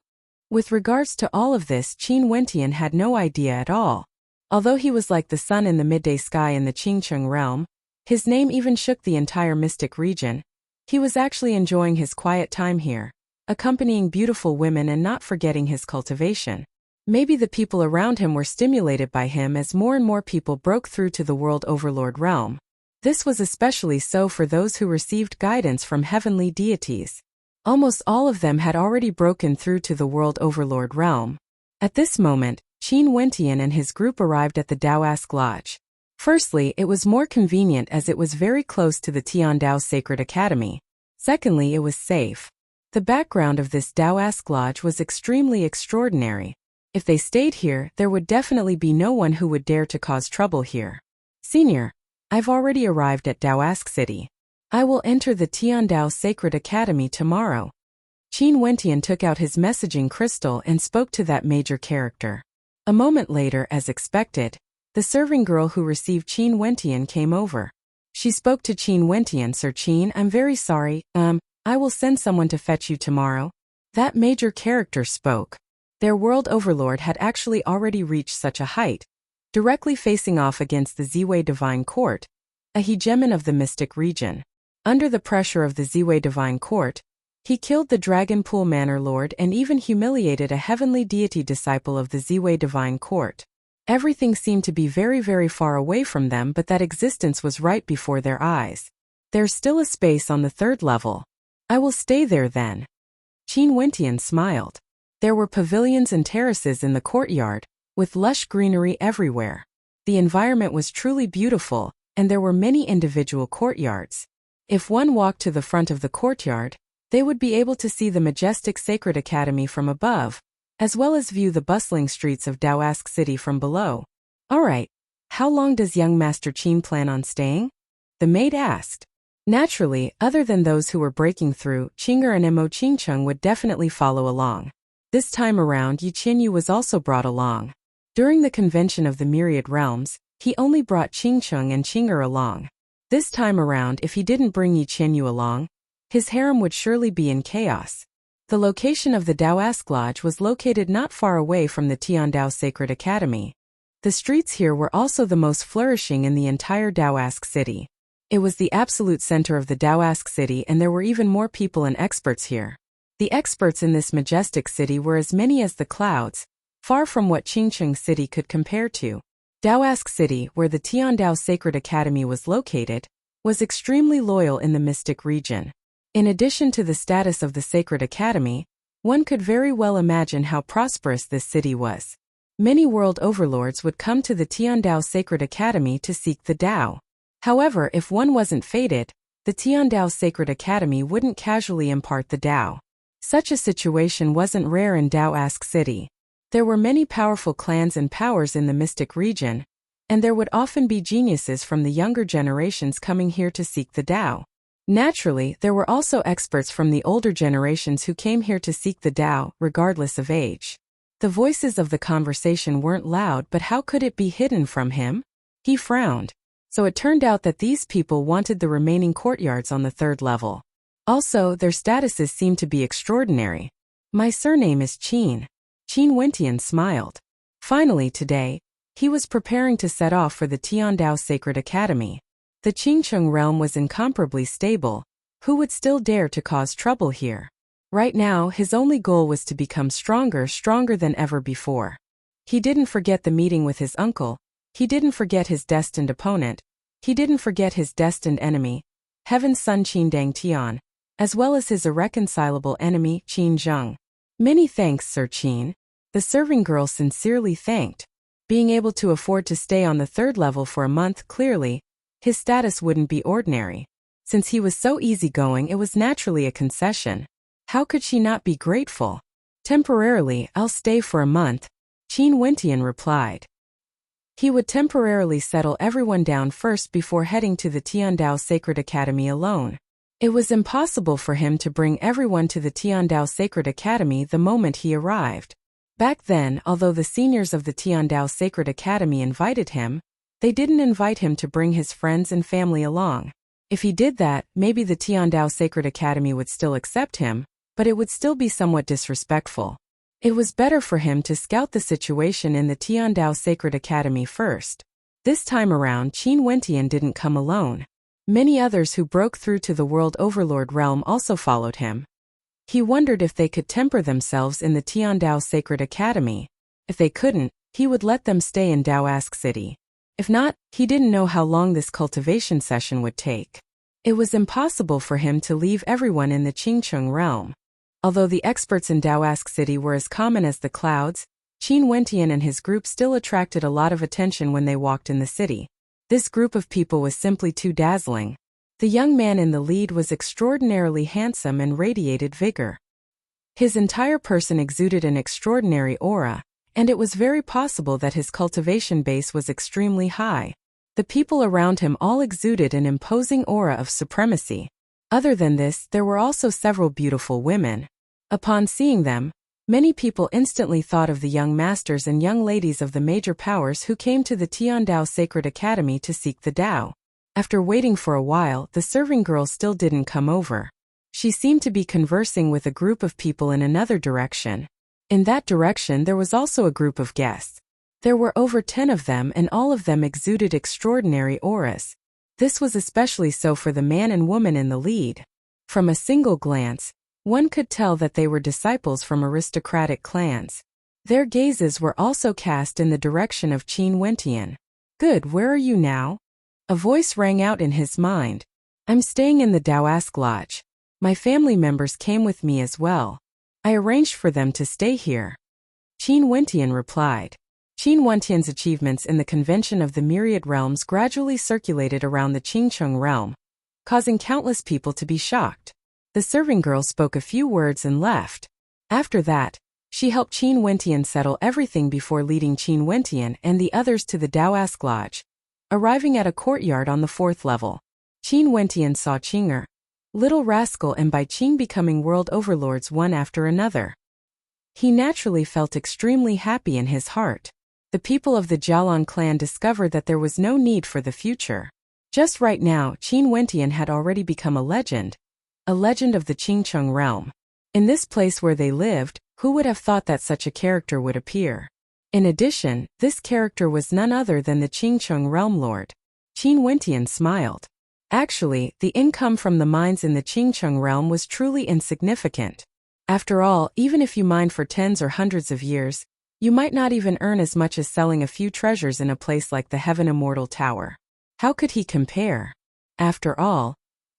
With regards to all of this, Qin Wentian had no idea at all. Although he was like the sun in the midday sky in the Qingqing realm, his name even shook the entire mystic region. He was actually enjoying his quiet time here, accompanying beautiful women and not forgetting his cultivation. Maybe the people around him were stimulated by him as more and more people broke through to the World Overlord realm. This was especially so for those who received guidance from heavenly deities. Almost all of them had already broken through to the World Overlord realm. At this moment, Qin Wentian and his group arrived at the Daoask Lodge. Firstly, it was more convenient as it was very close to the Tiandao Sacred Academy. Secondly, it was safe. The background of this Daoask Lodge was extremely extraordinary. If they stayed here, there would definitely be no one who would dare to cause trouble here. Senior, I've already arrived at Daoask City. I will enter the Tiandao Sacred Academy tomorrow. Qin Wentian took out his messaging crystal and spoke to that major character. A moment later, as expected, the serving girl who received Qin Wentian came over. She spoke to Qin Wentian. Sir Qin, I'm very sorry, I will send someone to fetch you tomorrow. That major character spoke. Their world overlord had actually already reached such a height, directly facing off against the Ziwei Divine Court, a hegemon of the mystic region. Under the pressure of the Ziwei Divine Court, he killed the Dragon Pool Manor Lord and even humiliated a heavenly deity disciple of the Ziwei Divine Court. Everything seemed to be very, very far away from them, but that existence was right before their eyes. There's still a space on the 3rd level. I will stay there then. Qin Wentian smiled. There were pavilions and terraces in the courtyard, with lush greenery everywhere. The environment was truly beautiful, and there were many individual courtyards. If one walked to the front of the courtyard, they would be able to see the majestic Sacred Academy from above, as well as view the bustling streets of Daoask City from below. Alright, how long does young Master Qin plan on staying? The maid asked. Naturally, other than those who were breaking through, Qing'er and Mo Qingcheng would definitely follow along. This time around, Yi Qianyu was also brought along. During the convention of the Myriad Realms, he only brought Qingcheng and Qing'er along. This time around, if he didn't bring Yi Qianyu along, his harem would surely be in chaos. The location of the Daoask Lodge was located not far away from the Tiandao Sacred Academy. The streets here were also the most flourishing in the entire Daoask City. It was the absolute center of the Daoask City, and there were even more people and experts here. The experts in this majestic city were as many as the clouds, far from what Qingcheng City could compare to. Daoask City, where the Tiandao Sacred Academy was located, was extremely loyal in the mystic region. In addition to the status of the Sacred Academy, one could very well imagine how prosperous this city was. Many world overlords would come to the Tiandao Sacred Academy to seek the Tao. However, if one wasn't fated, the Tiandao Sacred Academy wouldn't casually impart the Tao. Such a situation wasn't rare in Daoask City. There were many powerful clans and powers in the mystic region, and there would often be geniuses from the younger generations coming here to seek the Tao. Naturally, there were also experts from the older generations who came here to seek the Tao, regardless of age. The voices of the conversation weren't loud, but how could it be hidden from him? He frowned. So it turned out that these people wanted the remaining courtyards on the 3rd level. Also, their statuses seemed to be extraordinary. My surname is Qin. Qin Wentian smiled. Finally today, he was preparing to set off for the Tiandao Sacred Academy. The Qingcheng realm was incomparably stable. Who would still dare to cause trouble here? Right now, his only goal was to become stronger than ever before. He didn't forget the meeting with his uncle. He didn't forget his destined opponent. He didn't forget his destined enemy, Heaven's son Qin Dang Tian, as well as his irreconcilable enemy, Qin Zheng. Many thanks, Sir Qin. The serving girl sincerely thanked. Being able to afford to stay on the 3rd level for a month, clearly, his status wouldn't be ordinary. Since he was so easygoing, it was naturally a concession. How could she not be grateful? Temporarily, I'll stay for a month, Qin Wentian replied. He would temporarily settle everyone down first before heading to the Tiandao Sacred Academy alone. It was impossible for him to bring everyone to the Tiandao Sacred Academy the moment he arrived. Back then, although the seniors of the Tiandao Sacred Academy invited him, they didn't invite him to bring his friends and family along. If he did that, maybe the Tiandao Sacred Academy would still accept him, but it would still be somewhat disrespectful. It was better for him to scout the situation in the Tiandao Sacred Academy first. This time around, Qin Wentian didn't come alone. Many others who broke through to the World Overlord realm also followed him. He wondered if they could temper themselves in the Tiandao Sacred Academy. If they couldn't, he would let them stay in Daoask City. If not, he didn't know how long this cultivation session would take. It was impossible for him to leave everyone in the Qingcheng realm. Although the experts in Daoask City were as common as the clouds, Qin Wentian and his group still attracted a lot of attention when they walked in the city. This group of people was simply too dazzling. The young man in the lead was extraordinarily handsome and radiated vigor. His entire person exuded an extraordinary aura, and it was very possible that his cultivation base was extremely high. The people around him all exuded an imposing aura of supremacy. Other than this, there were also several beautiful women. Upon seeing them, many people instantly thought of the young masters and young ladies of the major powers who came to the Tiandao Sacred Academy to seek the Tao. After waiting for a while, the serving girl still didn't come over. She seemed to be conversing with a group of people in another direction. In that direction there was also a group of guests. There were over 10 of them, and all of them exuded extraordinary auras. This was especially so for the man and woman in the lead. From a single glance, one could tell that they were disciples from aristocratic clans. Their gazes were also cast in the direction of Qin Wentian. "Good, where are you now?" A voice rang out in his mind. "I'm staying in the Daoask Lodge. My family members came with me as well. I arranged for them to stay here." Qin Wentian replied. Qin Wentian's achievements in the convention of the myriad realms gradually circulated around the Qingcheng realm, causing countless people to be shocked. The serving girl spoke a few words and left. After that, she helped Qin Wentian settle everything before leading Qin Wentian and the others to the Daoask Lodge. Arriving at a courtyard on the 4th level, Qin Wentian saw Qinger, Little Rascal and Bai Qing becoming world overlords one after another. He naturally felt extremely happy in his heart. The people of the Jialan clan discovered that there was no need for the future. Just right now, Qin Wentian had already become a legend of the Qingcheng realm. In this place where they lived, who would have thought that such a character would appear? In addition, this character was none other than the Qingcheng realm lord. Qin Wentian smiled. Actually, the income from the mines in the Qingcheng realm was truly insignificant. After all, even if you mined for tens or hundreds of years, you might not even earn as much as selling a few treasures in a place like the Heaven Immortal Tower. How could he compare? After all,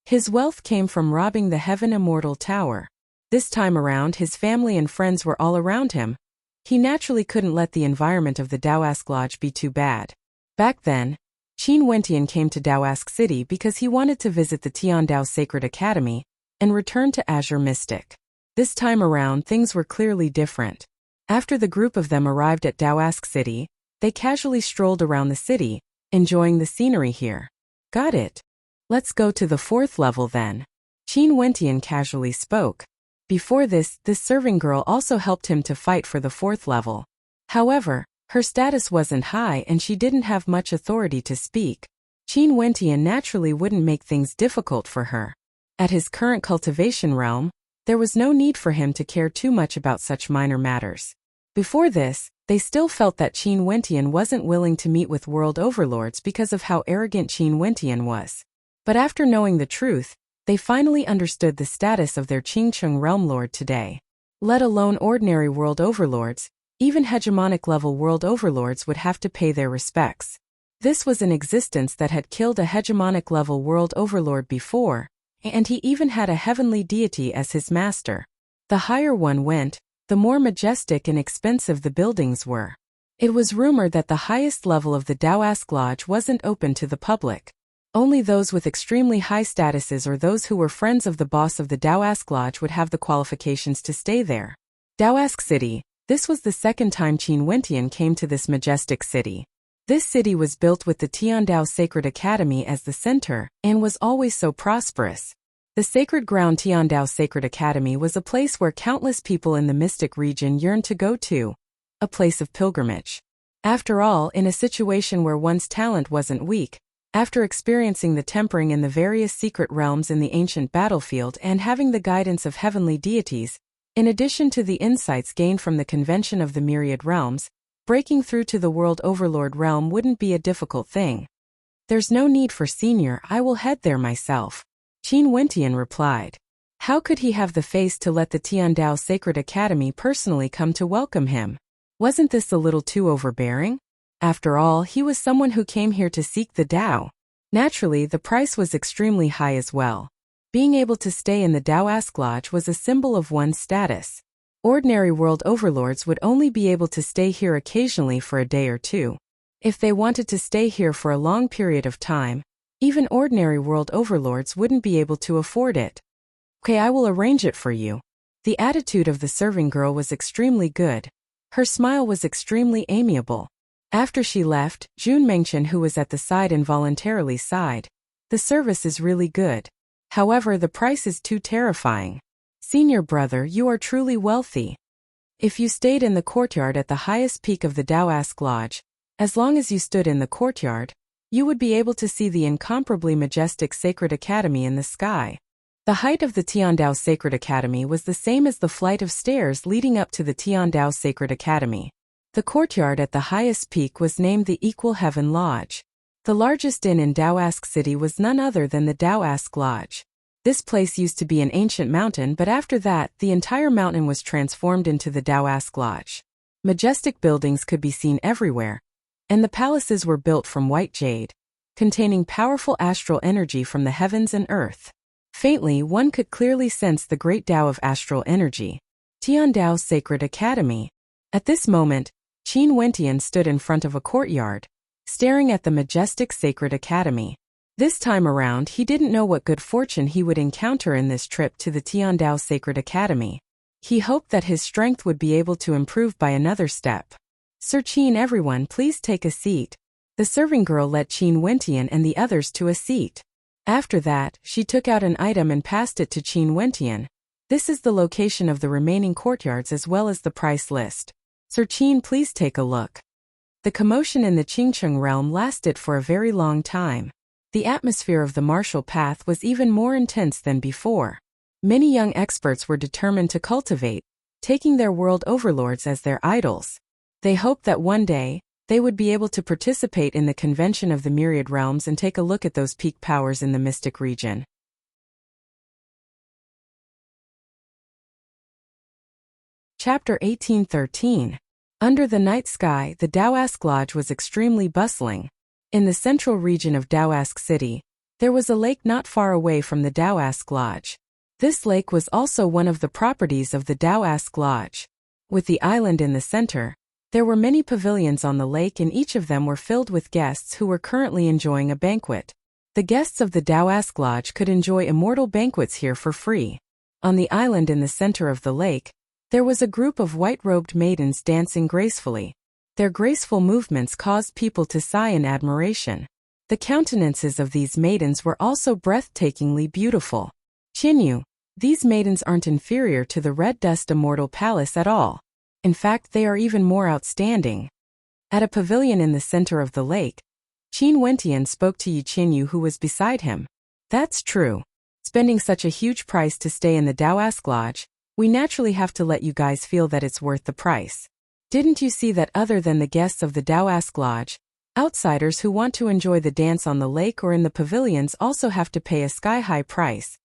his wealth came from robbing the Heaven Immortal Tower. This time around, his family and friends were all around him. He naturally couldn't let the environment of the Daoask Lodge be too bad. Back then, Qin Wentian came to Daoask City because he wanted to visit the Tiandao Sacred Academy and return to Azure Mystic. This time around, things were clearly different. After the group of them arrived at Daoask City, they casually strolled around the city, enjoying the scenery here. "Got it. Let's go to the 4th level then," Qin Wentian casually spoke. Before this serving girl also helped him to fight for the 4th level. However, her status wasn't high and she didn't have much authority to speak. Qin Wentian naturally wouldn't make things difficult for her. At his current cultivation realm, there was no need for him to care too much about such minor matters. Before this, they still felt that Qin Wentian wasn't willing to meet with world overlords because of how arrogant Qin Wentian was. But after knowing the truth, they finally understood the status of their Qingcheng realm lord today. Let alone ordinary world overlords, even hegemonic-level world overlords would have to pay their respects. This was an existence that had killed a hegemonic-level world overlord before, and he even had a heavenly deity as his master. The higher one went, the more majestic and expensive the buildings were. It was rumored that the highest level of the Daoask Lodge wasn't open to the public. Only those with extremely high statuses or those who were friends of the boss of the Daoask Lodge would have the qualifications to stay there. Daoask City. This was the second time Qin Wentian came to this majestic city. This city was built with the Tiandao Sacred Academy as the center, and was always so prosperous. The sacred ground Tiandao Sacred Academy was a place where countless people in the mystic region yearned to go to, a place of pilgrimage. After all, in a situation where one's talent wasn't weak, after experiencing the tempering in the various secret realms in the ancient battlefield and having the guidance of heavenly deities, in addition to the insights gained from the convention of the myriad realms, breaking through to the world overlord realm wouldn't be a difficult thing. "There's no need for senior, I will head there myself," Qin Wentian replied. How could he have the face to let the Tiandao Sacred Academy personally come to welcome him? Wasn't this a little too overbearing? After all, he was someone who came here to seek the Tao. Naturally, the price was extremely high as well. Being able to stay in the Taoist Lodge was a symbol of one's status. Ordinary world overlords would only be able to stay here occasionally for a day or two. If they wanted to stay here for a long period of time, even ordinary world overlords wouldn't be able to afford it. Okay, I will arrange it for you. The attitude of the serving girl was extremely good. Her smile was extremely amiable. After she left, Jun Mengchen, who was at the side, involuntarily sighed. The service is really good. However, the price is too terrifying. Senior brother, you are truly wealthy. If you stayed in the courtyard at the highest peak of the Taoist Lodge, as long as you stood in the courtyard, you would be able to see the incomparably majestic Sacred Academy in the sky. The height of the Tiandao Sacred Academy was the same as the flight of stairs leading up to the Tiandao Sacred Academy. The courtyard at the highest peak was named the Equal Heaven Lodge. The largest inn in Taoist City was none other than the Taoist Lodge. This place used to be an ancient mountain, but after that, the entire mountain was transformed into the Taoist Lodge. Majestic buildings could be seen everywhere, and the palaces were built from white jade, containing powerful astral energy from the heavens and earth. Faintly, one could clearly sense the great Tao of astral energy. Tiandao Sacred Academy. At this moment, Qin Wentian stood in front of a courtyard, staring at the majestic Sacred Academy. This time around, he didn't know what good fortune he would encounter in this trip to the Tiandao Sacred Academy. He hoped that his strength would be able to improve by another step. Sir Qin, everyone, please take a seat. The serving girl led Qin Wentian and the others to a seat. After that, she took out an item and passed it to Qin Wentian. This is the location of the remaining courtyards as well as the price list. Sir Qin, please take a look. The commotion in the Qingcheng realm lasted for a very long time. The atmosphere of the martial path was even more intense than before. Many young experts were determined to cultivate, taking their world overlords as their idols. They hoped that one day, they would be able to participate in the convention of the myriad realms and take a look at those peak powers in the mystic region. Chapter 1813. Under the night sky, the Taoist Lodge was extremely bustling. In the central region of Taoist City, there was a lake not far away from the Taoist Lodge. This lake was also one of the properties of the Taoist Lodge. With the island in the center, there were many pavilions on the lake, and each of them were filled with guests who were currently enjoying a banquet. The guests of the Taoist Lodge could enjoy immortal banquets here for free. On the island in the center of the lake, there was a group of white-robed maidens dancing gracefully. Their graceful movements caused people to sigh in admiration. The countenances of these maidens were also breathtakingly beautiful. Qinyu, these maidens aren't inferior to the Red Dust Immortal Palace at all. In fact, they are even more outstanding. At a pavilion in the center of the lake, Qin Wentian spoke to Yi Qinyu, who was beside him. That's true. Spending such a huge price to stay in the Taoist Lodge, we naturally have to let you guys feel that it's worth the price. Didn't you see that other than the guests of the Taoist Lodge, outsiders who want to enjoy the dance on the lake or in the pavilions also have to pay a sky-high price?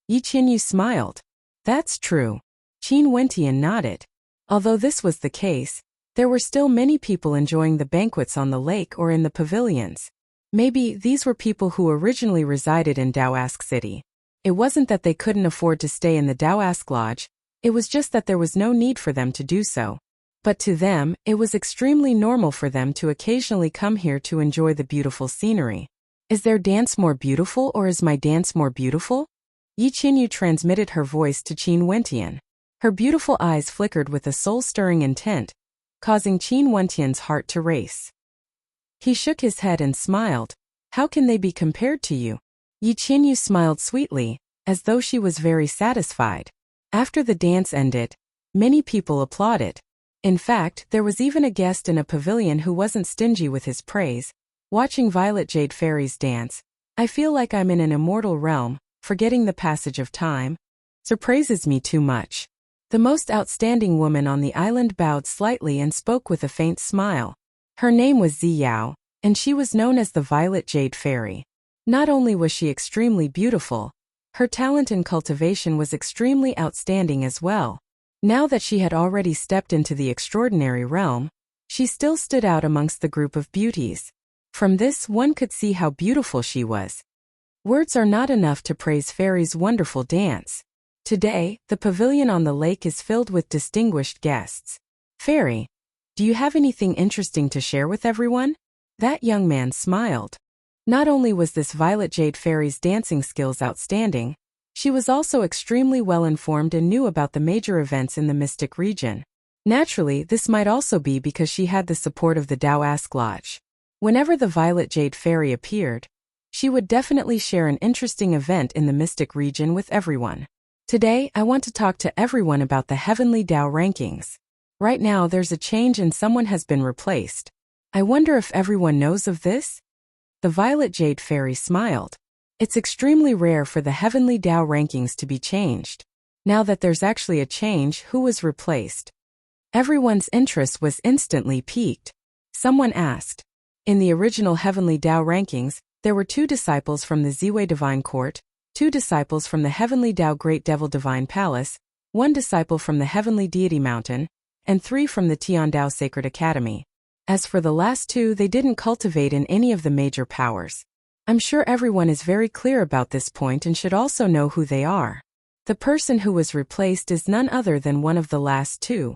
Yi Qinyu smiled. That's true. Qin Wentian nodded. Although this was the case, there were still many people enjoying the banquets on the lake or in the pavilions. Maybe these were people who originally resided in Taoist City. It wasn't that they couldn't afford to stay in the Taoist Lodge, it was just that there was no need for them to do so. But to them, it was extremely normal for them to occasionally come here to enjoy the beautiful scenery. Is their dance more beautiful, or is my dance more beautiful? Yi Qinyu transmitted her voice to Qin Wentian. Her beautiful eyes flickered with a soul-stirring intent, causing Qin Wentian's heart to race. He shook his head and smiled. How can they be compared to you? Yi Qinyu smiled sweetly, as though she was very satisfied. After the dance ended, many people applauded. In fact, there was even a guest in a pavilion who wasn't stingy with his praise. Watching Violet Jade Fairies dance, I feel like I'm in an immortal realm, forgetting the passage of time. Surprises me too much. The most outstanding woman on the island bowed slightly and spoke with a faint smile. Her name was Ziyao, and she was known as the Violet Jade Fairy. Not only was she extremely beautiful, her talent and cultivation was extremely outstanding as well. Now that she had already stepped into the extraordinary realm, she still stood out amongst the group of beauties. From this one could see how beautiful she was. Words are not enough to praise Fairy's wonderful dance. Today, the pavilion on the lake is filled with distinguished guests. Fairy, do you have anything interesting to share with everyone? That young man smiled. Not only was this Violet Jade Fairy's dancing skills outstanding, she was also extremely well informed and knew about the major events in the Mystic region. Naturally, this might also be because she had the support of the Dao Lodge. Whenever the Violet Jade Fairy appeared, she would definitely share an interesting event in the Mystic region with everyone. Today, I want to talk to everyone about the Heavenly Dao rankings. Right now, there's a change and someone has been replaced. I wonder if everyone knows of this? The Violet Jade Fairy smiled. It's extremely rare for the Heavenly Dao rankings to be changed. Now that there's actually a change, who was replaced? Everyone's interest was instantly piqued. Someone asked. In the original Heavenly Dao rankings, there were 2 disciples from the Ziwei Divine Court, 2 disciples from the Heavenly Dao Great Devil Divine Palace, 1 disciple from the Heavenly Deity Mountain, and 3 from the Tiandao Sacred Academy. As for the last 2, they didn't cultivate in any of the major powers. I'm sure everyone is very clear about this point and should also know who they are. The person who was replaced is none other than one of the last 2.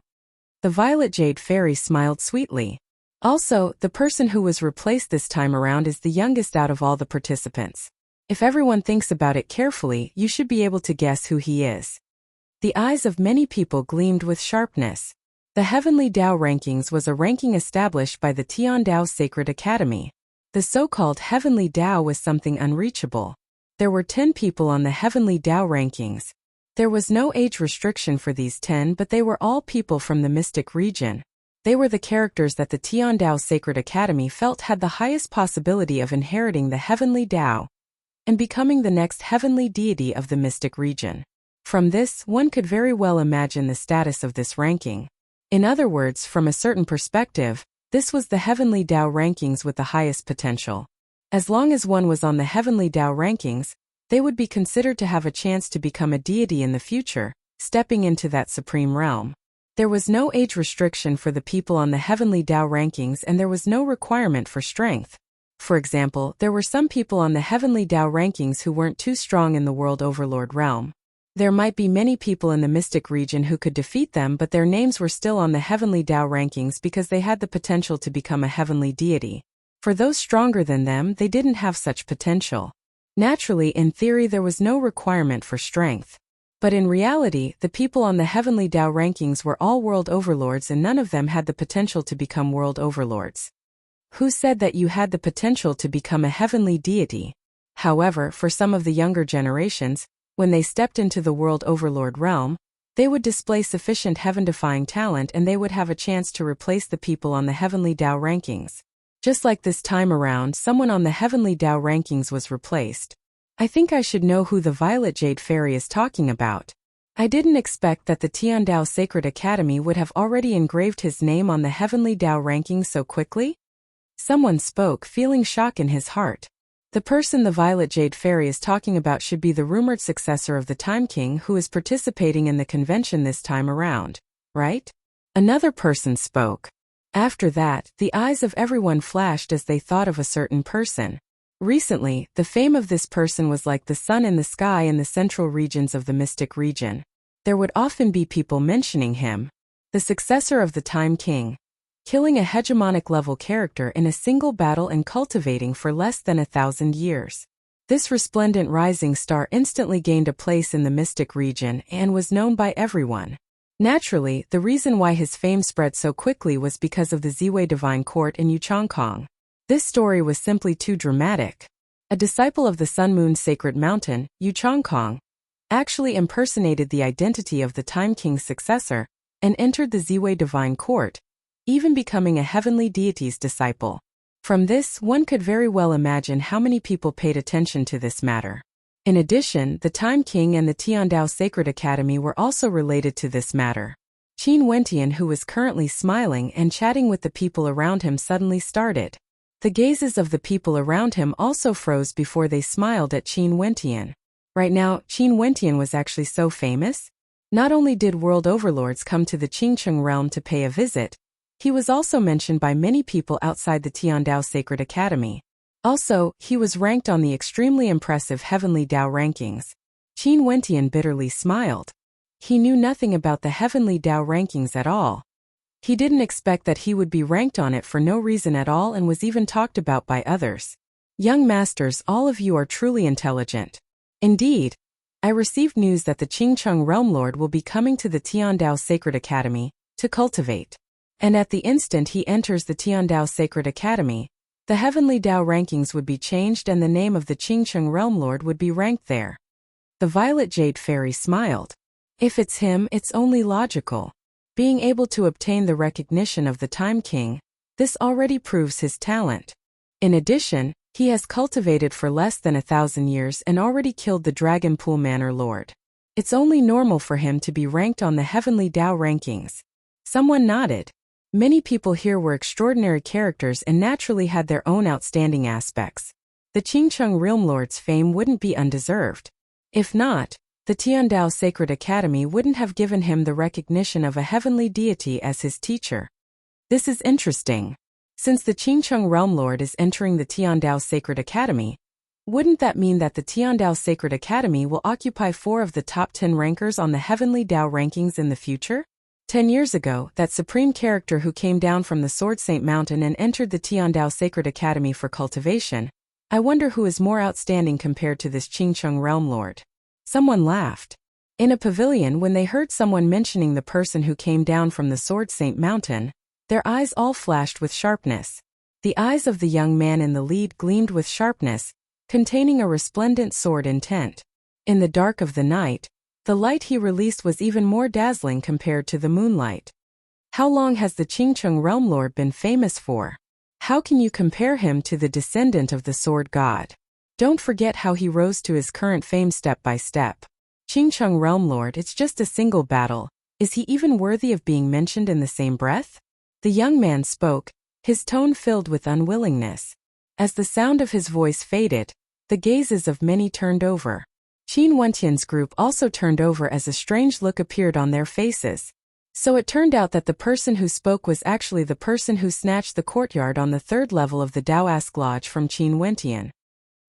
The Violet Jade Fairy smiled sweetly. Also, the person who was replaced this time around is the youngest out of all the participants. If everyone thinks about it carefully, you should be able to guess who he is. The eyes of many people gleamed with sharpness. The Heavenly Dao rankings was a ranking established by the Tiandao Sacred Academy. The so-called Heavenly Dao was something unreachable. There were 10 people on the Heavenly Dao rankings. There was no age restriction for these 10, but they were all people from the Mystic region. They were the characters that the Tiandao Sacred Academy felt had the highest possibility of inheriting the Heavenly Dao and becoming the next heavenly deity of the Mystic region. From this, one could very well imagine the status of this ranking. In other words, from a certain perspective, this was the Heavenly Dao rankings with the highest potential. As long as one was on the Heavenly Dao rankings, they would be considered to have a chance to become a deity in the future, stepping into that supreme realm. There was no age restriction for the people on the Heavenly Dao rankings and there was no requirement for strength. For example, there were some people on the Heavenly Dao rankings who weren't too strong in the World Overlord realm. There might be many people in the Mystic region who could defeat them, but their names were still on the Heavenly Dao rankings because they had the potential to become a heavenly deity. For those stronger than them, they didn't have such potential. Naturally, in theory, there was no requirement for strength. But in reality, the people on the Heavenly Dao rankings were all world overlords and none of them had the potential to become world overlords. Who said that you had the potential to become a heavenly deity? However, for some of the younger generations, when they stepped into the world overlord realm, they would display sufficient heaven-defying talent and they would have a chance to replace the people on the Heavenly Dao rankings. Just like this time around, someone on the Heavenly Dao rankings was replaced. I think I should know who the Violet Jade Fairy is talking about. I didn't expect that the Tiandao Sacred Academy would have already engraved his name on the Heavenly Dao rankings so quickly. Someone spoke, feeling shock in his heart. The person the Violet Jade Fairy is talking about should be the rumored successor of the Time King who is participating in the convention this time around, right? Another person spoke. After that, the eyes of everyone flashed as they thought of a certain person. Recently, the fame of this person was like the sun in the sky in the central regions of the Mystic region. There would often be people mentioning him. The successor of the Time King. Killing a hegemonic level character in a single battle and cultivating for less than 1,000 years. This resplendent rising star instantly gained a place in the Mystic region and was known by everyone. Naturally, the reason why his fame spread so quickly was because of the Ziwei Divine Court in Yuchangkong. This story was simply too dramatic. A disciple of the Sun Moon Sacred Mountain, Yuchangkong, actually impersonated the identity of the Time King's successor and entered the Ziwei Divine Court, even becoming a heavenly deity's disciple. From this, one could very well imagine how many people paid attention to this matter. In addition, the Time King and the Tiandao Sacred Academy were also related to this matter. Qin Wentian, who was currently smiling and chatting with the people around him, suddenly started. The gazes of the people around him also froze before they smiled at Qin Wentian. Right now, Qin Wentian was actually so famous? Not only did world overlords come to the Qingcheng realm to pay a visit, he was also mentioned by many people outside the Tiandao Sacred Academy. Also, he was ranked on the extremely impressive Heavenly Dao rankings. Qin Wentian bitterly smiled. He knew nothing about the Heavenly Dao rankings at all. He didn't expect that he would be ranked on it for no reason at all and was even talked about by others. Young masters, all of you are truly intelligent. Indeed, I received news that the Qingcheng Realm Lord will be coming to the Tiandao Sacred Academy to cultivate. And at the instant he enters the Tiandao Sacred Academy, the Heavenly Dao rankings would be changed and the name of the Qingcheng Realm Lord would be ranked there. The Violet Jade Fairy smiled. If it's him, it's only logical. Being able to obtain the recognition of the Time King, this already proves his talent. In addition, he has cultivated for less than 1,000 years and already killed the Dragon Pool Manor Lord. It's only normal for him to be ranked on the Heavenly Dao rankings. Someone nodded. Many people here were extraordinary characters and naturally had their own outstanding aspects. The Qingcheng Realm Lord's fame wouldn't be undeserved. If not, the Tiandao Sacred Academy wouldn't have given him the recognition of a heavenly deity as his teacher. This is interesting. Since the Qingcheng Realm Lord is entering the Tiandao Sacred Academy, wouldn't that mean that the Tiandao Sacred Academy will occupy 4 of the top 10 rankers on the Heavenly Dao rankings in the future? 10 years ago, that supreme character who came down from the Sword Saint Mountain and entered the Tiandao Sacred Academy for cultivation, I wonder who is more outstanding compared to this Qingcheng Realm Lord. Someone laughed. In a pavilion, when they heard someone mentioning the person who came down from the Sword Saint Mountain, their eyes all flashed with sharpness. The eyes of the young man in the lead gleamed with sharpness, containing a resplendent sword intent. In the dark of the night, the light he released was even more dazzling compared to the moonlight. How long has the Qingcheng Realm Lord been famous for? How can you compare him to the descendant of the Sword God? Don't forget how he rose to his current fame step by step. Qingcheng Realm Lord, it's just a single battle. Is he even worthy of being mentioned in the same breath? The young man spoke, his tone filled with unwillingness. As the sound of his voice faded, the gazes of many turned over. Qin Wentian's group also turned over as a strange look appeared on their faces. So it turned out that the person who spoke was actually the person who snatched the courtyard on the 3rd level of the Daoist Lodge from Qin Wentian.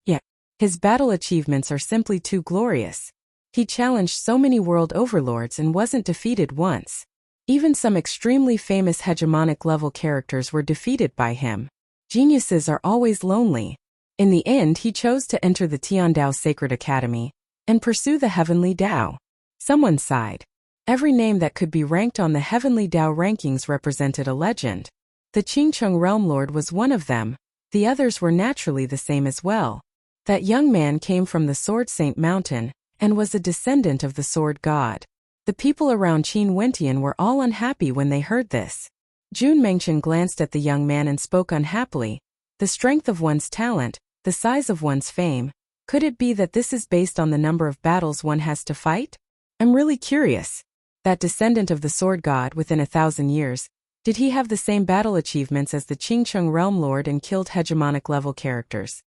Yeah, his battle achievements are simply too glorious. He challenged so many world overlords and wasn't defeated once. Even some extremely famous hegemonic level characters were defeated by him. Geniuses are always lonely. In the end, he chose to enter the Tiandao Sacred Academy and pursue the Heavenly Dao. Someone sighed. Every name that could be ranked on the Heavenly Dao rankings represented a legend. The Qingcheng Realm Lord was one of them. The others were naturally the same as well. That young man came from the Sword Saint Mountain and was a descendant of the Sword God. The people around Qin Wentian were all unhappy when they heard this. Jun Mengchen glanced at the young man and spoke unhappily. The strength of one's talent, the size of one's fame, could it be that this is based on the number of battles one has to fight? I'm really curious. That descendant of the Sword God within 1,000 years, did he have the same battle achievements as the Qingcheng Realm Lord and killed hegemonic level characters?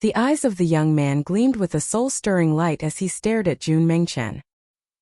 The eyes of the young man gleamed with a soul-stirring light as he stared at Jun Mengchen.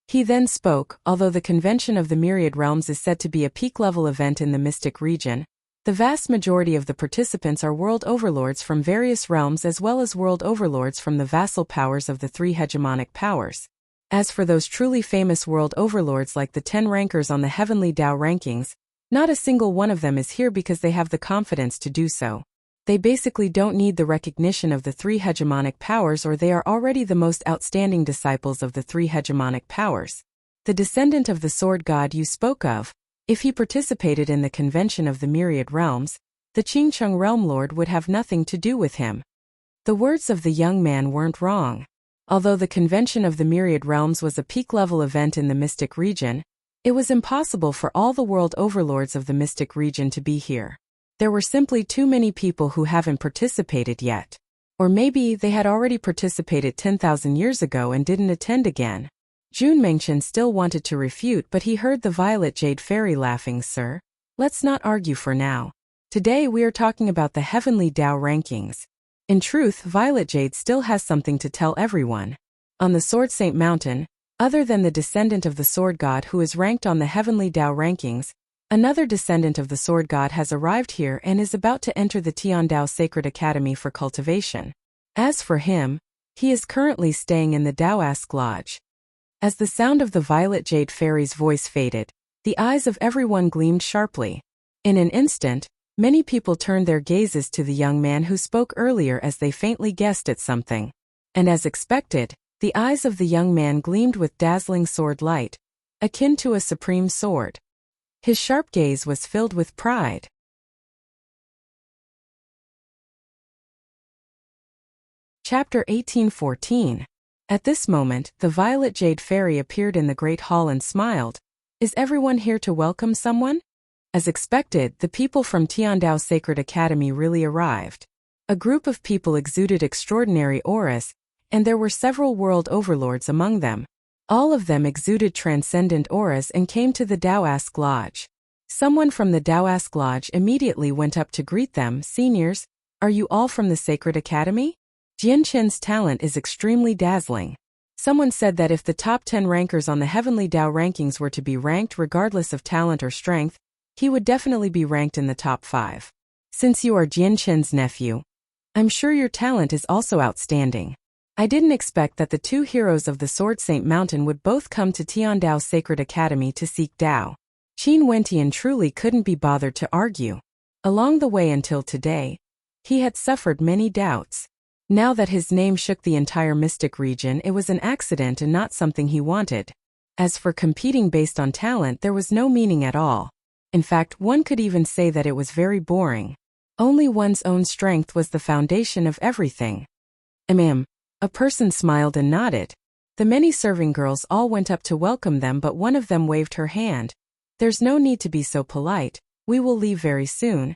He then spoke. Although the Convention of the Myriad Realms is said to be a peak-level event in the Mystic region, the vast majority of the participants are world overlords from various realms as well as world overlords from the vassal powers of the 3 hegemonic powers. As for those truly famous world overlords like the 10 rankers on the Heavenly Dao rankings, not a single one of them is here because they have the confidence to do so. They basically don't need the recognition of the 3 hegemonic powers, or they are already the most outstanding disciples of the 3 hegemonic powers. The descendant of the Sword God you spoke of, if he participated in the Convention of the Myriad Realms, the Qingcheng Realm Lord would have nothing to do with him. The words of the young man weren't wrong. Although the Convention of the Myriad Realms was a peak-level event in the Mystic region, it was impossible for all the world overlords of the Mystic region to be here. There were simply too many people who haven't participated yet. Or maybe they had already participated 10,000 years ago and didn't attend again. Jun Mengchen still wanted to refute, but he heard the Violet Jade Fairy laughing. Sir, let's not argue for now. Today we are talking about the Heavenly Dao rankings. In truth, Violet Jade still has something to tell everyone. On the Sword Saint Mountain, Other than the descendant of the Sword God who is ranked on the heavenly Tao rankings, another descendant of the Sword God has arrived here and is about to enter the Tiandao Sacred Academy for cultivation. As for him, he is currently staying in the Taoist Lodge. As the sound of the Violet Jade Fairy's voice faded, the eyes of everyone gleamed sharply. In an instant, many people turned their gazes to the young man who spoke earlier as they faintly guessed at something. And as expected, the eyes of the young man gleamed with dazzling sword light, akin to a supreme sword. His sharp gaze was filled with pride. Chapter 1814. At this moment, the Violet Jade Fairy appeared in the Great Hall and smiled. Is everyone here to welcome someone? As expected, the people from Tiandao Sacred Academy really arrived. A group of people exuded extraordinary auras, and there were several world overlords among them. All of them exuded transcendent auras and came to the Taoist Lodge. Someone from the Taoist Lodge immediately went up to greet them. Seniors, are you all from the Sacred Academy? Jianqin's talent is extremely dazzling. Someone said that if the top 10 rankers on the Heavenly Tao rankings were to be ranked regardless of talent or strength, he would definitely be ranked in the top 5. Since you are Jianqin's nephew, I'm sure your talent is also outstanding. I didn't expect that the two heroes of the Sword Saint Mountain would both come to Tiandao Sacred Academy to seek Tao. Qin Wentian truly couldn't be bothered to argue. Along the way until today, he had suffered many doubts. Now that his name shook the entire mystic region, it was an accident and not something he wanted. As for competing based on talent, there was no meaning at all. In fact, one could even say that it was very boring. Only one's own strength was the foundation of everything. A person smiled and nodded. The many serving girls all went up to welcome them, but one of them waved her hand. There's no need to be so polite, we will leave very soon.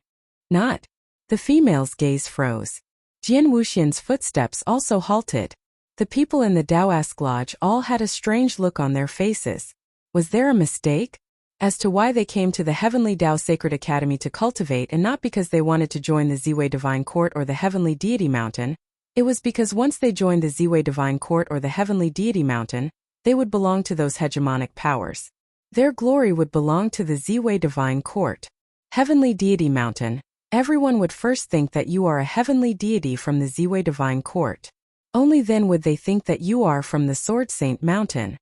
Not. The female's gaze froze. Jian Wuxian's footsteps also halted. The people in the Taoist Lodge all had a strange look on their faces. Was there a mistake? As to why they came to the Heavenly Tao Sacred Academy to cultivate and not because they wanted to join the Ziwei Divine Court or the Heavenly Deity Mountain, it was because once they joined the Ziwei Divine Court or the Heavenly Deity Mountain, they would belong to those hegemonic powers. Their glory would belong to the Ziwei Divine Court. Heavenly Deity Mountain. Everyone would first think that you are a heavenly deity from the Ziwei Divine Court. Only then would they think that you are from the Sword Saint Mountain.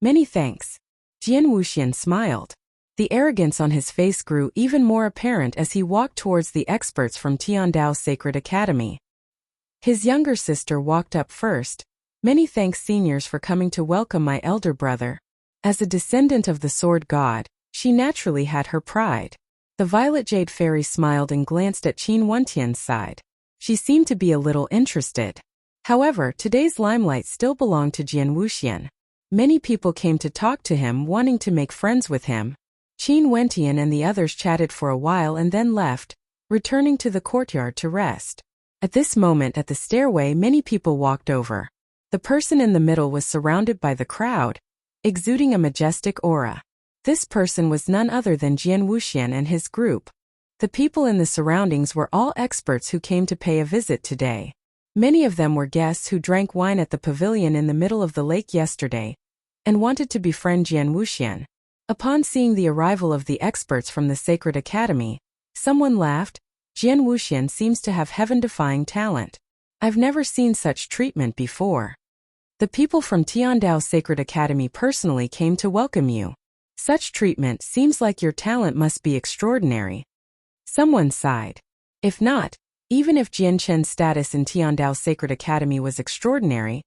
Many thanks. Jian Wuxian smiled. The arrogance on his face grew even more apparent as he walked towards the experts from Tiandao Sacred Academy. His younger sister walked up first. Many thanks, seniors, for coming to welcome my elder brother. As a descendant of the Sword God, she naturally had her pride. The Violet Jade Fairy smiled and glanced at Qin Wentian's side. She seemed to be a little interested. However, today's limelight still belonged to Jian Wuxian. Many people came to talk to him, wanting to make friends with him. Qin Wentian and the others chatted for a while and then left, returning to the courtyard to rest. At this moment at the stairway, many people walked over. The person in the middle was surrounded by the crowd, exuding a majestic aura. This person was none other than Jian Wuxian and his group. The people in the surroundings were all experts who came to pay a visit today. Many of them were guests who drank wine at the pavilion in the middle of the lake yesterday, and wanted to befriend Jian Wuxian. Upon seeing the arrival of the experts from the Sacred Academy, someone laughed. Jian Wuxian seems to have heaven-defying talent. I've never seen such treatment before. The people from Tiandao Sacred Academy personally came to welcome you. Such treatment seems like your talent must be extraordinary. Someone sighed. If not, even if Jianqin's status in Tiandao Sacred Academy was extraordinary,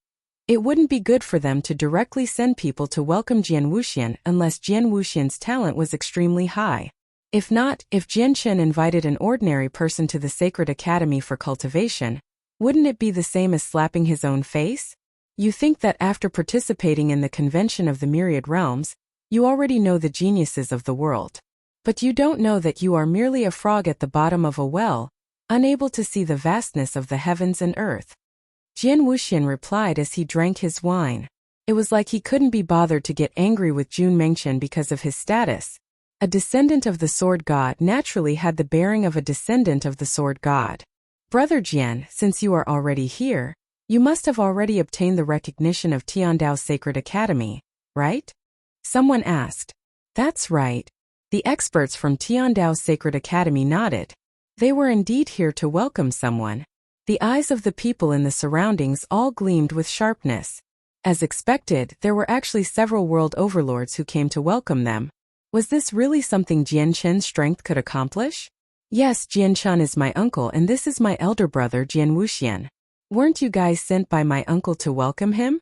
it wouldn't be good for them to directly send people to welcome Jian Wuxian unless Jian Wuxian's talent was extremely high. If not, if Jianqin invited an ordinary person to the Sacred Academy for cultivation, wouldn't it be the same as slapping his own face? You think that after participating in the convention of the myriad realms, you already know the geniuses of the world. But you don't know that you are merely a frog at the bottom of a well, unable to see the vastness of the heavens and earth. Jian Wuxian replied as he drank his wine. It was like he couldn't be bothered to get angry with Jun Mengchen because of his status. A descendant of the Sword God naturally had the bearing of a descendant of the Sword God. Brother Jian, since you are already here, you must have already obtained the recognition of Tiandao Sacred Academy. right? Someone asked. That's right. The experts from Tiandao's Sacred Academy nodded. They were indeed here to welcome someone. The eyes of the people in the surroundings all gleamed with sharpness. As expected, there were actually several world overlords who came to welcome them. Was this really something Jian Chen's strength could accomplish? Yes, Jian Chen is my uncle and this is my elder brother Jian Wuxian. Weren't you guys sent by my uncle to welcome him?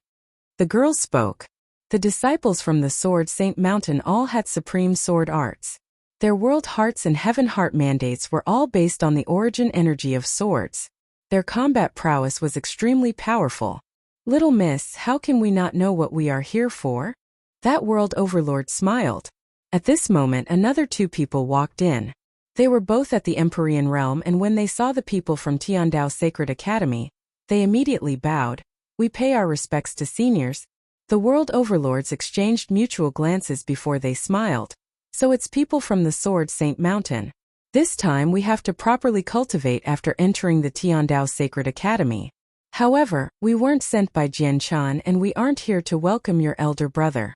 The girls spoke. The disciples from the Sword Saint Mountain all had supreme sword arts. Their world hearts and heaven heart mandates were all based on the origin energy of swords. Their combat prowess was extremely powerful. Little miss, how can we not know what we are here for? That world overlord smiled. At this moment another two people walked in. They were both at the Empyrean realm and when they saw the people from Tiandao Sacred Academy, they immediately bowed. We pay our respects to seniors. The world overlords exchanged mutual glances before they smiled. So it's people from the Sword Saint Mountain. This time we have to properly cultivate after entering the Tiandao Sacred Academy. However, we weren't sent by Jian Chan and we aren't here to welcome your elder brother.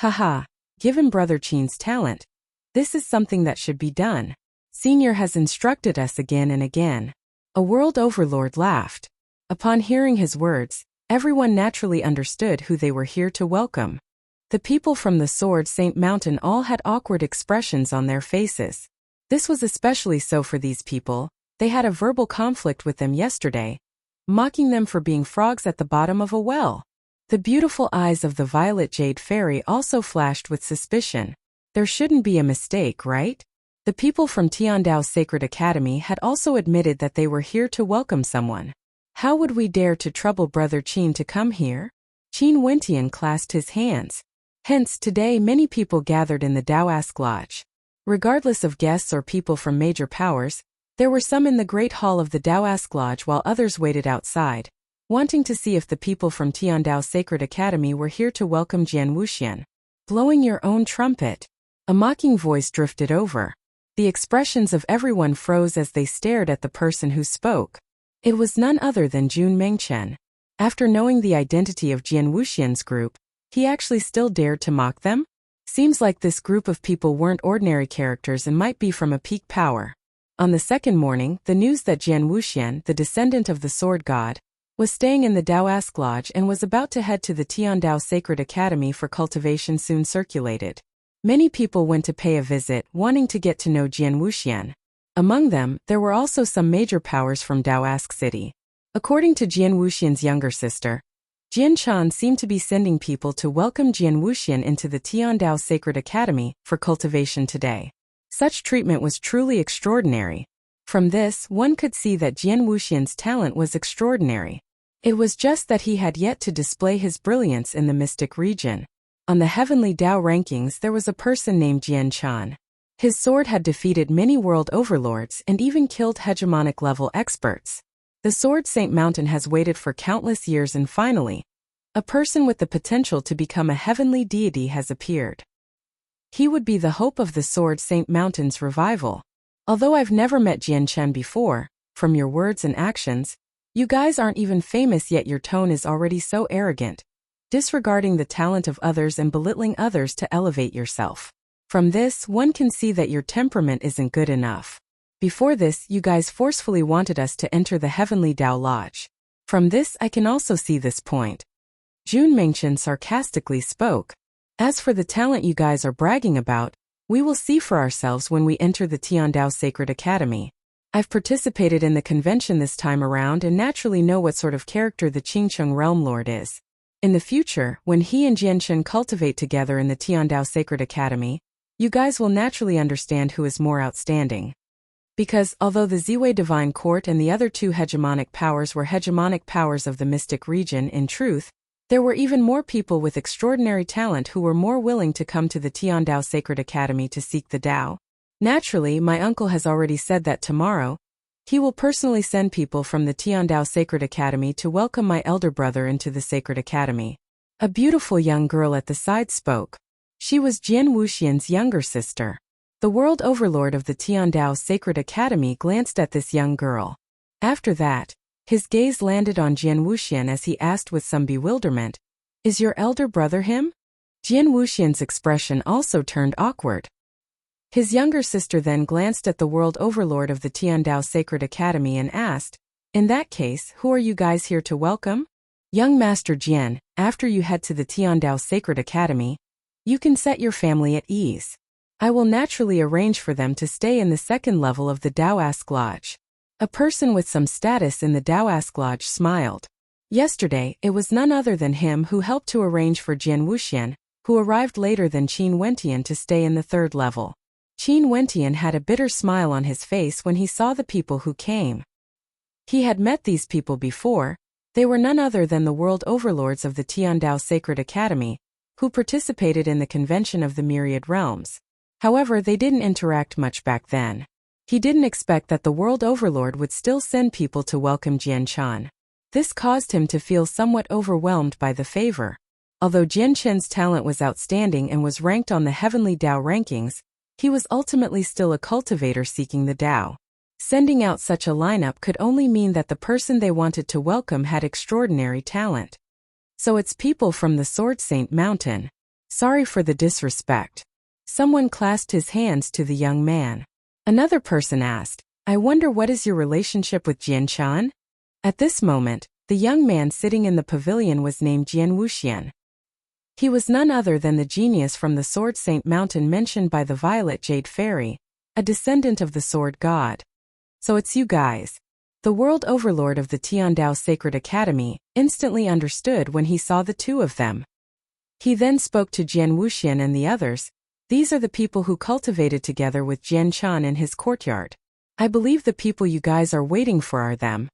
Haha, given Brother Qin's talent, this is something that should be done. Senior has instructed us again and again. A world overlord laughed. Upon hearing his words, everyone naturally understood who they were here to welcome. The people from the Sword Saint Mountain all had awkward expressions on their faces. This was especially so for these people. They had a verbal conflict with them yesterday, mocking them for being frogs at the bottom of a well. The beautiful eyes of the Violet Jade Fairy also flashed with suspicion. There shouldn't be a mistake, right? The people from Tiandao Sacred Academy had also admitted that they were here to welcome someone. How would we dare to trouble Brother Qin to come here? Qin Wentian clasped his hands. Hence, today many people gathered in the Daoask Lodge. Regardless of guests or people from major powers, there were some in the Great Hall of the Daoask Lodge while others waited outside, wanting to see if the people from Tiandao Sacred Academy were here to welcome Jian Wuxian. Blowing your own trumpet. A mocking voice drifted over. The expressions of everyone froze as they stared at the person who spoke. It was none other than Jun Mengchen. After knowing the identity of Jian Wuxian's group, he actually still dared to mock them? Seems like this group of people weren't ordinary characters and might be from a peak power. On the second morning, the news that Jian Wuxian, the descendant of the Sword God, was staying in the Daoask Lodge and was about to head to the Tiandao Sacred Academy for cultivation soon circulated. Many people went to pay a visit, wanting to get to know Jian Wuxian. Among them, there were also some major powers from Daoask City. According to Jian Wuxian's younger sister, Jian Chan seemed to be sending people to welcome Jian Wuxian into the Tiandao Sacred Academy for cultivation today. Such treatment was truly extraordinary. From this, one could see that Jian Wuxian's talent was extraordinary. It was just that he had yet to display his brilliance in the mystic region. On the heavenly Dao rankings there was a person named Jian Chan. His sword had defeated many world overlords and even killed hegemonic level experts. The Sword Saint Mountain has waited for countless years and finally, a person with the potential to become a heavenly deity has appeared. He would be the hope of the Sword Saint Mountain's revival. Although I've never met Jian Chen before, from your words and actions, you guys aren't even famous yet your tone is already so arrogant, disregarding the talent of others and belittling others to elevate yourself. From this, one can see that your temperament isn't good enough. Before this, you guys forcefully wanted us to enter the Heavenly Dao Lodge. From this, I can also see this point. Jun Mengchen sarcastically spoke. As for the talent you guys are bragging about, we will see for ourselves when we enter the Tiandao Sacred Academy. I've participated in the convention this time around and naturally know what sort of character the Qingcheng Realm Lord is. In the future, when he and Jian Chen cultivate together in the Tiandao Sacred Academy, you guys will naturally understand who is more outstanding. Because, although the Ziwei Divine Court and the other two hegemonic powers were hegemonic powers of the mystic region, in truth, there were even more people with extraordinary talent who were more willing to come to the Tiandao Sacred Academy to seek the Dao. Naturally, my uncle has already said that tomorrow, he will personally send people from the Tiandao Sacred Academy to welcome my elder brother into the Sacred Academy. A beautiful young girl at the side spoke. She was Jian Wuxian's younger sister. The world overlord of the Tiandao Sacred Academy glanced at this young girl. After that, his gaze landed on Jian Wuxian as he asked with some bewilderment, "Is your elder brother him?" Jian Wuxian's expression also turned awkward. His younger sister then glanced at the world overlord of the Tiandao Sacred Academy and asked, "In that case, who are you guys here to welcome?" "Young Master Jian, after you head to the Tiandao Sacred Academy, you can set your family at ease. I will naturally arrange for them to stay in the second level of the Daoist Lodge." A person with some status in the Daoist Lodge smiled. Yesterday, it was none other than him who helped to arrange for Jian Wuxian, who arrived later than Qin Wentian, to stay in the third level. Qin Wentian had a bitter smile on his face when he saw the people who came. He had met these people before. They were none other than the world overlords of the Tiandao Sacred Academy, who participated in the convention of the Myriad Realms. However, they didn't interact much back then. He didn't expect that the world overlord would still send people to welcome Jian Chan. This caused him to feel somewhat overwhelmed by the favor. Although Jian Chen's talent was outstanding and was ranked on the heavenly Dao rankings, he was ultimately still a cultivator seeking the Dao. Sending out such a lineup could only mean that the person they wanted to welcome had extraordinary talent. "So it's people from the Sword Saint Mountain. Sorry for the disrespect." Someone clasped his hands to the young man. Another person asked, "I wonder what is your relationship with Jian Chan?" At this moment, the young man sitting in the pavilion was named Jian Wuxian. He was none other than the genius from the Sword Saint Mountain mentioned by the Violet Jade Fairy, a descendant of the Sword God. "So it's you guys." The world overlord of the Tiandao Sacred Academy instantly understood when he saw the two of them. He then spoke to Jian Wuxian and the others. "These are the people who cultivated together with Jian Chan in his courtyard. I believe the people you guys are waiting for are them."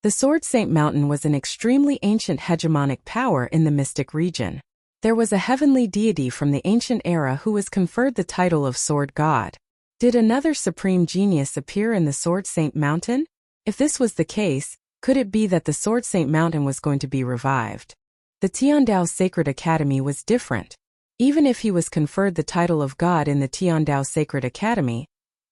The Sword Saint Mountain was an extremely ancient hegemonic power in the mystic region. There was a heavenly deity from the ancient era who was conferred the title of Sword God. Did another supreme genius appear in the Sword Saint Mountain? If this was the case, could it be that the Sword Saint Mountain was going to be revived? The Tiandao Sacred Academy was different. Even if he was conferred the title of God in the Tiandao Sacred Academy,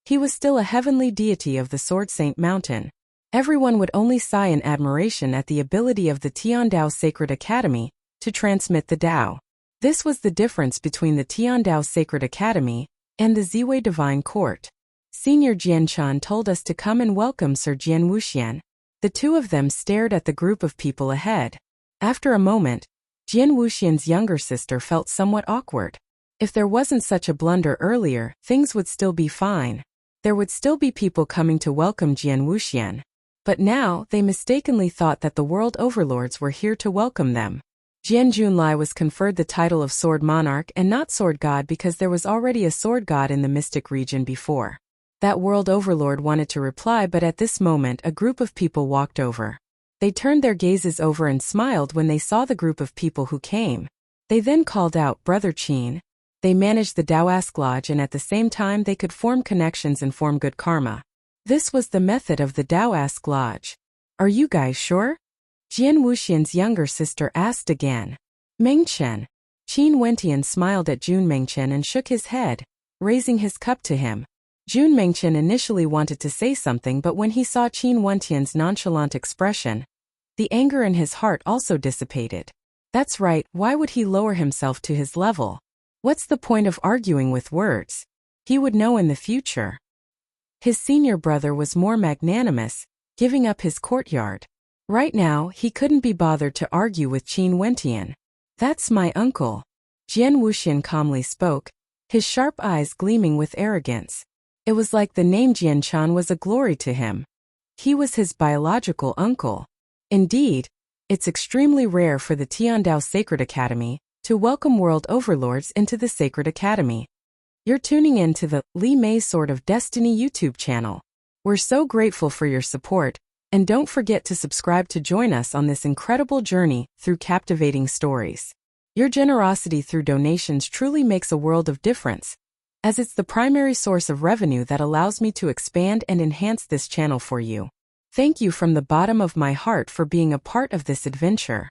he was still a heavenly deity of the Sword Saint Mountain. Everyone would only sigh in admiration at the ability of the Tiandao Sacred Academy to transmit the Dao. This was the difference between the Tiandao Sacred Academy and the Ziwei Divine Court. Senior Jian Chan told us to come and welcome Sir Jian Wuxian. The two of them stared at the group of people ahead. After a moment, Jian Wuxian's younger sister felt somewhat awkward. If there wasn't such a blunder earlier, things would still be fine. There would still be people coming to welcome Jian Wuxian. But now, they mistakenly thought that the world overlords were here to welcome them. Jian Junlai was conferred the title of Sword Monarch and not Sword God because there was already a Sword God in the mystic region before. That world overlord wanted to reply, but at this moment a group of people walked over. They turned their gazes over and smiled when they saw the group of people who came. They then called out, "Brother Qin." They managed the Daoist Lodge and at the same time they could form connections and form good karma. This was the method of the Daoist Lodge. "Are you guys sure?" Jian Wuxian's younger sister asked again. "Mengchen." Qin Wentian smiled at Jun Mengchen and shook his head, raising his cup to him. Jun Mengchen initially wanted to say something, but when he saw Qin Wentian's nonchalant expression, the anger in his heart also dissipated. That's right, why would he lower himself to his level? What's the point of arguing with words? He would know in the future. His senior brother was more magnanimous, giving up his courtyard. Right now, he couldn't be bothered to argue with Qin Wentian. "That's my uncle." Jian Wuxian calmly spoke, his sharp eyes gleaming with arrogance. It was like the name Jian Chan was a glory to him. He was his biological uncle. Indeed, it's extremely rare for the Tiandao Sacred Academy to welcome world overlords into the Sacred Academy. You're tuning in to the Li Mei Sword of Destiny YouTube channel. We're so grateful for your support, and don't forget to subscribe to join us on this incredible journey through captivating stories. Your generosity through donations truly makes a world of difference, as it's the primary source of revenue that allows me to expand and enhance this channel for you. Thank you from the bottom of my heart for being a part of this adventure.